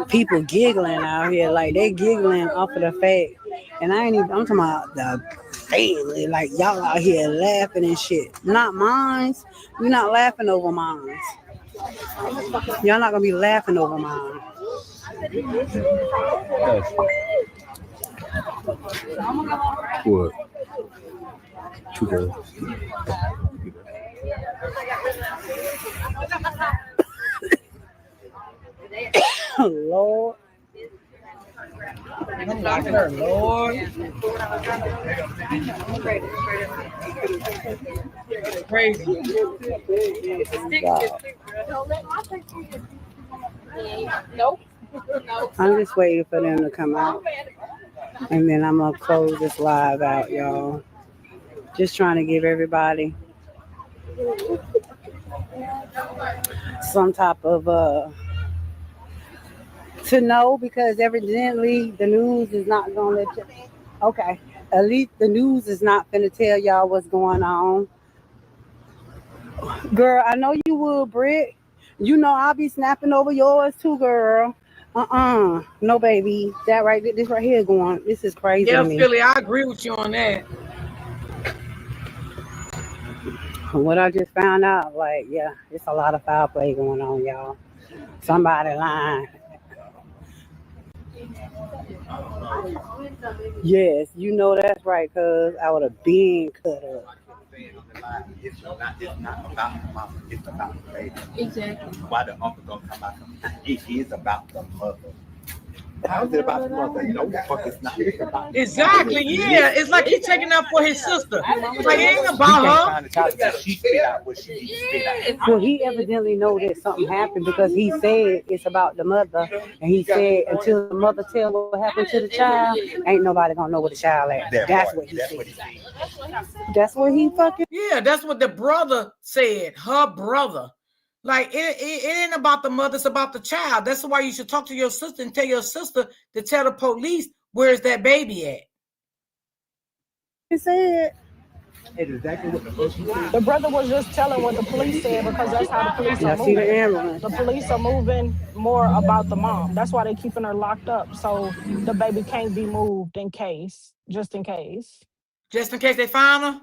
People giggling out here, like they giggling off of the fact, and I'm talking about the family, like y'all out here laughing and shit. Not mines. We're not laughing over mines. Y'all not gonna be laughing over mine. What? Two girls. Lord. I'm like her, Lord. Crazy. Nope. I'm just waiting for them to come out. And then I'm gonna close this live out, y'all. Just trying to give everybody some type of to know, because evidently the news is not gonna let you. Okay, at least the news is not gonna tell y'all what's going on. Girl, I know you would, Britt. You know I'll be snapping over yours too, girl. No, baby. That right, this right here going. This is crazy. Yeah, to me. Philly, I agree with you on that. What I just found out, like, yeah, it's a lot of foul play going on, y'all. Somebody lying. Yes, you know that's right, cuz I would have been cut up. lie. It's not about the mama. It's about the baby. Exactly. Why the uncle gonna come out? It is about the mother. How is it about the mother? No, the fuck it's not. It's about Exactly, yeah. It's like he's taking up for his sister. Like, it ain't about her. She spit out what she needs to spit out. Well, he evidently know that something happened because he said it's about the mother, and he said until the mother tell what happened to the child, ain't nobody gonna know what the child at. That's what he said. That's what he fucking. Yeah, that's what the brother said. Her brother. Like, it ain't about the mother, it's about the child. That's why you should talk to your sister and tell your sister to tell the police where's that baby at. He said. Exactly what the person said. The brother was just telling what the police said because that's how the police are I see the moving. ambulance. The police are moving more about the mom. That's why they're keeping her locked up. So the baby can't be moved just in case. Just in case they find her?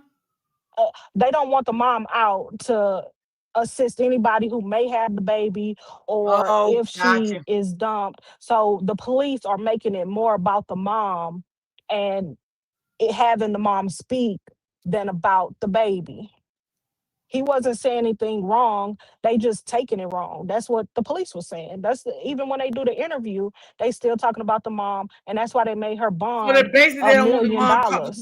They don't want the mom out to assist anybody who may have the baby or if she is dumped. So the police are making it more about the mom and having the mom speak than about the baby. He wasn't saying anything wrong. They just taking it wrong. That's what the police was saying. Even when they do the interview, they still talking about the mom, and that's why they made her bond So basically, they $1 don't want the million. mom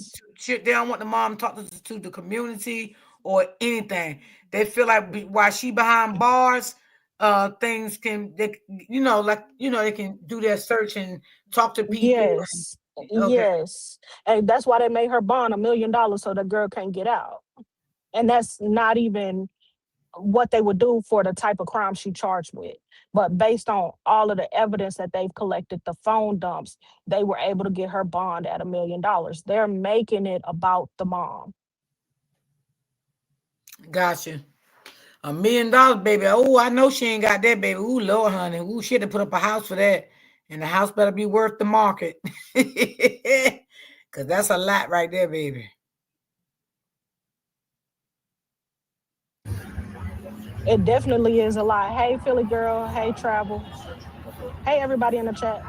they don't want the mom talking to the community or anything. They feel like while she behind bars, things they can do their search and talk to people. Yes. Okay. Yes. And that's why they made her bond $1 million so the girl can't get out. And that's not even what they would do for the type of crime she charged with. But based on all of the evidence that they've collected, the phone dumps, they were able to get her bond at $1 million. They're making it about the mom. Gotcha. $1 million, baby. Oh, I know she ain't got that, baby. Ooh, Lord, honey. Ooh, she had to put up a house for that. And the house better be worth the market. Because that's a lot right there, baby. It definitely is a lot. Hey, Philly girl. Hey, Travel. Hey, everybody in the chat.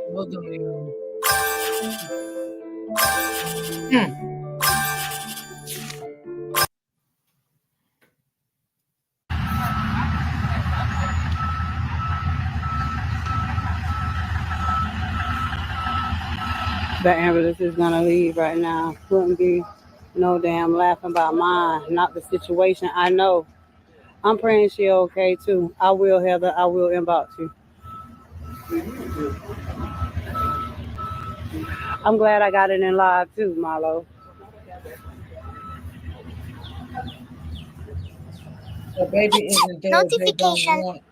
Well done. The ambulance is gonna leave right now. Wouldn't be no damn laughing about mine, not the situation. I know. I'm praying she okay too. I will, Heather. I will inbox you. I'm glad I got it in live too, Marlo. The baby isn't there. Notification. They don't want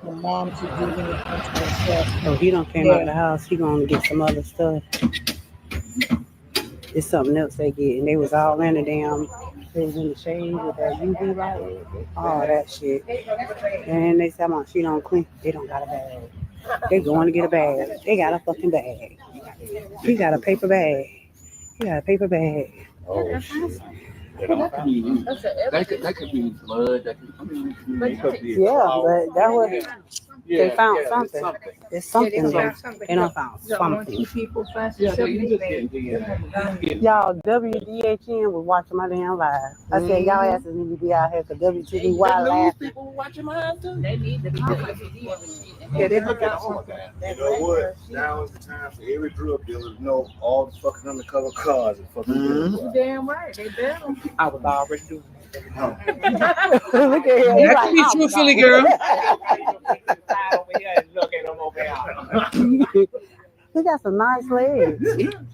the mom to do anything to herself. Oh, he don't came out of the house. He gonna get some other stuff. It's something else they get, and they was all in the damn. They was in the shade with that UV light, all that shit. And they said, she don't clean. They don't got a bag. They going to get a bag. They got a fucking bag. He got a paper bag. He got a paper bag. Oh, shit. That could be blood. That could be yeah, but that was they found something. It's something. They don't found something. Y'all, WDHN was watching my damn live. I said, y'all asses need to be out here for WTVY laughing. People watching my too. They need to be. Yeah, they look at You know what? Now is the time for every drug dealer to know all the fucking undercover cars and fucking You damn right. They better. I was already doing it. Look at him. That could be true, Philly girl. He got some nice legs.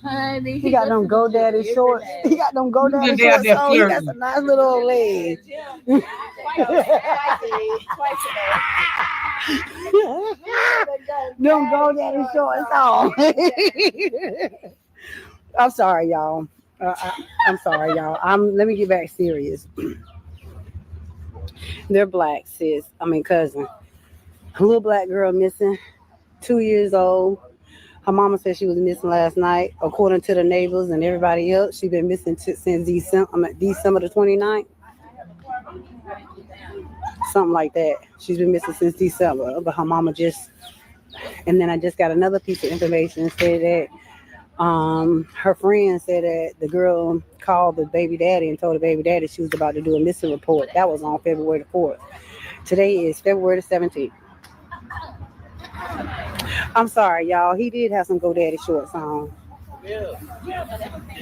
Honey, He got them GoDaddy shorts. He got them GoDaddy shorts on. He got some nice little old legs. Them GoDaddy shorts on. I'm sorry, y'all. I'm sorry, y'all. Let me get back serious. They're black, sis. Cousin. A little black girl missing, 2 years old. Her mama said she was missing last night. According to the neighbors and everybody else, she's been missing since December the 29th. Something like that. She's been missing since December, but her mama and then I just got another piece of information said that Her friend said that the girl called the baby daddy and told the baby daddy she was about to do a missing report. That was on February the 4th. Today is February the 17th. I'm sorry, y'all. He did have some GoDaddy shorts on.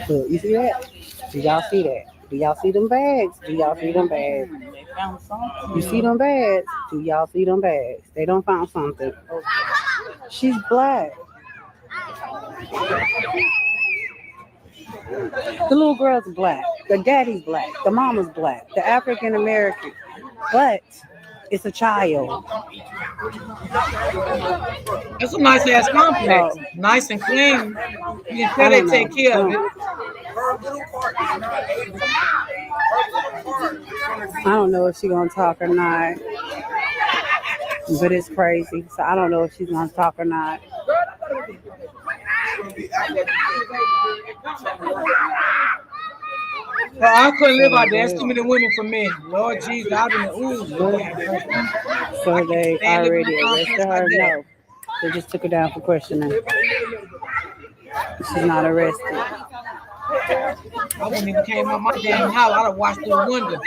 Look, you see that? Do y'all see that? Do y'all see them bags? Do y'all see them bags? You see them bags? Do y'all see them bags? They done found something. She's black. The little girl's black. The daddy's black. The mama's black. The African American. But it's a child. It's a nice ass complex. Nice and clean. You can tell they take care of it. I don't know if she's gonna talk or not. But it's crazy. So I don't know if she's gonna talk or not. Well, I couldn't live out there. There's too many women for me. Lord Jesus, I've been ooh. So they already arrested her? No. They just took her down for questioning. She's not arrested. I wouldn't even came out my damn house. I'd have watched through the window.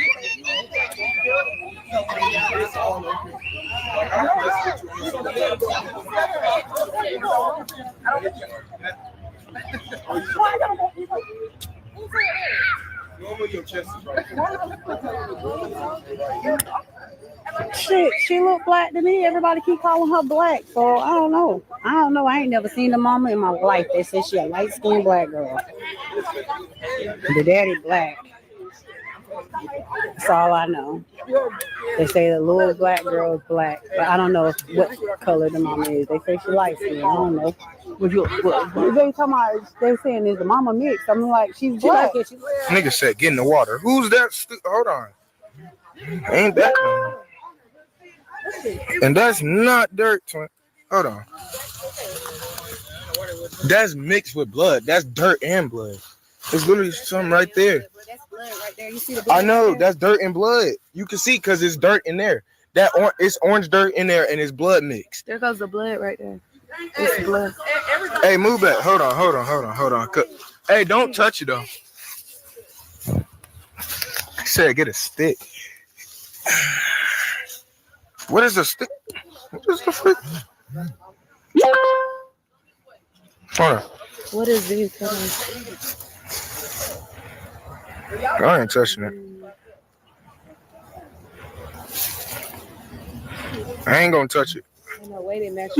Shit, she look black to me. Everybody keep calling her black, so I don't know. I ain't never seen the mama in my life. They say she a light-skinned black girl. The daddy black. That's all I know. They say the little black girl is black, but I don't know what color the mama is. They say she light-skinned. I don't know. They talking about, they saying is the mama mixed. I'm like, she's black. Nigga said, get in the water. Who's that? Hold on. Ain't that one? And that's not dirt, twin. Hold on. That's mixed with blood. That's dirt and blood. There's literally something right there. That's blood right there. You see the blood? I know, that's dirt and blood. You can see because it's dirt in there. It's orange dirt in there and it's blood mixed. There goes the blood right there. It's blood. Hey, move back. Hold on. Hey, don't touch it though. I said get a stick. What is a stick? What is the frick? Hold on. What is this? I ain't touching it. I ain't gonna touch it. No, wait a minute.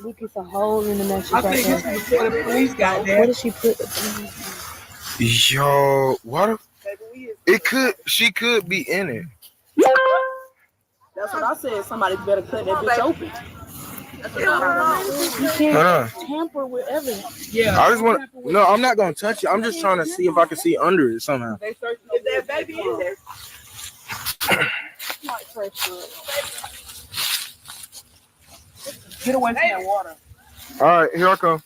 Look, it's a hole in the mattress. I think this is before the police got there. Where did she put the Yo, what? She could be in it. That's what I said. Somebody better cut that bitch open. You can't tamper with evidence. Yeah. I just want. No, I'm not gonna touch it. I'm just trying to see if I can see under it somehow. If that baby in there. Get away from that water. All right, here I come.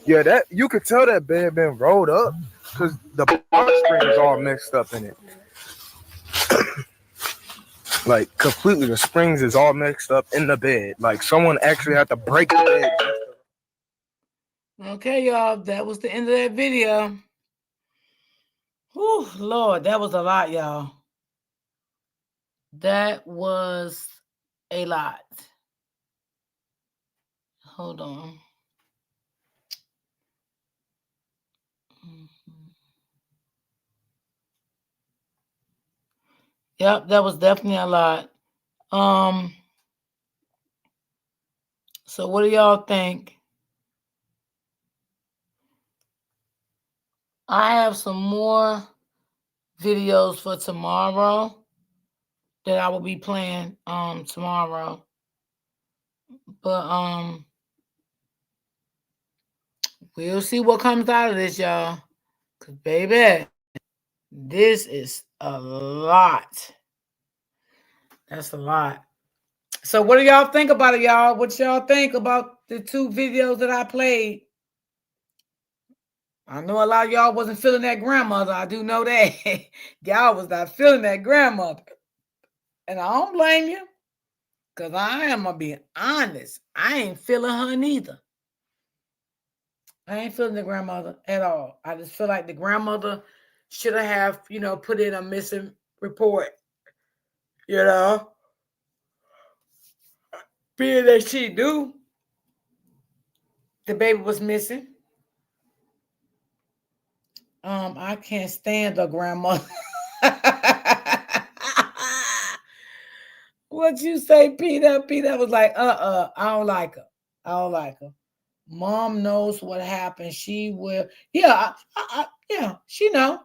Yeah, that you could tell that bed been rolled up because the box spring is all mixed up in it. Like completely, the springs is all mixed up in the bed. Like someone actually had to break the bed. Okay, y'all, that was the end of that video. Whew, Lord, that was a lot, y'all. That was a lot. Hold on. Yep, that was definitely a lot. So what do y'all think? I have some more videos for tomorrow that I will be playing tomorrow. But we'll see what comes out of this, y'all. Cause baby, this is a lot. That's a lot. So what do y'all think about it, y'all? What y'all think about the two videos that I played? I know a lot of y'all wasn't feeling that grandmother. I do know that. Y'all was not feeling that grandmother. And I don't blame you. Because I am going to be honest. I ain't feeling her neither. I ain't feeling the grandmother at all. I just feel like the grandmother should have, put in a missing report. Being that she knew the baby was missing. I can't stand the grandmother. What you say, Peter? Peter was like, I don't like her. I don't like her. Mom knows what happened. She will. Yeah, she know.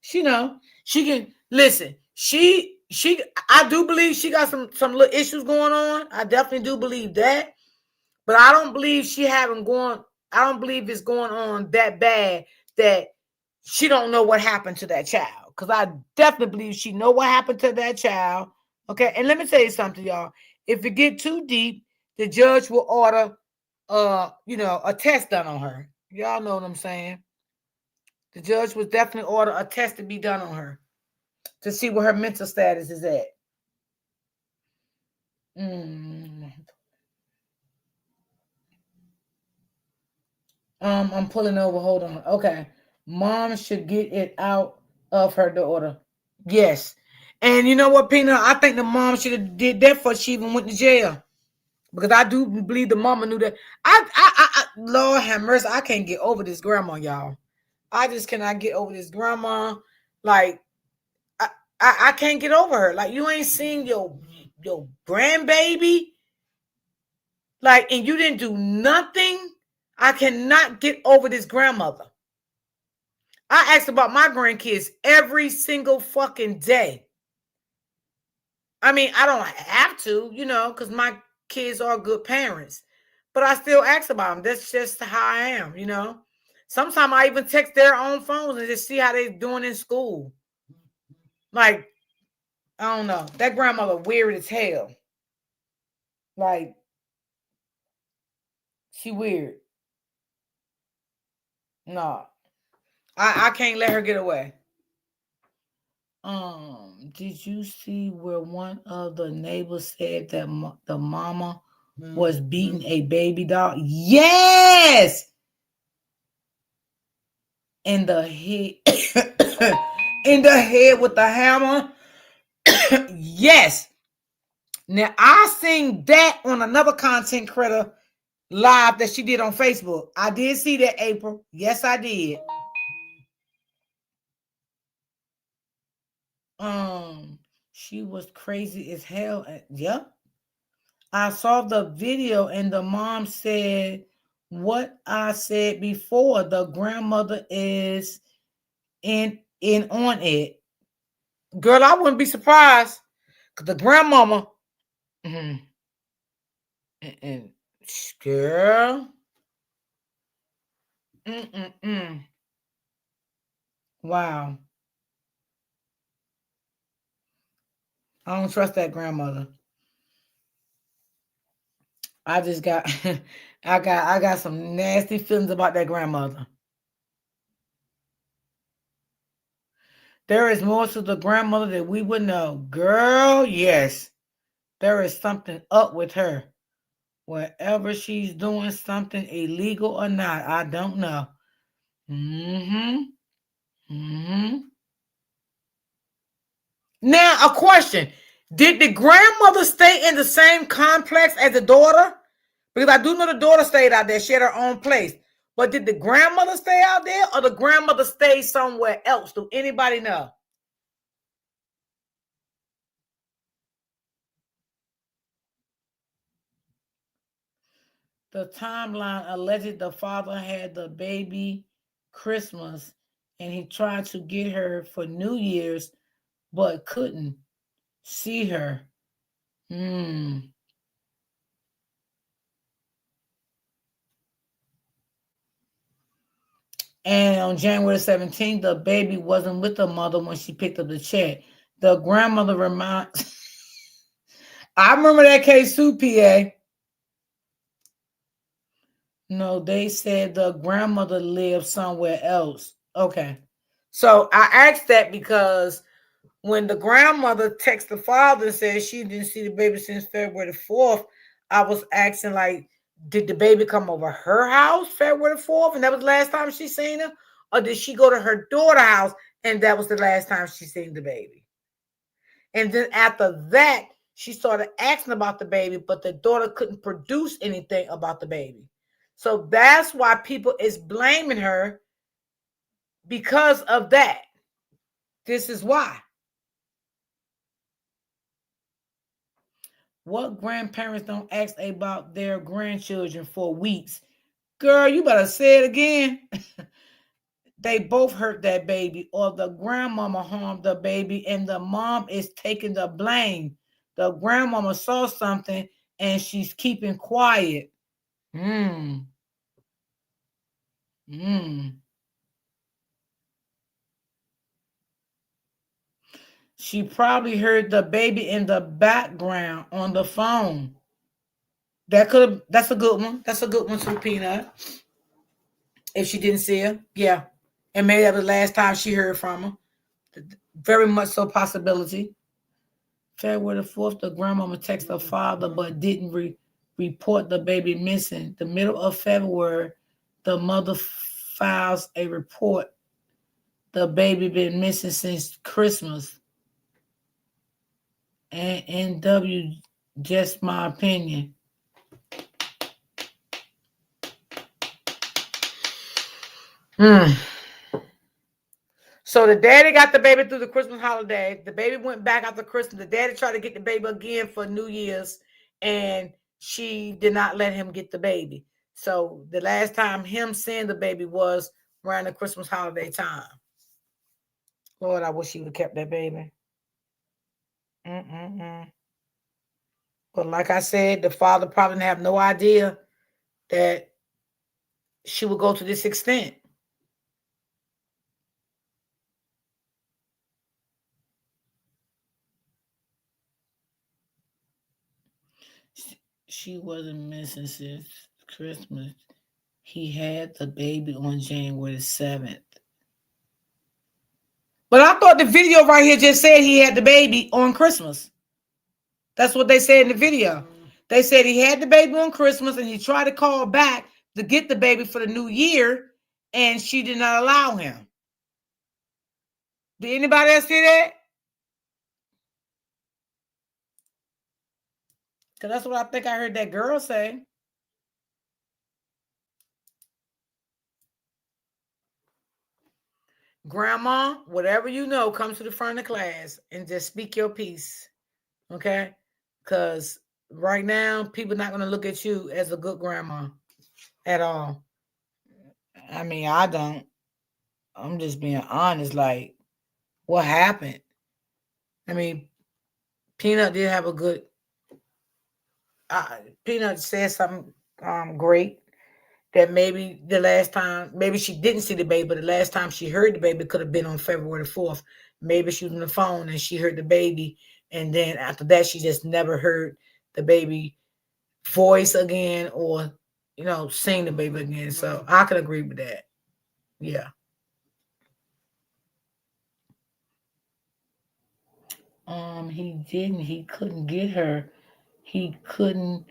She know. She can listen. I do believe she got some little issues going on. I definitely do believe that. But I don't believe I don't believe it's going on that bad that she don't know what happened to that child. Because I definitely believe she know what happened to that child. Okay. And let me tell you something, y'all. If it get too deep, the judge will order a test done on her. Y'all know what I'm saying. The judge would definitely order a test to be done on her to see where her mental status is at. I'm pulling over. Hold on. Okay. Mom should get it out of her daughter. Yes. And you know what, Peanut? I think the mom should have did that before she even went to jail. Because I do believe the mama knew that. I Lord have mercy, I can't get over this grandma, y'all. I just cannot get over this grandma. Like, I can't get over her. Like, you ain't seen your grandbaby. Like, and you didn't do nothing. I cannot get over this grandmother. I ask about my grandkids every single fucking day. I mean, I don't have to, because my kids are good parents. But I still ask about them. That's just how I am, Sometimes I even text their own phones and just see how they're doing in school. Like, I don't know. That grandmother weird as hell. Like, she weird. No. I can't let her get away. Did you see where one of the neighbors said that the mama was beating a baby doll? Yes! In the head. In the head with the hammer. Yes. Now, I seen that on another content creator live that she did on Facebook. I did see that, April. Yes, I did. She was crazy as hell. Yep. I saw the video and the mom said what I said before. The grandmother is in on it. Girl, I wouldn't be surprised because the grandmama, girl, wow. I don't trust that grandmother. I just got, I got some nasty feelings about that grandmother. There is more to the grandmother that we would know. Girl, yes. There is something up with her. Wherever she's doing something illegal or not, I don't know. Now, a question. Did the grandmother stay in the same complex as the daughter? Because I do know the daughter stayed out there. She had her own place. But did the grandmother stay out there or the grandmother stay somewhere else? Do anybody know? The timeline alleged the father had the baby Christmas and he tried to get her for New Year's, but couldn't see her. And on January 17th, the baby wasn't with the mother when she picked up the check. The grandmother I remember that case too, PA. No, they said the grandmother lived somewhere else. Okay. So I asked that because when the grandmother texted the father and said she didn't see the baby since February the 4th, I was asking, like, did the baby come over her house February 4th, and that was the last time she seen him? Or did she go to her daughter's house, and that was the last time she seen the baby? And then after that, she started asking about the baby, but the daughter couldn't produce anything about the baby. So that's why people is blaming her because of that. This is why. What grandparents don't ask about their grandchildren for weeks? Girl, you better say it again. They both hurt that baby, or the grandmama harmed the baby, and the mom is taking the blame. The grandmama saw something and she's keeping quiet. She probably heard the baby in the background on the phone. That's a good one. That's a good one too, Peanut. If she didn't see her, yeah. And maybe that was the last time she heard from her. Very much so possibility. February the 4th, the grandmama texted her father but didn't report the baby missing. The middle of February, the mother files a report. The baby been missing since Christmas. And NW, just my opinion. So the daddy got the baby through the Christmas holiday. The baby went back after Christmas. The daddy tried to get the baby again for New Year's, and she did not let him get the baby. So the last time him seeing the baby was around the Christmas holiday time. Lord, I wish he would have kept that baby. But like I said, the father probably didn't have no idea that she would go to this extent. She wasn't missing since Christmas. He had the baby on January 7th. But I thought the video right here just said he had the baby on Christmas. That's what they said in the video. They said he had the baby on Christmas and he tried to call back to get the baby for the new year, and she did not allow him. Did anybody else see that? Because that's what I think I heard that girl say. Grandma, whatever you know, come to the front of the class and just speak your piece. Okay? Because right now, people are not going to look at you as a good grandma at all. I mean, I don't. I'm just being honest. Like, what happened? I mean, Peanut did have a good... Peanut said something great. That maybe the last time, maybe she didn't see the baby, but the last time she heard the baby could have been on February 4th. Maybe she was on the phone and she heard the baby, and then after that, she just never heard the baby voice again, or, you know, sing the baby again. So I could agree with that. Yeah. He didn't. He couldn't get her. He couldn't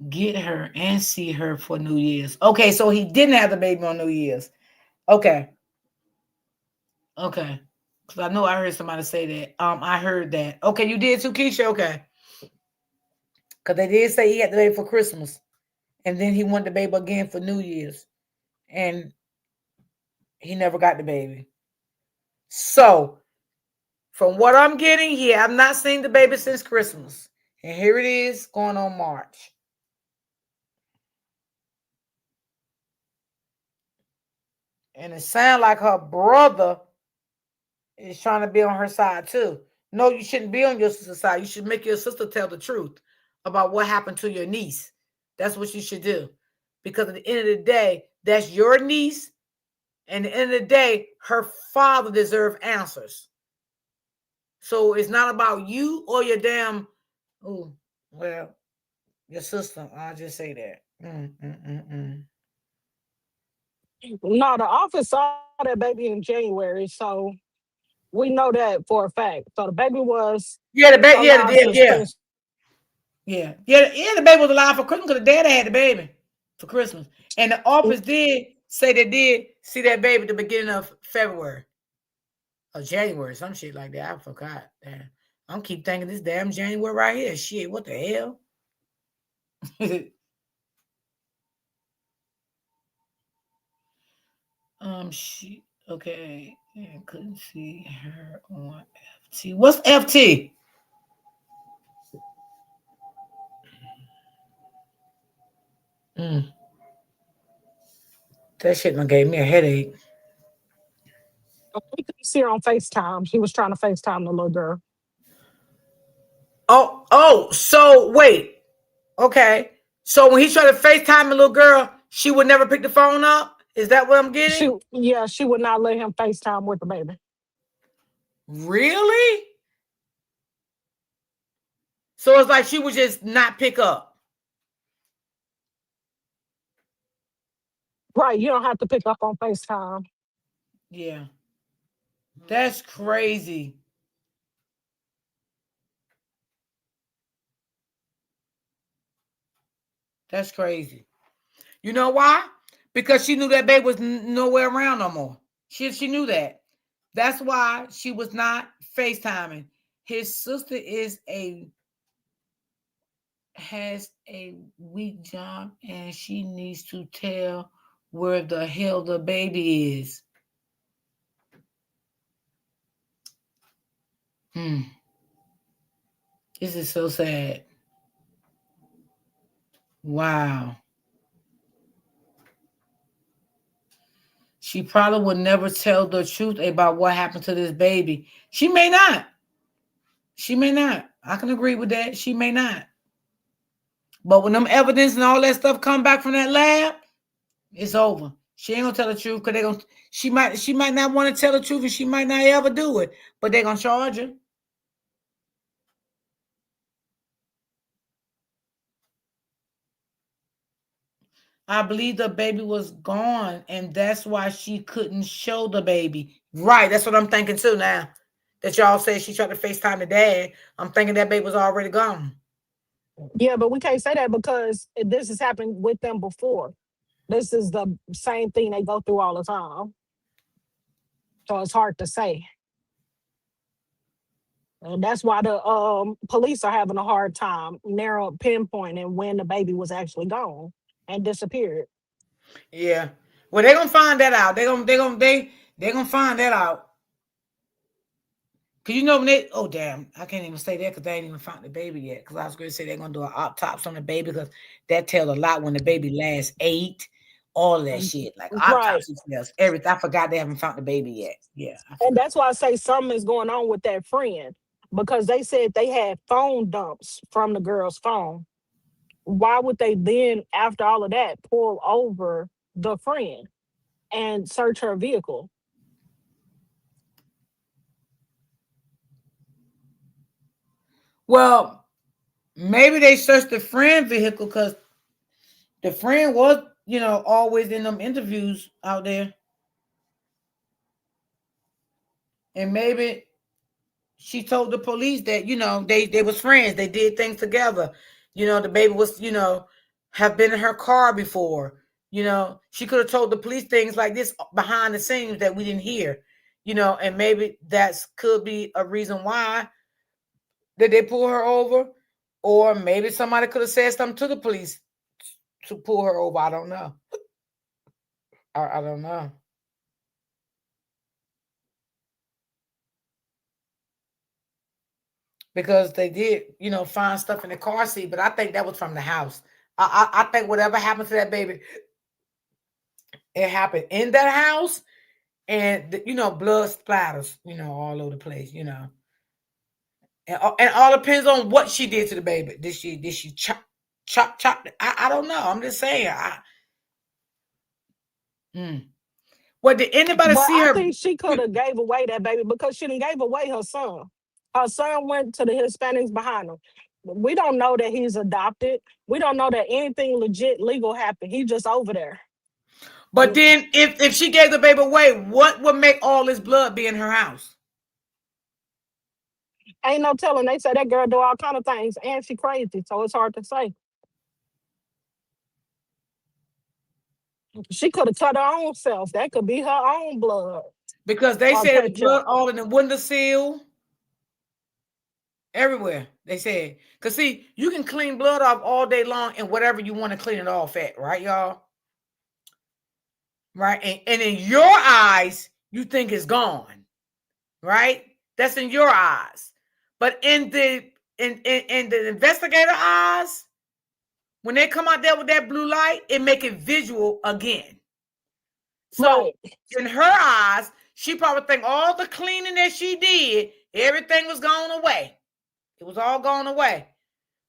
get her and see her for New Year's. Okay, so he didn't have the baby on New Year's. Okay. Okay. Because I know I heard somebody say that. I heard that. Okay, you did too, Keisha? Okay. Because they did say he had the baby for Christmas. And then he wanted the baby again for New Year's. And he never got the baby. So, from what I'm getting here, I've not seen the baby since Christmas. And here it is going on March. And it sounds like her brother is trying to be on her side too. No, you shouldn't be on your sister's side. You should make your sister tell the truth about what happened to your niece. That's what you should do. Because at the end of the day, that's your niece. And at the end of the day, her father deserves answers. So it's not about you or your damn, your sister. I'll just say that. No, the office saw that baby in January, so we know that for a fact. So the baby was the baby. Yeah. The baby was alive for Christmas because the daddy had the baby for Christmas. And the office did say they did see that baby at the beginning of February or January, some shit like that. I forgot. Damn. I don't keep thinking this damn January right here. Shit, what the hell? She okay. Yeah, couldn't see her on FT. What's FT? That shit done gave me a headache. We couldn't see her on FaceTime. She was trying to FaceTime the little girl. So wait. Okay. So when he tried to FaceTime the little girl, she would never pick the phone up? Is that what I'm getting? She would not let him FaceTime with the baby. Really? So it's like she would just not pick up. Right. You don't have to pick up on FaceTime. Yeah. That's crazy. That's crazy. You know why? Because she knew that baby was nowhere around no more. She knew that. That's why she was not FaceTiming. His sister has a weak job and she needs to tell where the hell the baby is. This is so sad. Wow. She probably would never tell the truth about what happened to this baby. She may not. She may not. I can agree with that. She may not. But when them evidence and all that stuff come back from that lab, it's over. She ain't gonna tell the truth because she might not want to tell the truth and she might not ever do it, but they're gonna charge her. I believe the baby was gone, and that's why she couldn't show the baby. Right, that's what I'm thinking too now. That y'all say she tried to FaceTime the dad. I'm thinking that baby was already gone. Yeah, but we can't say that because this has happened with them before. This is the same thing they go through all the time. So it's hard to say. And that's why the police are having a hard time pinpointing when the baby was actually gone and disappeared. Yeah. Well, they're gonna find that out. They're gonna find that out. Cause you know when I can't even say that because they ain't even found the baby yet. Because I was gonna say they're gonna do an autopsy on the baby because that tells a lot when the baby last ate, all of that shit. Like autopsy tells everything. I forgot they haven't found the baby yet. Yeah. And that's why I say something is going on with that friend. Because they said they had phone dumps from the girl's phone. Why would they then, after all of that, pull over the friend and search her vehicle? Well, maybe they searched the friend vehicle because the friend was, always in them interviews out there. And maybe she told the police that, they was friends. They did things together. The baby was, have been in her car before. She could have told the police things like this behind the scenes that we didn't hear. And maybe could be a reason why did they pull her over? Or maybe somebody could have said something to the police to pull her over. I don't know. I don't know. Because they did, find stuff in the car seat, but I think that was from the house. I think whatever happened to that baby, it happened in that house, and blood splatters, all over the place, and all depends on what she did to the baby. Did she chop? I don't know. I'm just saying. Well, did anybody see her? I think she could have gave away that baby because she didn't gave away her son. Her son went to the Hispanics behind him. We don't know that he's adopted. We don't know that anything legit legal happened. He's just over there. But then if she gave the baby away, what would make all this blood be in her house? Ain't no telling. They say that girl do all kind of things, and she crazy, so it's hard to say. She could have cut her own self. That could be her own blood. Because they Or said it was ketchup. blood all in the windowsill. Everywhere, they said. Because, see, you can clean blood off all day long and whatever you want to clean it off at, right, y'all? Right? And in your eyes, you think it's gone, right? That's in your eyes. But in the investigator eyes, when they come out there with that blue light, it make it visual again. So in her eyes, she probably think all the cleaning that she did, everything was gone away. It was all gone away.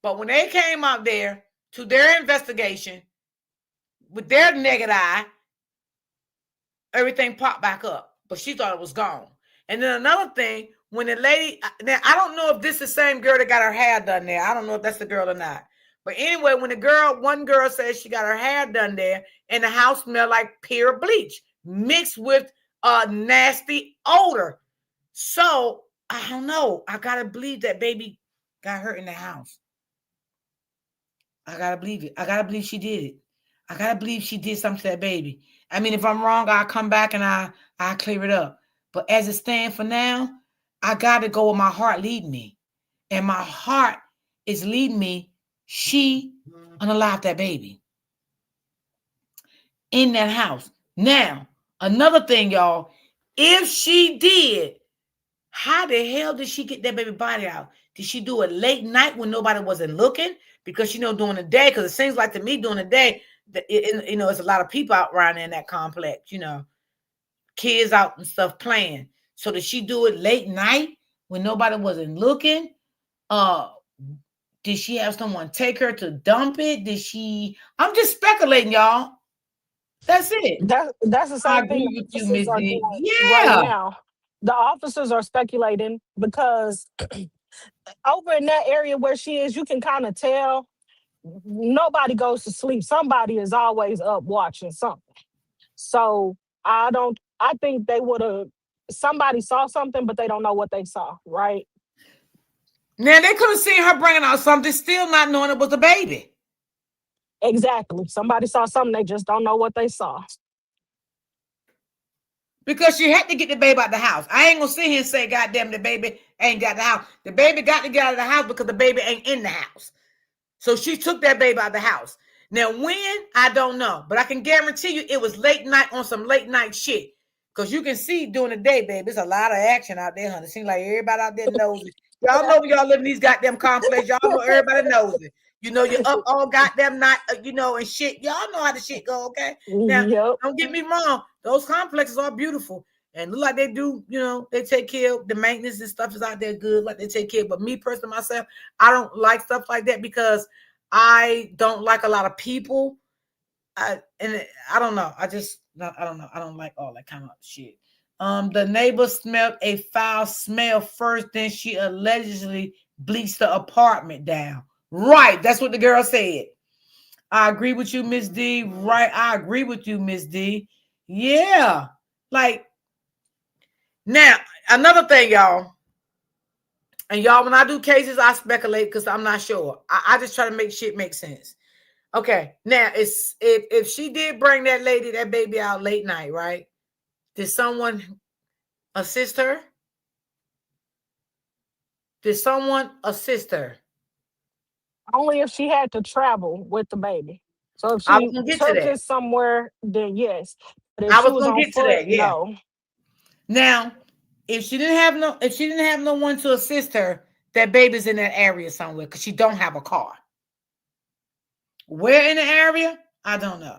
But when they came out there to their investigation with their naked eye, everything popped back up. But she thought it was gone. And then another thing, when the lady, now I don't know if this is the same girl that got her hair done there. I don't know if that's the girl or not. But anyway, when one girl says she got her hair done there and the house smelled like pure bleach mixed with a nasty odor. So I don't know. I got to believe that baby got hurt in the house. I got to believe it. I got to believe she did it. I got to believe she did something to that baby. I mean, if I'm wrong, I'll come back and I'll clear it up. But as it stands for now, I got to go with my heart leading me. And my heart is leading me. She unalived that baby in that house. Now, another thing, y'all, if she did, how the hell did she get that baby body out? Did she do it late night when nobody wasn't looking? Because, during the day, because it seems like to me during the day, it's a lot of people out around in that complex, kids out and stuff playing. So did she do it late night when nobody wasn't looking? Did she have someone take her to dump it? I'm just speculating, y'all. That's it. That's the same thing. With you, Ms. D. Right now, the officers are speculating because over in that area where she is, you can kind of tell nobody goes to sleep. Somebody is always up watching something. So I think somebody saw something, but they don't know what they saw, right? Now, they could have seen her bringing out something, still not knowing it was a baby. Exactly. Somebody saw something, they just don't know what they saw. Because she had to get the baby out of the house. I ain't going to sit here and say, goddamn, the baby ain't got the house. The baby got to get out of the house because the baby ain't in the house. So she took that baby out of the house. Now, when? I don't know. But I can guarantee you it was late night on some late night shit. Because you can see during the day, baby, there's a lot of action out there, honey. It seems like everybody out there knows it. Y'all know when y'all live in these goddamn complexes. Y'all know everybody knows it. You're up all goddamn night, and shit. Y'all know how the shit go, okay? Now, Don't get me wrong. Those complexes are beautiful. And look like they do, they take care of the maintenance and stuff is out there good, like they take care. But me personally, myself, I don't like stuff like that because I don't like a lot of people. I don't know. I don't know. I don't like all that kind of shit. The neighbor smelled a foul smell first, then she allegedly bleached the apartment down. Right. That's what the girl said. I agree with you, Miss D. Right. I agree with you, Miss D. Yeah. Like, now, another thing, y'all. And y'all, when I do cases, I speculate because I'm not sure. I just try to make shit make sense. Okay. Now, if she did bring that baby out late night, right? Did someone assist her? Did someone assist her? Only if she had to travel with the baby. So if she took it somewhere, then yes. But if I she was gonna get to that, yeah. No. Now, if she didn't have no one to assist her, that baby's in that area somewhere because she don't have a car. Where in the area? I don't know.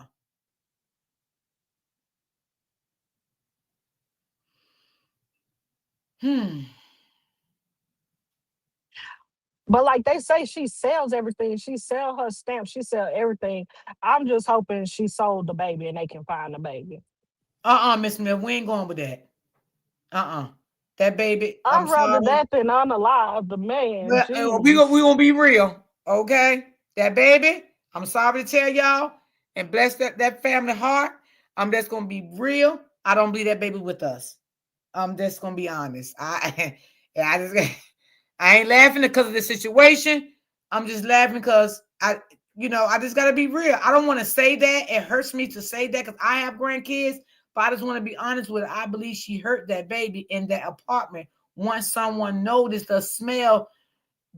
But like they say, she sells everything. She sell her stamps. She sell everything. I'm just hoping she sold the baby and they can find the baby. Miss Smith, we ain't going with that. That baby. I'd rather that than unalive the man. We gonna be real, okay? That baby. I'm sorry to tell y'all, and bless that family heart. I'm just gonna be real. I don't believe that baby with us. I'm just gonna be honest. I ain't laughing because of the situation. I'm just laughing because I just got to be real. I don't want to say that. It hurts me to say that because I have grandkids, but I just want to be honest with it. I believe she hurt that baby in that apartment. Once someone noticed the smell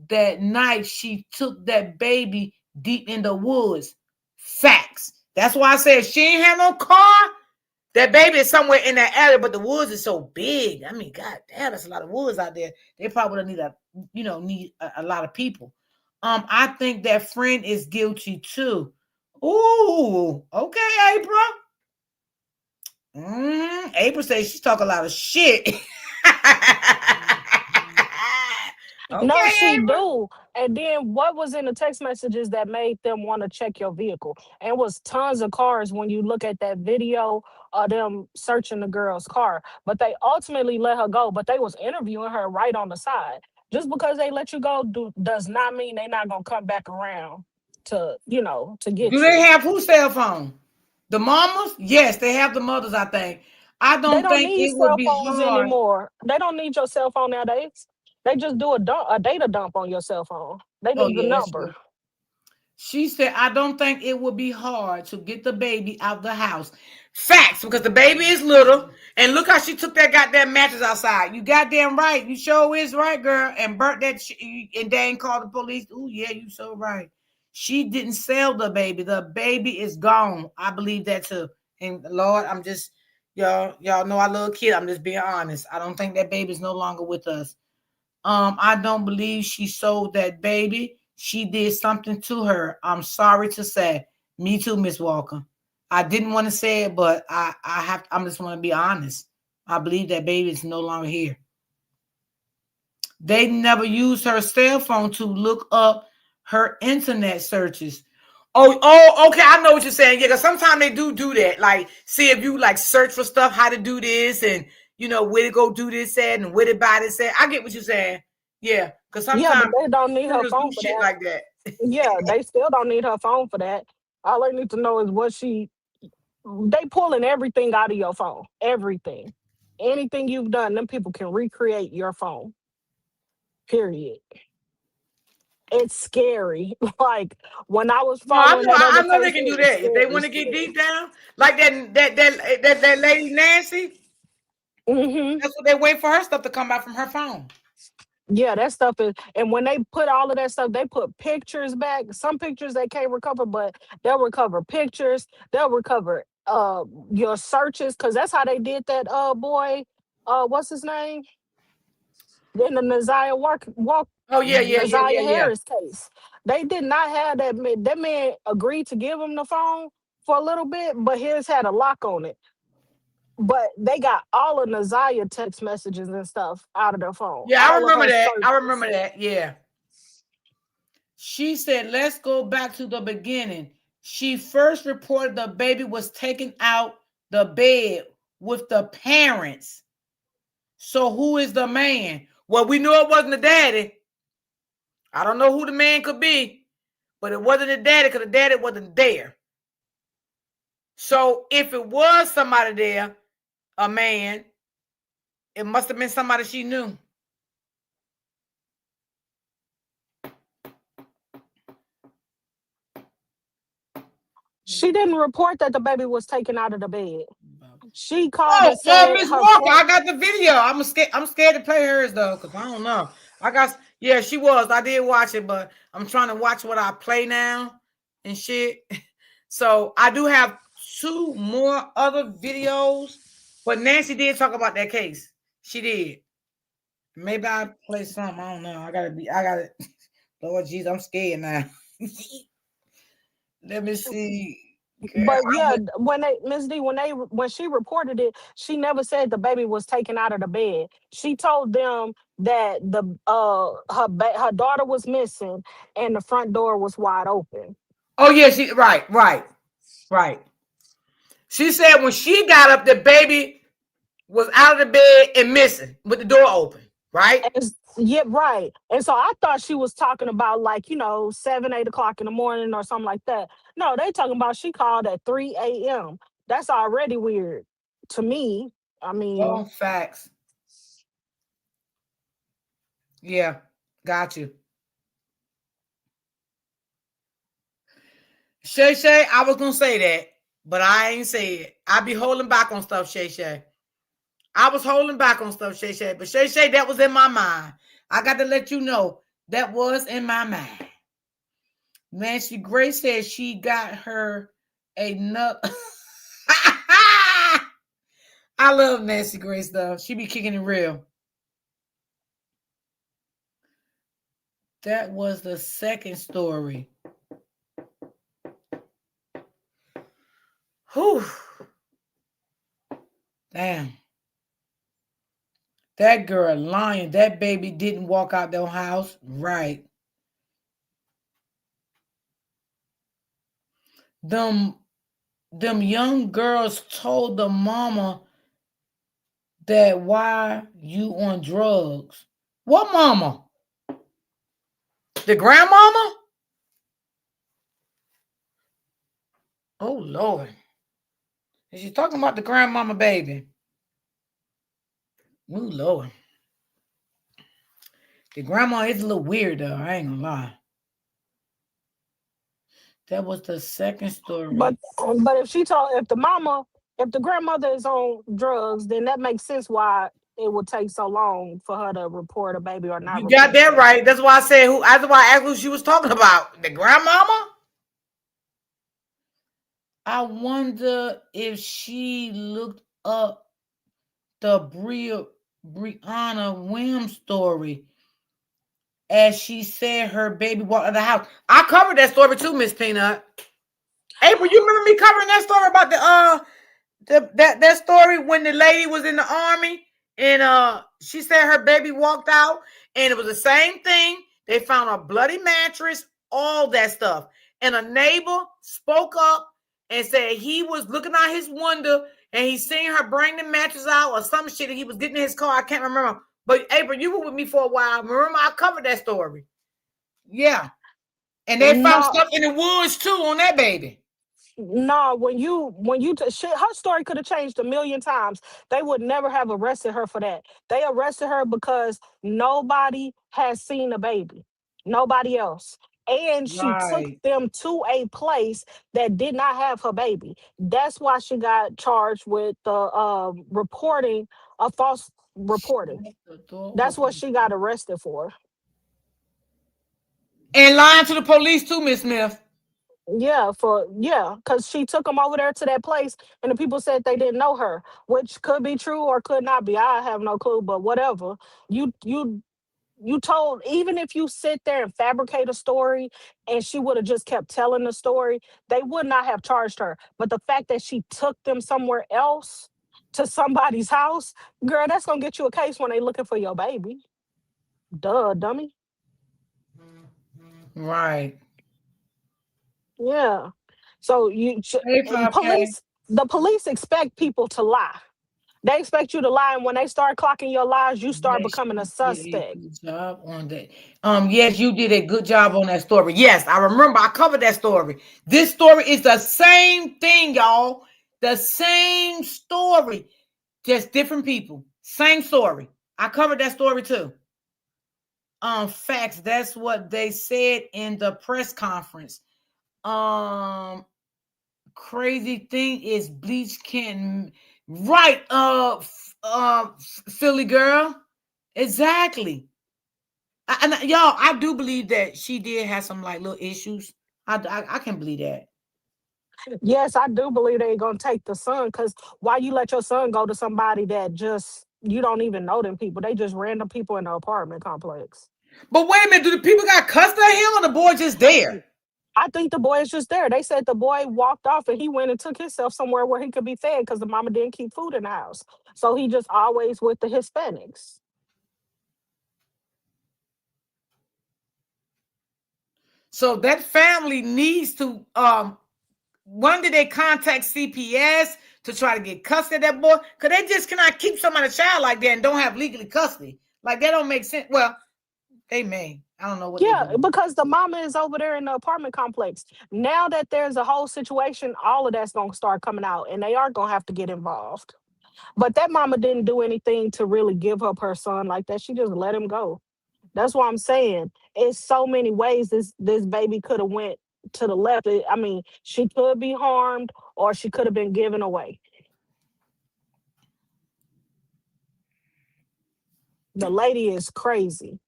that night, she took that baby deep in the woods. Facts. That's why I said she ain't have no car. That baby is somewhere in that area, but the woods is so big. I mean, god damn, there's a lot of woods out there. They probably need a lot of people. I think that friend is guilty too. Ooh, okay, April. April says she talk a lot of shit. No, she do. And then what was in the text messages that made them want to check your vehicle? And it was tons of cars when you look at that video of them searching the girl's car. But they ultimately let her go. But they was interviewing her right on the side. Just because they let you go does not mean they're not gonna come back around to get Do you. they have whose cell phone? The mamas? Yes, they have the mothers, I think. I They don't don't think need it would cell be phones hard. anymore. They don't need your cell phone nowadays. They just do a data dump on your cell phone. They Oh, need the yeah, that's number. true. She said, I don't think it would be hard to get the baby out the house. Facts, because the baby is little. And look how she took that goddamn mattress outside. You goddamn right. You sure is right, girl. And burnt that and they ain't called the police. Oh, yeah, you so right. She didn't sell the baby. The baby is gone. I believe that too. And Lord, I'm just, y'all know I love kid. I'm just being honest. I don't think that baby is no longer with us. I don't believe she sold that baby. She did something to her. I'm sorry to say. Me too, Miss Walker. I didn't want to say it, but I'm just want to be honest. I believe that baby is no longer here. They never used her cell phone to look up her internet searches. Oh, okay. I know what you're saying. Yeah, because sometimes they do that. Like, see if you like search for stuff, how to do this, and where to go do this at, and where to buy this at. I get what you're saying. Yeah, because Yeah, sometimes but they don't need her do phone for shit that. like that. Yeah, they still don't need her phone for that. All they need to know is they pulling everything out of your phone. Everything. Anything you've done, them people can recreate your phone. Period. It's scary. Like when I was No, I following know. that I other know they case, can it do was that if they scary, want to get scary. deep down, like that lady Nancy. That's what they wait for her stuff to come out from her phone. Yeah, that stuff is, and when they put all of that stuff, they put pictures back. Some pictures they can't recover, but they'll recover pictures. They'll recover your searches, because that's how they did that boy. What's his name? In the Oh yeah. Naziah Harris case. They did not have that man. That man agreed to give him the phone for a little bit, but his had a lock on it. But they got all of Naziah text messages and stuff out of their phone. Yeah, I All of remember her that. I searches. remember that. Yeah. She said, let's go back to the beginning. She first reported the baby was taken out the bed with the parents. So who is the man? Well, we knew it wasn't the daddy. I don't know who the man could be, but it wasn't the daddy because the daddy wasn't there. So if it was somebody there, a man, it must have been somebody she knew. She didn't report that the baby was taken out of the bed. She called and Oh, said Miss her Walker, friend. I got the video. I'm scared to play hers though, because I don't know. Yeah, she was. I did watch it, but I'm trying to watch what I play now and shit. So I do have 2 more other videos, but Nancy did talk about that case. She did. Maybe I play something. I don't know. I gotta. Lord Jesus, I'm scared now. Let me see. But yeah, when she reported it, she never said the baby was taken out of the bed. She told them that her daughter was missing and the front door was wide open. Oh yeah, right. She said when she got up, the baby was out of the bed and missing with the door open, right? Yeah, right. And so I thought she was talking about 7, 8 o'clock in the morning or something like that. No, they talking about she called at 3 a.m. That's already weird to me. I mean, facts. Yeah. Got you. Shay Shay, I was gonna say that, but I ain't say it. I be holding back on stuff, Shay Shay. I was holding back on stuff, Shay Shay, but Shay Shay, that was in my mind. I got to let you know that was in my mind. Nancy Grace said she got her another. I love Nancy Grace though. She be kicking it real. That was the second story. Whew. Damn. That girl lying. That baby didn't walk out their house. Right. Them young girls told the mama that why you on drugs. What mama? The grandmama? Oh, Lord. Is she talking about the grandmama baby? Oh, Lord. The grandma is a little weird, though. I ain't gonna lie. That was the second story. But if the grandmother is on drugs, then that makes sense why it would take so long for her to report a baby or not. You got that right. That's why I said that's why I asked who she was talking about. The grandmama? I wonder if she looked up the Brianna Williams story as she said her baby walked out of the house. I covered that story too, Miss Peanut. April, you remember me covering that story about that story when the lady was in the army and she said her baby walked out and it was the same thing. They found a bloody mattress, all that stuff. And a neighbor spoke up and said he was looking out his window and he seen her bring the mattress out or some shit and he was getting in his car. I can't remember. But April, you were with me for a while. Remember I covered that story. Yeah. And they found stuff in the woods too on that baby. No, her story could have changed a million times. They would never have arrested her for that. They arrested her because nobody has seen a baby. Nobody else. And she took them to a place that did not have her baby. That's why she got charged with reporting a false reporting. That's what she got arrested for. And lying to the police too, Miss Smith. Yeah, because she took them over there to that place and the people said they didn't know her, which could be true or could not be. I have no clue, but whatever. You told, even if you sit there and fabricate a story and she would have just kept telling the story, they would not have charged her. But the fact that she took them somewhere else to somebody's house, girl, that's going to get you a case when they looking for your baby. Duh, dummy. Right. Yeah. So the police expect people to lie. They expect you to lie, and when they start clocking your lies, you start becoming a suspect. Good job on that. Yes, you did a good job on that story. Yes, I remember I covered that story. This story is the same thing, y'all. The same story, just different people. Same story. I covered that story too. Facts. That's what they said in the press conference. Crazy thing is bleach can. Right, Philly girl, exactly. And y'all, I do believe that she did have some like little issues. I can believe that. Yes, I do believe they're gonna take the son. Because why you let your son go to somebody that just you don't even know them people? They just random people in the apartment complex. But wait a minute, do the people got custody of him or the boy just there? I think the boy is just there. They said the boy walked off and he went and took himself somewhere where he could be fed because the mama didn't keep food in the house. So he just always with the Hispanics. So that family needs to, when did they contact CPS to try to get custody of that boy? Because they just cannot keep somebody's child like that and don't have legally custody. Like, that don't make sense. Well, they may. I don't know what. Yeah, because the mama is over there in the apartment complex. Now that there's a whole situation, all of that's going to start coming out and they are going to have to get involved. But that mama didn't do anything to really give up her son like that. She just let him go. That's what I'm saying. It's so many ways this baby could have went to the left. I mean, she could be harmed or she could have been given away. The lady is crazy.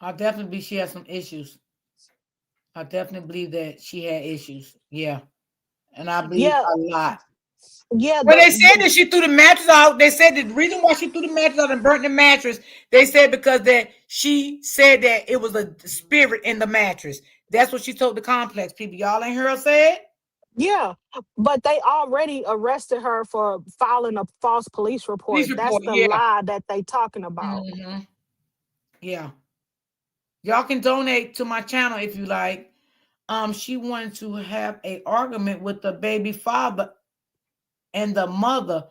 I definitely believe she has some issues. I definitely believe that she had issues. Yeah. And I believe a lot. Yeah. Well, they said that she threw the mattress out. They said the reason why she threw the mattress out and burnt the mattress, they said because that she said that it was a spirit in the mattress. That's what she told the complex people. Y'all ain't heard her say it? Yeah, but they already arrested her for filing a false police report. That's the lie that they talking about. Yeah. Y'all can donate to my channel if you like. She wanted to have an argument with the baby father and the mother,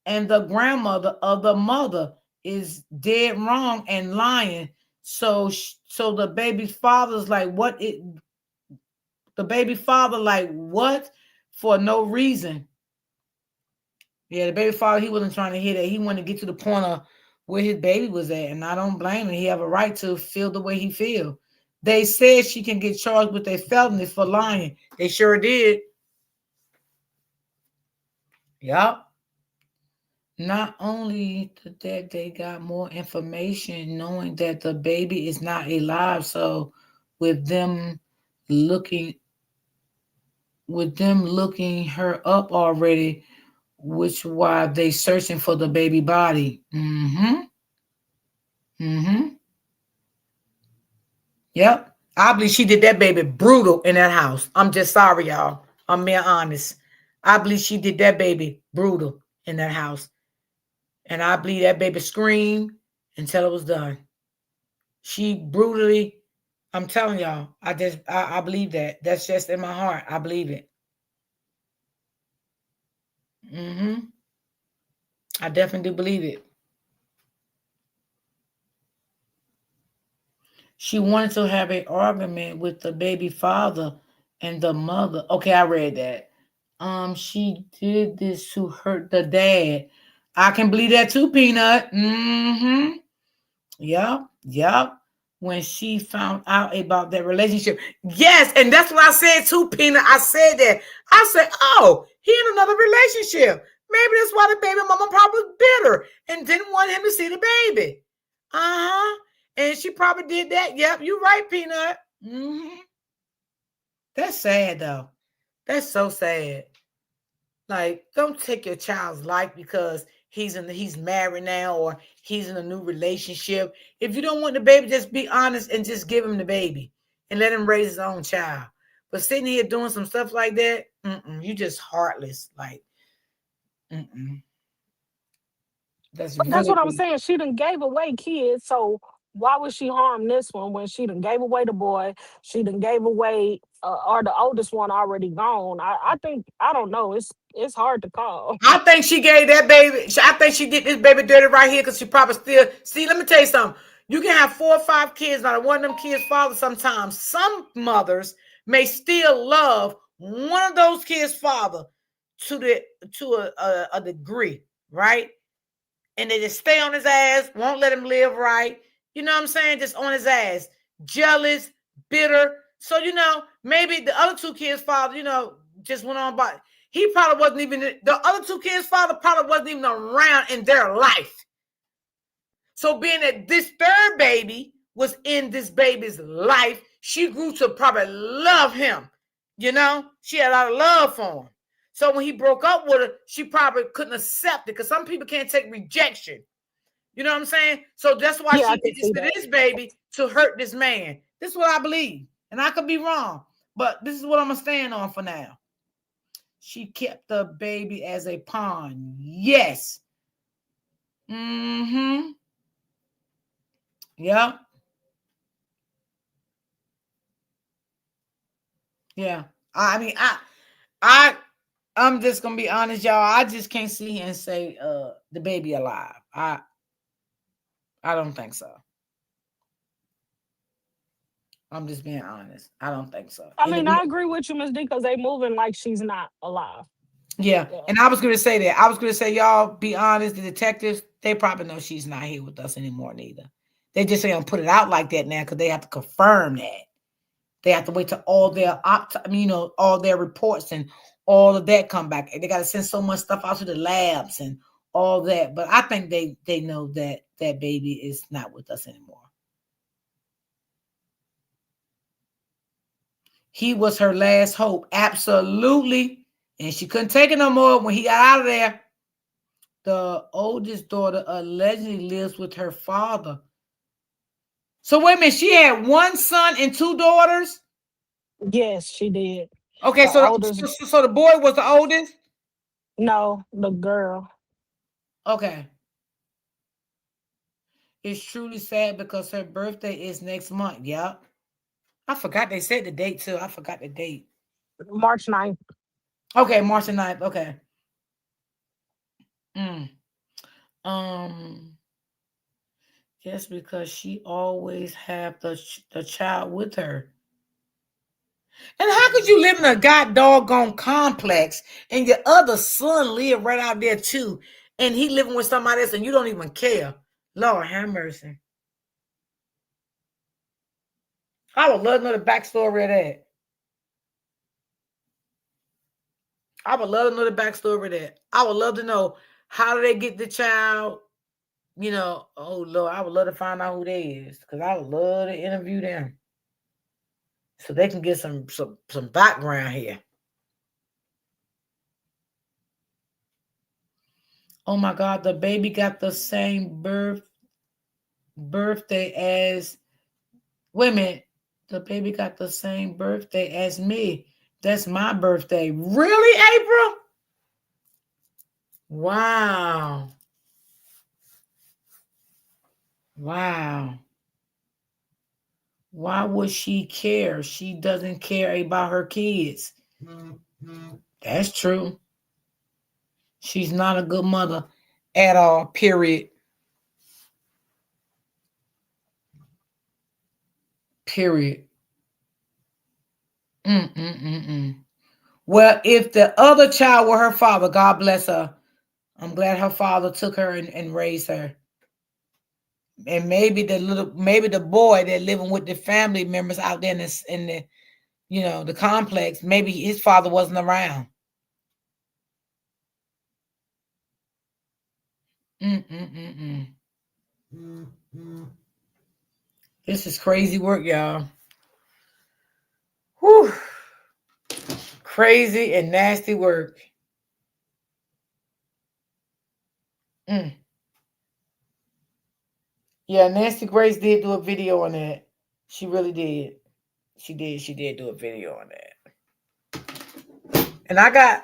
and the grandmother of the mother is dead wrong and lying. So the baby father's like, what? The baby father like, what? For no reason. Yeah, the baby father, he wasn't trying to hear that. He wanted to get to the point of where his baby was at, and I don't blame him. He have a right to feel the way he feel. They said she can get charged with a felony for lying. They sure did. Yup. Not only that, they got more information knowing that the baby is not alive. So with them looking her up already, which why they searching for the baby body. Yep. I believe she did that baby brutal in that house. I'm just sorry, y'all. I'm being honest. I believe she did that baby brutal in that house. And I believe that baby screamed until it was done. She brutally, I'm telling y'all, I believe that. That's just in my heart. I believe it. I definitely do believe it. She wanted to have an argument with the baby father and the mother. Okay, I read that. She did this to hurt the dad. I can believe that too, Peanut. Yep. When she found out about that relationship. Yes, and that's what I said too, Peanut. I said that. I said, oh, he in another relationship. Maybe that's why the baby mama probably was bitter and didn't want him to see the baby. And she probably did that. Yep, you're right, Peanut. That's sad, though. That's so sad. Like, don't take your child's life because he's married now or he's in a new relationship. If you don't want the baby, just be honest and just give him the baby and let him raise his own child. But sitting here doing some stuff like that, you just heartless. Like, That's what I'm saying. She done gave away kids, so why would she harm this one when she done gave away the boy? She done gave away, or the oldest one already gone. I think, I don't know. It's hard to call. I think she gave that baby. I think she did this baby dirty right here because she probably still. See, let me tell you something. You can have 4 or 5 kids. Not one of them kids' father. Sometimes some mothers may still love one of those kids' father to a degree, right? And they just stay on his ass, won't let him live right. You know what I'm saying? Just on his ass. Jealous, bitter. So, maybe the other 2 kids' father, just went on by. He probably wasn't even, the other 2 kids' father probably wasn't even around in their life. So being that this third baby was in this baby's life, she grew to probably love him. She had a lot of love for him. So when he broke up with her, she probably couldn't accept it because some people can't take rejection. You know what I'm saying? So that's why she did this to this baby to hurt this man. This is what I believe. And I could be wrong, but this is what I'm going to stand on for now. She kept the baby as a pawn. Yes. Yep. Yeah. I mean, I'm just gonna be honest, y'all. I just can't sit here and say the baby alive. I don't think so. I'm just being honest. I don't think so. I mean, I agree with you, Ms. D, because they moving like she's not alive. Yeah. And I was gonna say that. I was gonna say, y'all be honest, the detectives, they probably know she's not here with us anymore neither. They just ain't gonna put it out like that now because they have to confirm that. They have to wait till all their all their reports and all of that come back. They got to send so much stuff out to the labs and all that. But I think they know that that baby is not with us anymore. He was her last hope. Absolutely. And she couldn't take it no more when he got out of there. The oldest daughter allegedly lives with her father. So wait a minute, she had one son and two daughters? Yes, she did. Okay, The so oldest- so the boy was the oldest? No, the girl. Okay. It's truly sad because her birthday is next month. Yep. I forgot they said the date too. I forgot the date. March 9th. Okay, March the 9th. Okay. Just because she always have the child with her. And how could you live in a god doggone complex and your other son live right out there too, and he living with somebody else and you don't even care? Lord have mercy. I would love to know the backstory of that. I would love to know the backstory of that. I would love to know how did they get the child. You know, oh Lord, I would love to find out who they is because I would love to interview them so they can get some background here. Oh my God, the baby got the same birthday as. Wait a minute, the baby got the same birthday as me. That's my birthday. Really, April? Wow. Wow. Why would she care? She doesn't care about her kids. That's true. She's not a good mother at all, period. Period. Well, if the other child were her father, God bless her. I'm glad her father took her and raised her. And maybe the boy that living with the family members out there in the the complex, maybe his father wasn't around. This is crazy work, y'all. Whew. Crazy and nasty work. Yeah, Nancy Grace did do a video on that. She really did. She did do a video on that. And I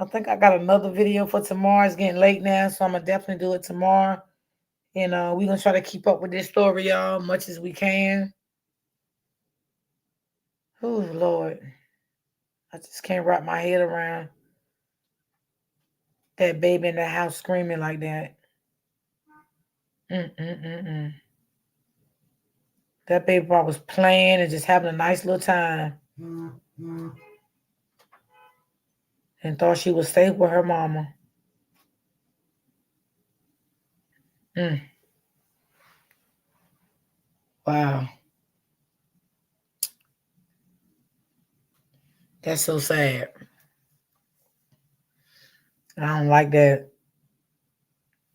think I got another video for tomorrow. It's getting late now, so I'm going to definitely do it tomorrow. And we're going to try to keep up with this story, y'all, much as we can. Oh, Lord. I just can't wrap my head around that baby in the house screaming like that. That baby probably was playing and just having a nice little time. And thought she was safe with her mama. Wow. That's so sad. I don't like that.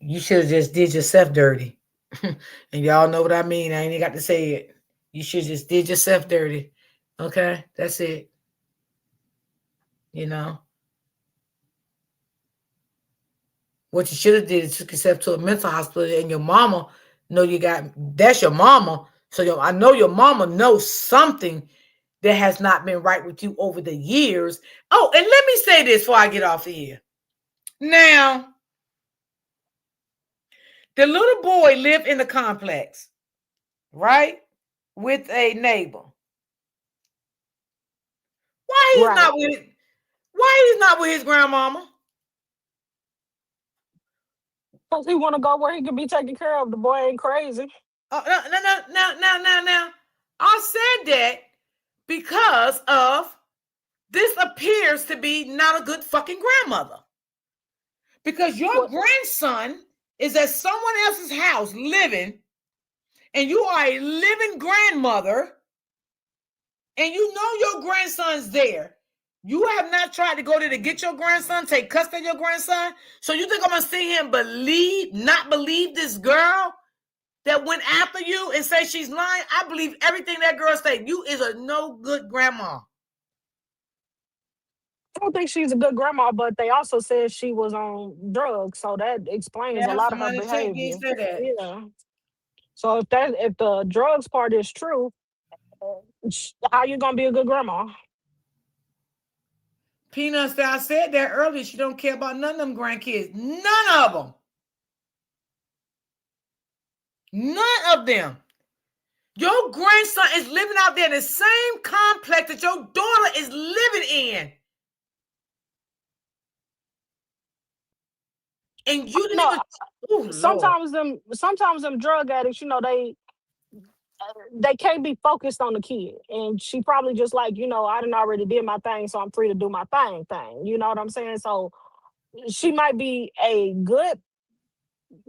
You should have just did yourself dirty. And y'all know what I mean. I ain't got to say it. You should just did yourself dirty. Okay? That's it. You know? What you should have did is took yourself to a mental hospital and your mama that's your mama. So I know your mama knows something that has not been right with you over the years. Oh, and let me say this before I get off of here. Now, the little boy lived in the complex, right? With a neighbor. Why he's not with his grandmama? Because he want to go where he can be taken care of. The boy ain't crazy. Oh, no. I said that because of this appears to be not a good fucking grandmother. Because your grandson is at someone else's house living and you are a living grandmother, and you know your grandson's there. You have not tried to go there to get your grandson, take custody of your grandson. So you think I'm gonna sit here and not believe this girl that went after you and say she's lying? I believe everything that girl said. You is a no good grandma. I don't think she's a good grandma, but they also said she was on drugs, so that explains a lot of her behavior. Yeah. So if the drugs part is true, how you gonna be a good grandma? Peanuts, I said that earlier. She don't care about none of them grandkids. None of them. None of them. Your grandson is living out there in the same complex that your daughter is living in. And you didn't even, sometimes them drug addicts, you know, they can't be focused on the kid. And she probably just like, you know, I done already did my thing, so I'm free to do my thing. You know what I'm saying? So she might be a good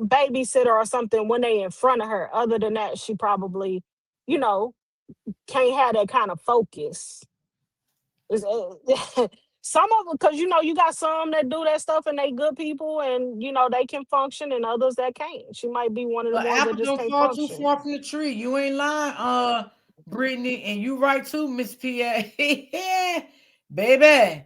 babysitter or something when they in front of her. Other than that, she probably, you know, can't have that kind of focus. Some of them, because, you know, you got some that do that stuff and they good people and, you know, they can function and others that can't. She might be one of the ones apple that just don't can't fall function. too far from the tree. You ain't lying, Brittany, and you right too, Miss P.A. Baby.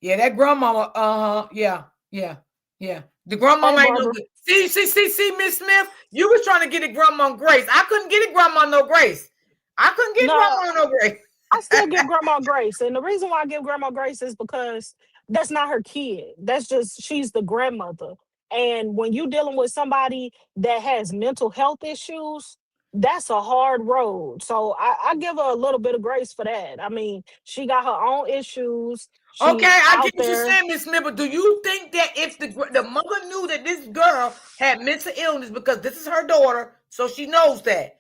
Yeah, that grandmama, yeah. The grandmama ain't no good. See, Miss Smith, you was trying to get a grandma grace. I couldn't get a grandma no grace. I couldn't get grandma no grace. I still give grandma grace. And the reason why I give grandma grace is because that's not her kid. That's just, she's the grandmother. And when you're dealing with somebody that has mental health issues, that's a hard road. So I give her a little bit of grace for that. I mean, she got her own issues. Okay, I get what you're saying, Miss Smith, but do you think that if the mother knew that this girl had mental illness, because this is her daughter, so she knows that,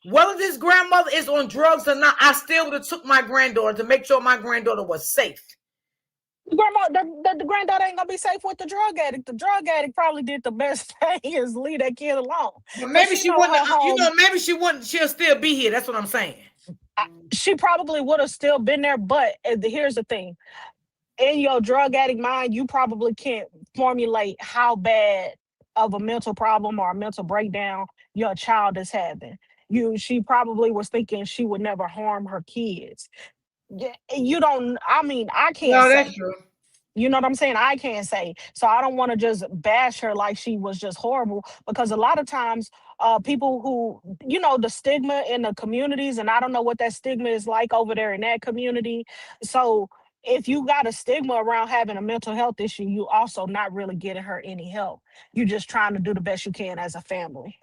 whether this grandmother is on drugs or not, I still would have took my granddaughter to make sure my granddaughter was safe. Grandma, the granddaughter ain't gonna be safe with the drug addict. The drug addict probably did the best thing is leave that kid alone. But maybe she wouldn't, maybe she wouldn't, she'll still be here. That's what I'm saying. She probably would have still been there, but here's the thing. In your drug addict mind, you probably can't formulate how bad of a mental problem or a mental breakdown your child is having. She probably was thinking she would never harm her kids. You don't, I mean, I can't No, say. that's true. You know what I'm saying? I can't say. So I don't want to just bash her like she was just horrible, because a lot of times people who, you know, the stigma in the communities, and I don't know what that stigma is like over there in that community. So if you got a stigma around having a mental health issue, you also not really getting her any help. You're just trying to do the best you can as a family.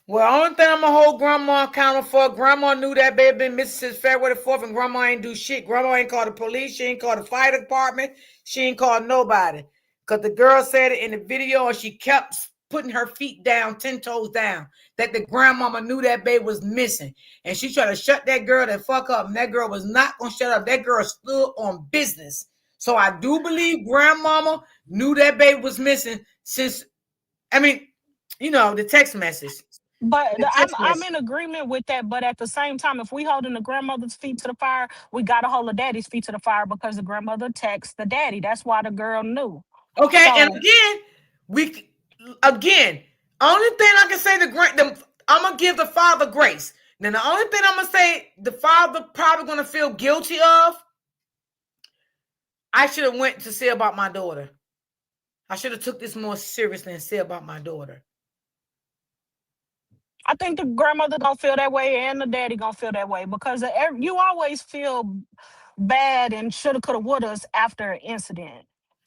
Well, only thing I'm gonna hold grandma accountable for, grandma knew that baby been missing since February the 4th, and grandma ain't do shit. Grandma ain't called the police, she ain't called the fire department, she ain't called nobody. Because the girl said it in the video, and she kept putting her feet down, 10 toes down, that the grandmama knew that baby was missing. And she tried to shut that girl the fuck up, and that girl was not gonna shut up. That girl stood on business. So I do believe grandmama knew that baby was missing since, I mean, you know, the text message. But I'm in agreement with that. But at the same time, if we holding the grandmother's feet to the fire, we got to hold the daddy's feet to the fire, because the grandmother texted the daddy. That's why the girl knew. Okay, so, and again, only thing I can say, I'm going to give the father grace. Then the only thing I'm going to say the father probably going to feel guilty of, I should have went to see about my daughter. I should have took this more seriously and see about my daughter. I think the grandmother gonna feel that way and the daddy gonna feel that way, because you always feel bad and shoulda, coulda, wouldas after an incident.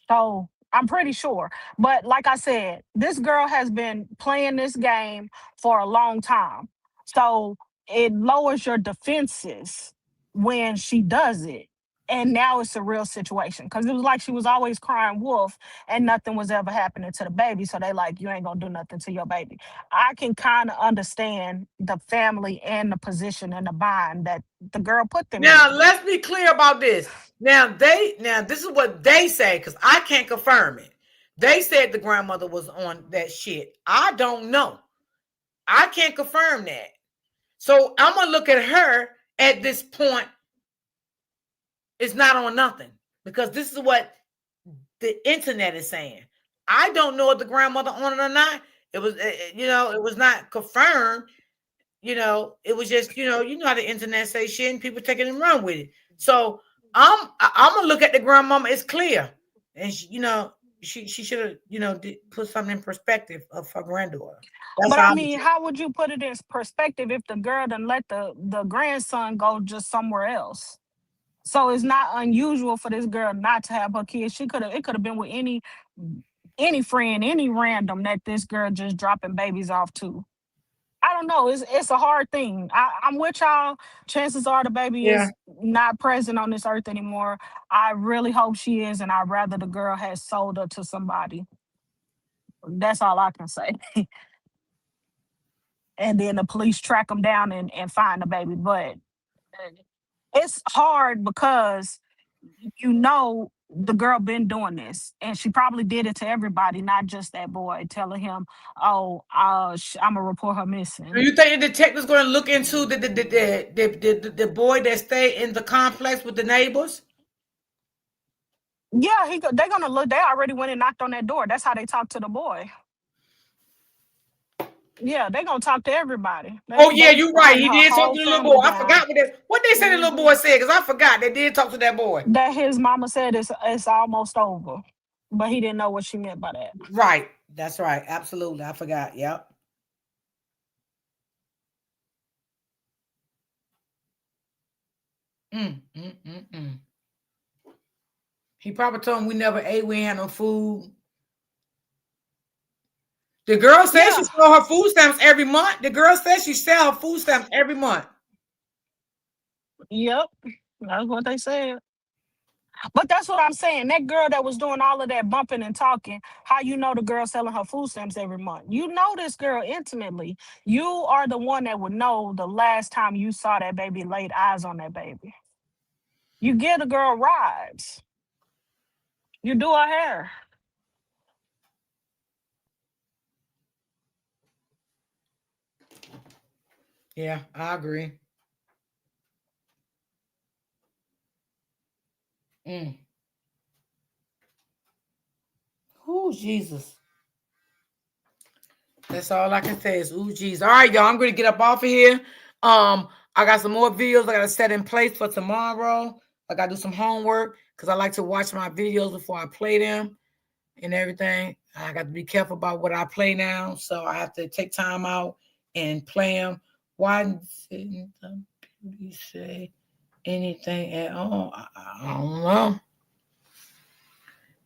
So I'm pretty sure. But like I said, this girl has been playing this game for a long time. So it lowers your defenses when she does it. And now it's a real situation, because it was like she was always crying wolf and nothing was ever happening to the baby. So they like, you ain't gonna do nothing to your baby. I can kind of understand the family and the position and the bind that the girl put them in. Now, let's be clear about this. Now, this is what they say, because I can't confirm it. They said the grandmother was on that shit. I don't know. I can't confirm that. So I'm going to look at her at this point. It's not on nothing because this is what the internet is saying. I don't know if the grandmother on it or not. It was, it was not confirmed. It was just, you know how the internet say shit and people take it and run with it. So I'm gonna look at the grandmama. It's clear, and she should have, put something in perspective of her granddaughter. That's But how I mean, how would you put it in perspective if the girl done let the grandson go just somewhere else? So it's not unusual for this girl not to have her kids. It could have been with any friend, any random that this girl just dropping babies off to. I don't know. It's a hard thing. I'm with y'all. Chances are the baby is not present on this earth anymore. I really hope she is, and I'd rather the girl has sold her to somebody. That's all I can say. And then the police track them down and find the baby. But it's hard because the girl been doing this, and she probably did it to everybody, not just that boy, telling him, "Oh, I'm gonna report her missing." Do you think the detective's going to look into the boy that stayed in the complex with the neighbors? Yeah, they're gonna look. They already went and knocked on that door. That's how they talked to the boy. Yeah, they're gonna talk to everybody. You're right. He did talk to the little boy. I forgot what they said the little boy said, because I forgot they did talk to that boy. That his mama said it's almost over, but he didn't know what she meant by that. Right. That's right. Absolutely. I forgot. Yep. He probably told him we never ate, we ain't had no food. The girl says she sell her food stamps every month. The girl says she sell her food stamps every month. Yep. That's what they said. But that's what I'm saying. That girl that was doing all of that bumping and talking, how you know the girl selling her food stamps every month? You know this girl intimately. You are the one that would know the last time you saw that baby, laid eyes on that baby. You give the girl rides. You do her hair. Yeah, I agree. Oh, Jesus. That's all I can say is, ooh, Jesus. All right, y'all, I'm going to get up off of here. I got some more videos I got to set in place for tomorrow. I got to do some homework because I like to watch my videos before I play them and everything. I got to be careful about what I play now, so I have to take time out and play them. Why didn't the beauty say anything at all? I don't know.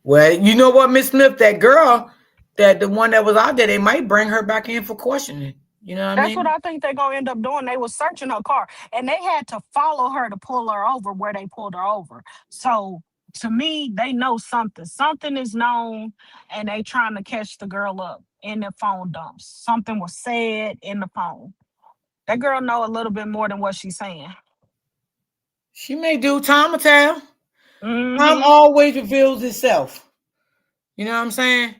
Well, you know what, Miss Smith, that girl, the one that was out there, they might bring her back in for questioning. You know what I mean? That's what I think they're going to end up doing. They were searching her car, and they had to follow her to pull her over where they pulled her over. So, to me, they know something. Something is known, and they trying to catch the girl up in the phone dumps. Something was said in the phone. That girl know a little bit more than what she's saying. She may do. Time will tell. Time always reveals itself. You know what I'm saying?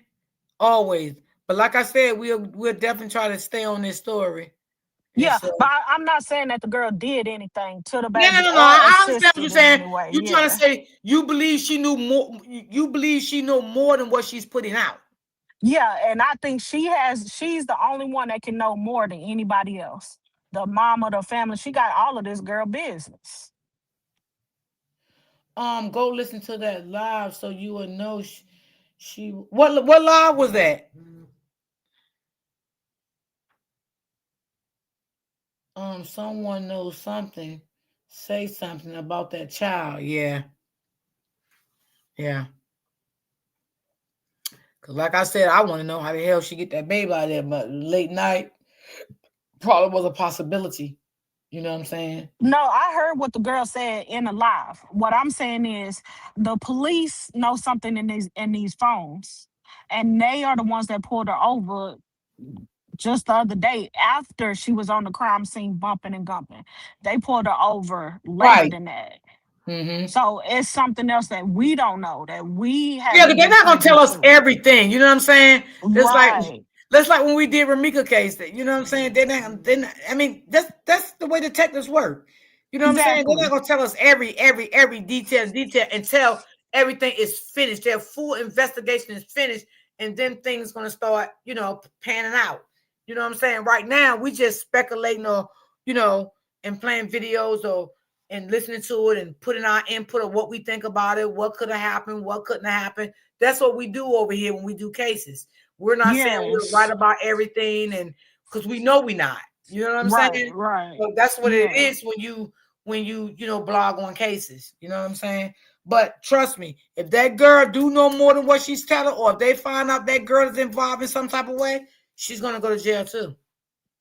Always. But like I said, we'll definitely try to stay on this story. Yeah, but I'm not saying that the girl did anything to the baby. No. I understand what you're saying. You're trying to say you believe she knew more. You believe she knew more than what she's putting out. Yeah, and I think she's the only one that can know more than anybody else. The mama, the family, she got all of this girl business. Go listen to that live so you will know she what live was that? Someone knows something. Say something about that child. Yeah. Cause like I said, I want to know how the hell she get that baby out of there, but late night probably was a possibility. You know what I'm saying? No, I heard what the girl said in the live. What I'm saying is the police know something in these phones, and they are the ones that pulled her over just the other day after she was on the crime scene bumping and gumping. They pulled her over later than that. So it's something else that we don't know that we have. Yeah, but they're not gonna tell us everything. You know what I'm saying? It's Right. like when we did Ramika case. You know what I'm saying? They're not. I mean, that's the way detectives work. You know what I'm saying? They're not gonna tell us every detail until everything is finished. Their full investigation is finished, and then things gonna start, panning out. You know what I'm saying? Right now, we just speculating or, and playing videos and listening to it and putting our input of what we think about it, what could have happened, what couldn't have happened. That's what we do over here when we do cases. We're not saying we're right about everything, and because we know we're not. You know what I'm saying? Right. So that's what it is when you blog on cases. You know what I'm saying? But trust me, if that girl do know more than what she's telling, or if they find out that girl is involved in some type of way, she's gonna go to jail too.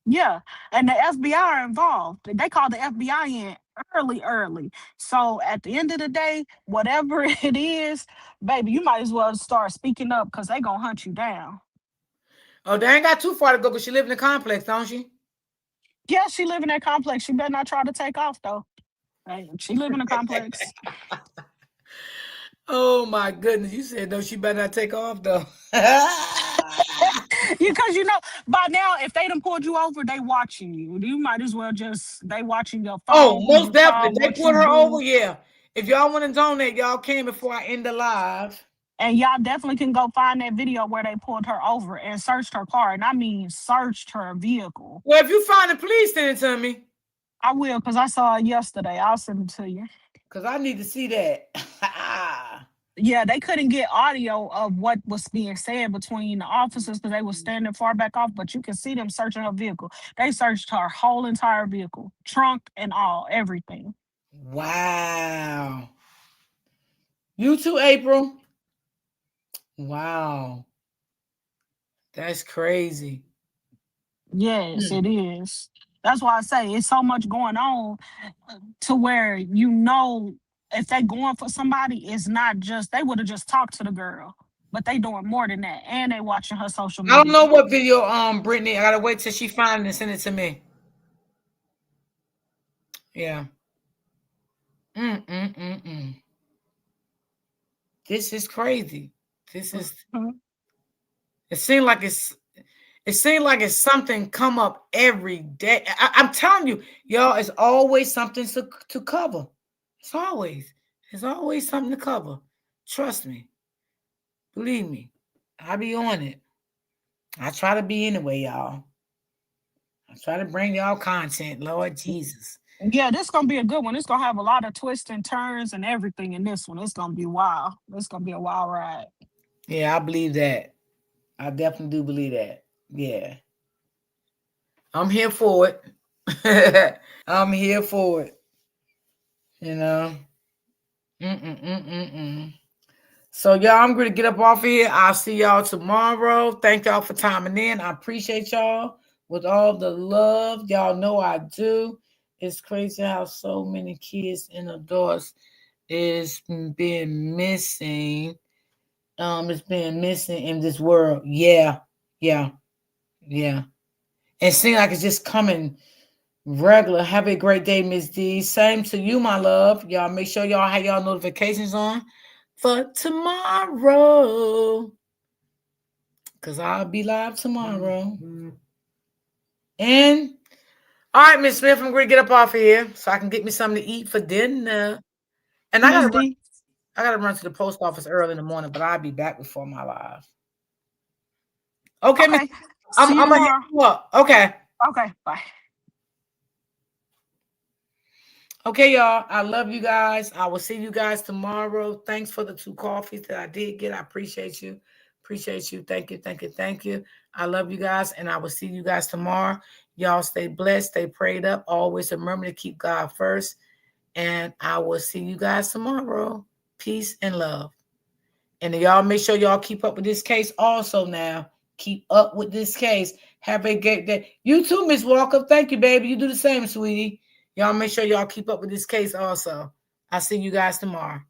Yeah, and the FBI are involved. They call the FBI in early. So at the end of the day, whatever it is, baby, you might as well start speaking up because they gonna hunt you down. Oh, they ain't got too far to go because she live in the complex, don't she? Yeah, she live in that complex. She better not try to take off though. Hey, she live in a complex. Oh my goodness, you said no, she better not take off though. Because by now, if they done pulled you over, they watching you. You might as well they watching your phone. Oh, most definitely. They pulled her over, yeah. If y'all want to donate, y'all can before I end the live. And y'all definitely can go find that video where they pulled her over and searched her car. And I mean searched her vehicle. Well, if you find it, please send it to me. I will, because I saw it yesterday. I'll send it to you. Because I need to see that. Yeah, they couldn't get audio of what was being said between the officers because they were standing far back off, but you can see them searching her vehicle. They searched her whole entire vehicle, trunk and all, everything. Wow. You too, April. Wow. That's crazy. Yes, it is. That's why I say it's so much going on to where if they going for somebody, it's not just they would have just talked to the girl, but they doing more than that, and they watching her social media. I don't know what video, Brittany. I gotta wait till she finds it and send it to me. Yeah. This is crazy. This is. It seems like it's something come up every day. I'm telling you, y'all, it's always something to cover. It's always something to cover. Trust me. Believe me. I be on it. I try to be anyway, y'all. I try to bring y'all content, Lord Jesus. Yeah, this is gonna be a good one. It's gonna have a lot of twists and turns and everything in this one. It's gonna be wild. It's gonna be a wild ride. Yeah, I believe that. I definitely do believe that. Yeah. I'm here for it. I'm here for it. So y'all, I'm going to get up off here. I'll see y'all tomorrow. Thank y'all for timing in. I appreciate y'all with all the love. Y'all know I do. It's crazy how so many kids and adults is being missing. It's being missing in this world. Yeah. And seems like it's just coming regular. Have a great day, Miss D. Same to you, my love. Y'all make sure y'all have y'all notifications on for tomorrow. Because I'll be live tomorrow. And all right, Miss Smith, I'm going to get up off here so I can get me something to eat for dinner. And I gotta run to the post office early in the morning, but I'll be back before my live. Okay. I'm gonna hit you up. Okay. Okay, bye. Okay, y'all. I love you guys. I will see you guys tomorrow. Thanks for the 2 coffees that I did get. I appreciate you. Thank you. I love you guys, and I will see you guys tomorrow. Y'all stay blessed, stay prayed up. Always remember to keep God first. And I will see you guys tomorrow. Peace and love. And y'all make sure y'all keep up with this case also now. Keep up with this case. Have a great day. You too, Miss Walker. Thank you, baby. You do the same, sweetie. Y'all make sure y'all keep up with this case also. I'll see you guys tomorrow.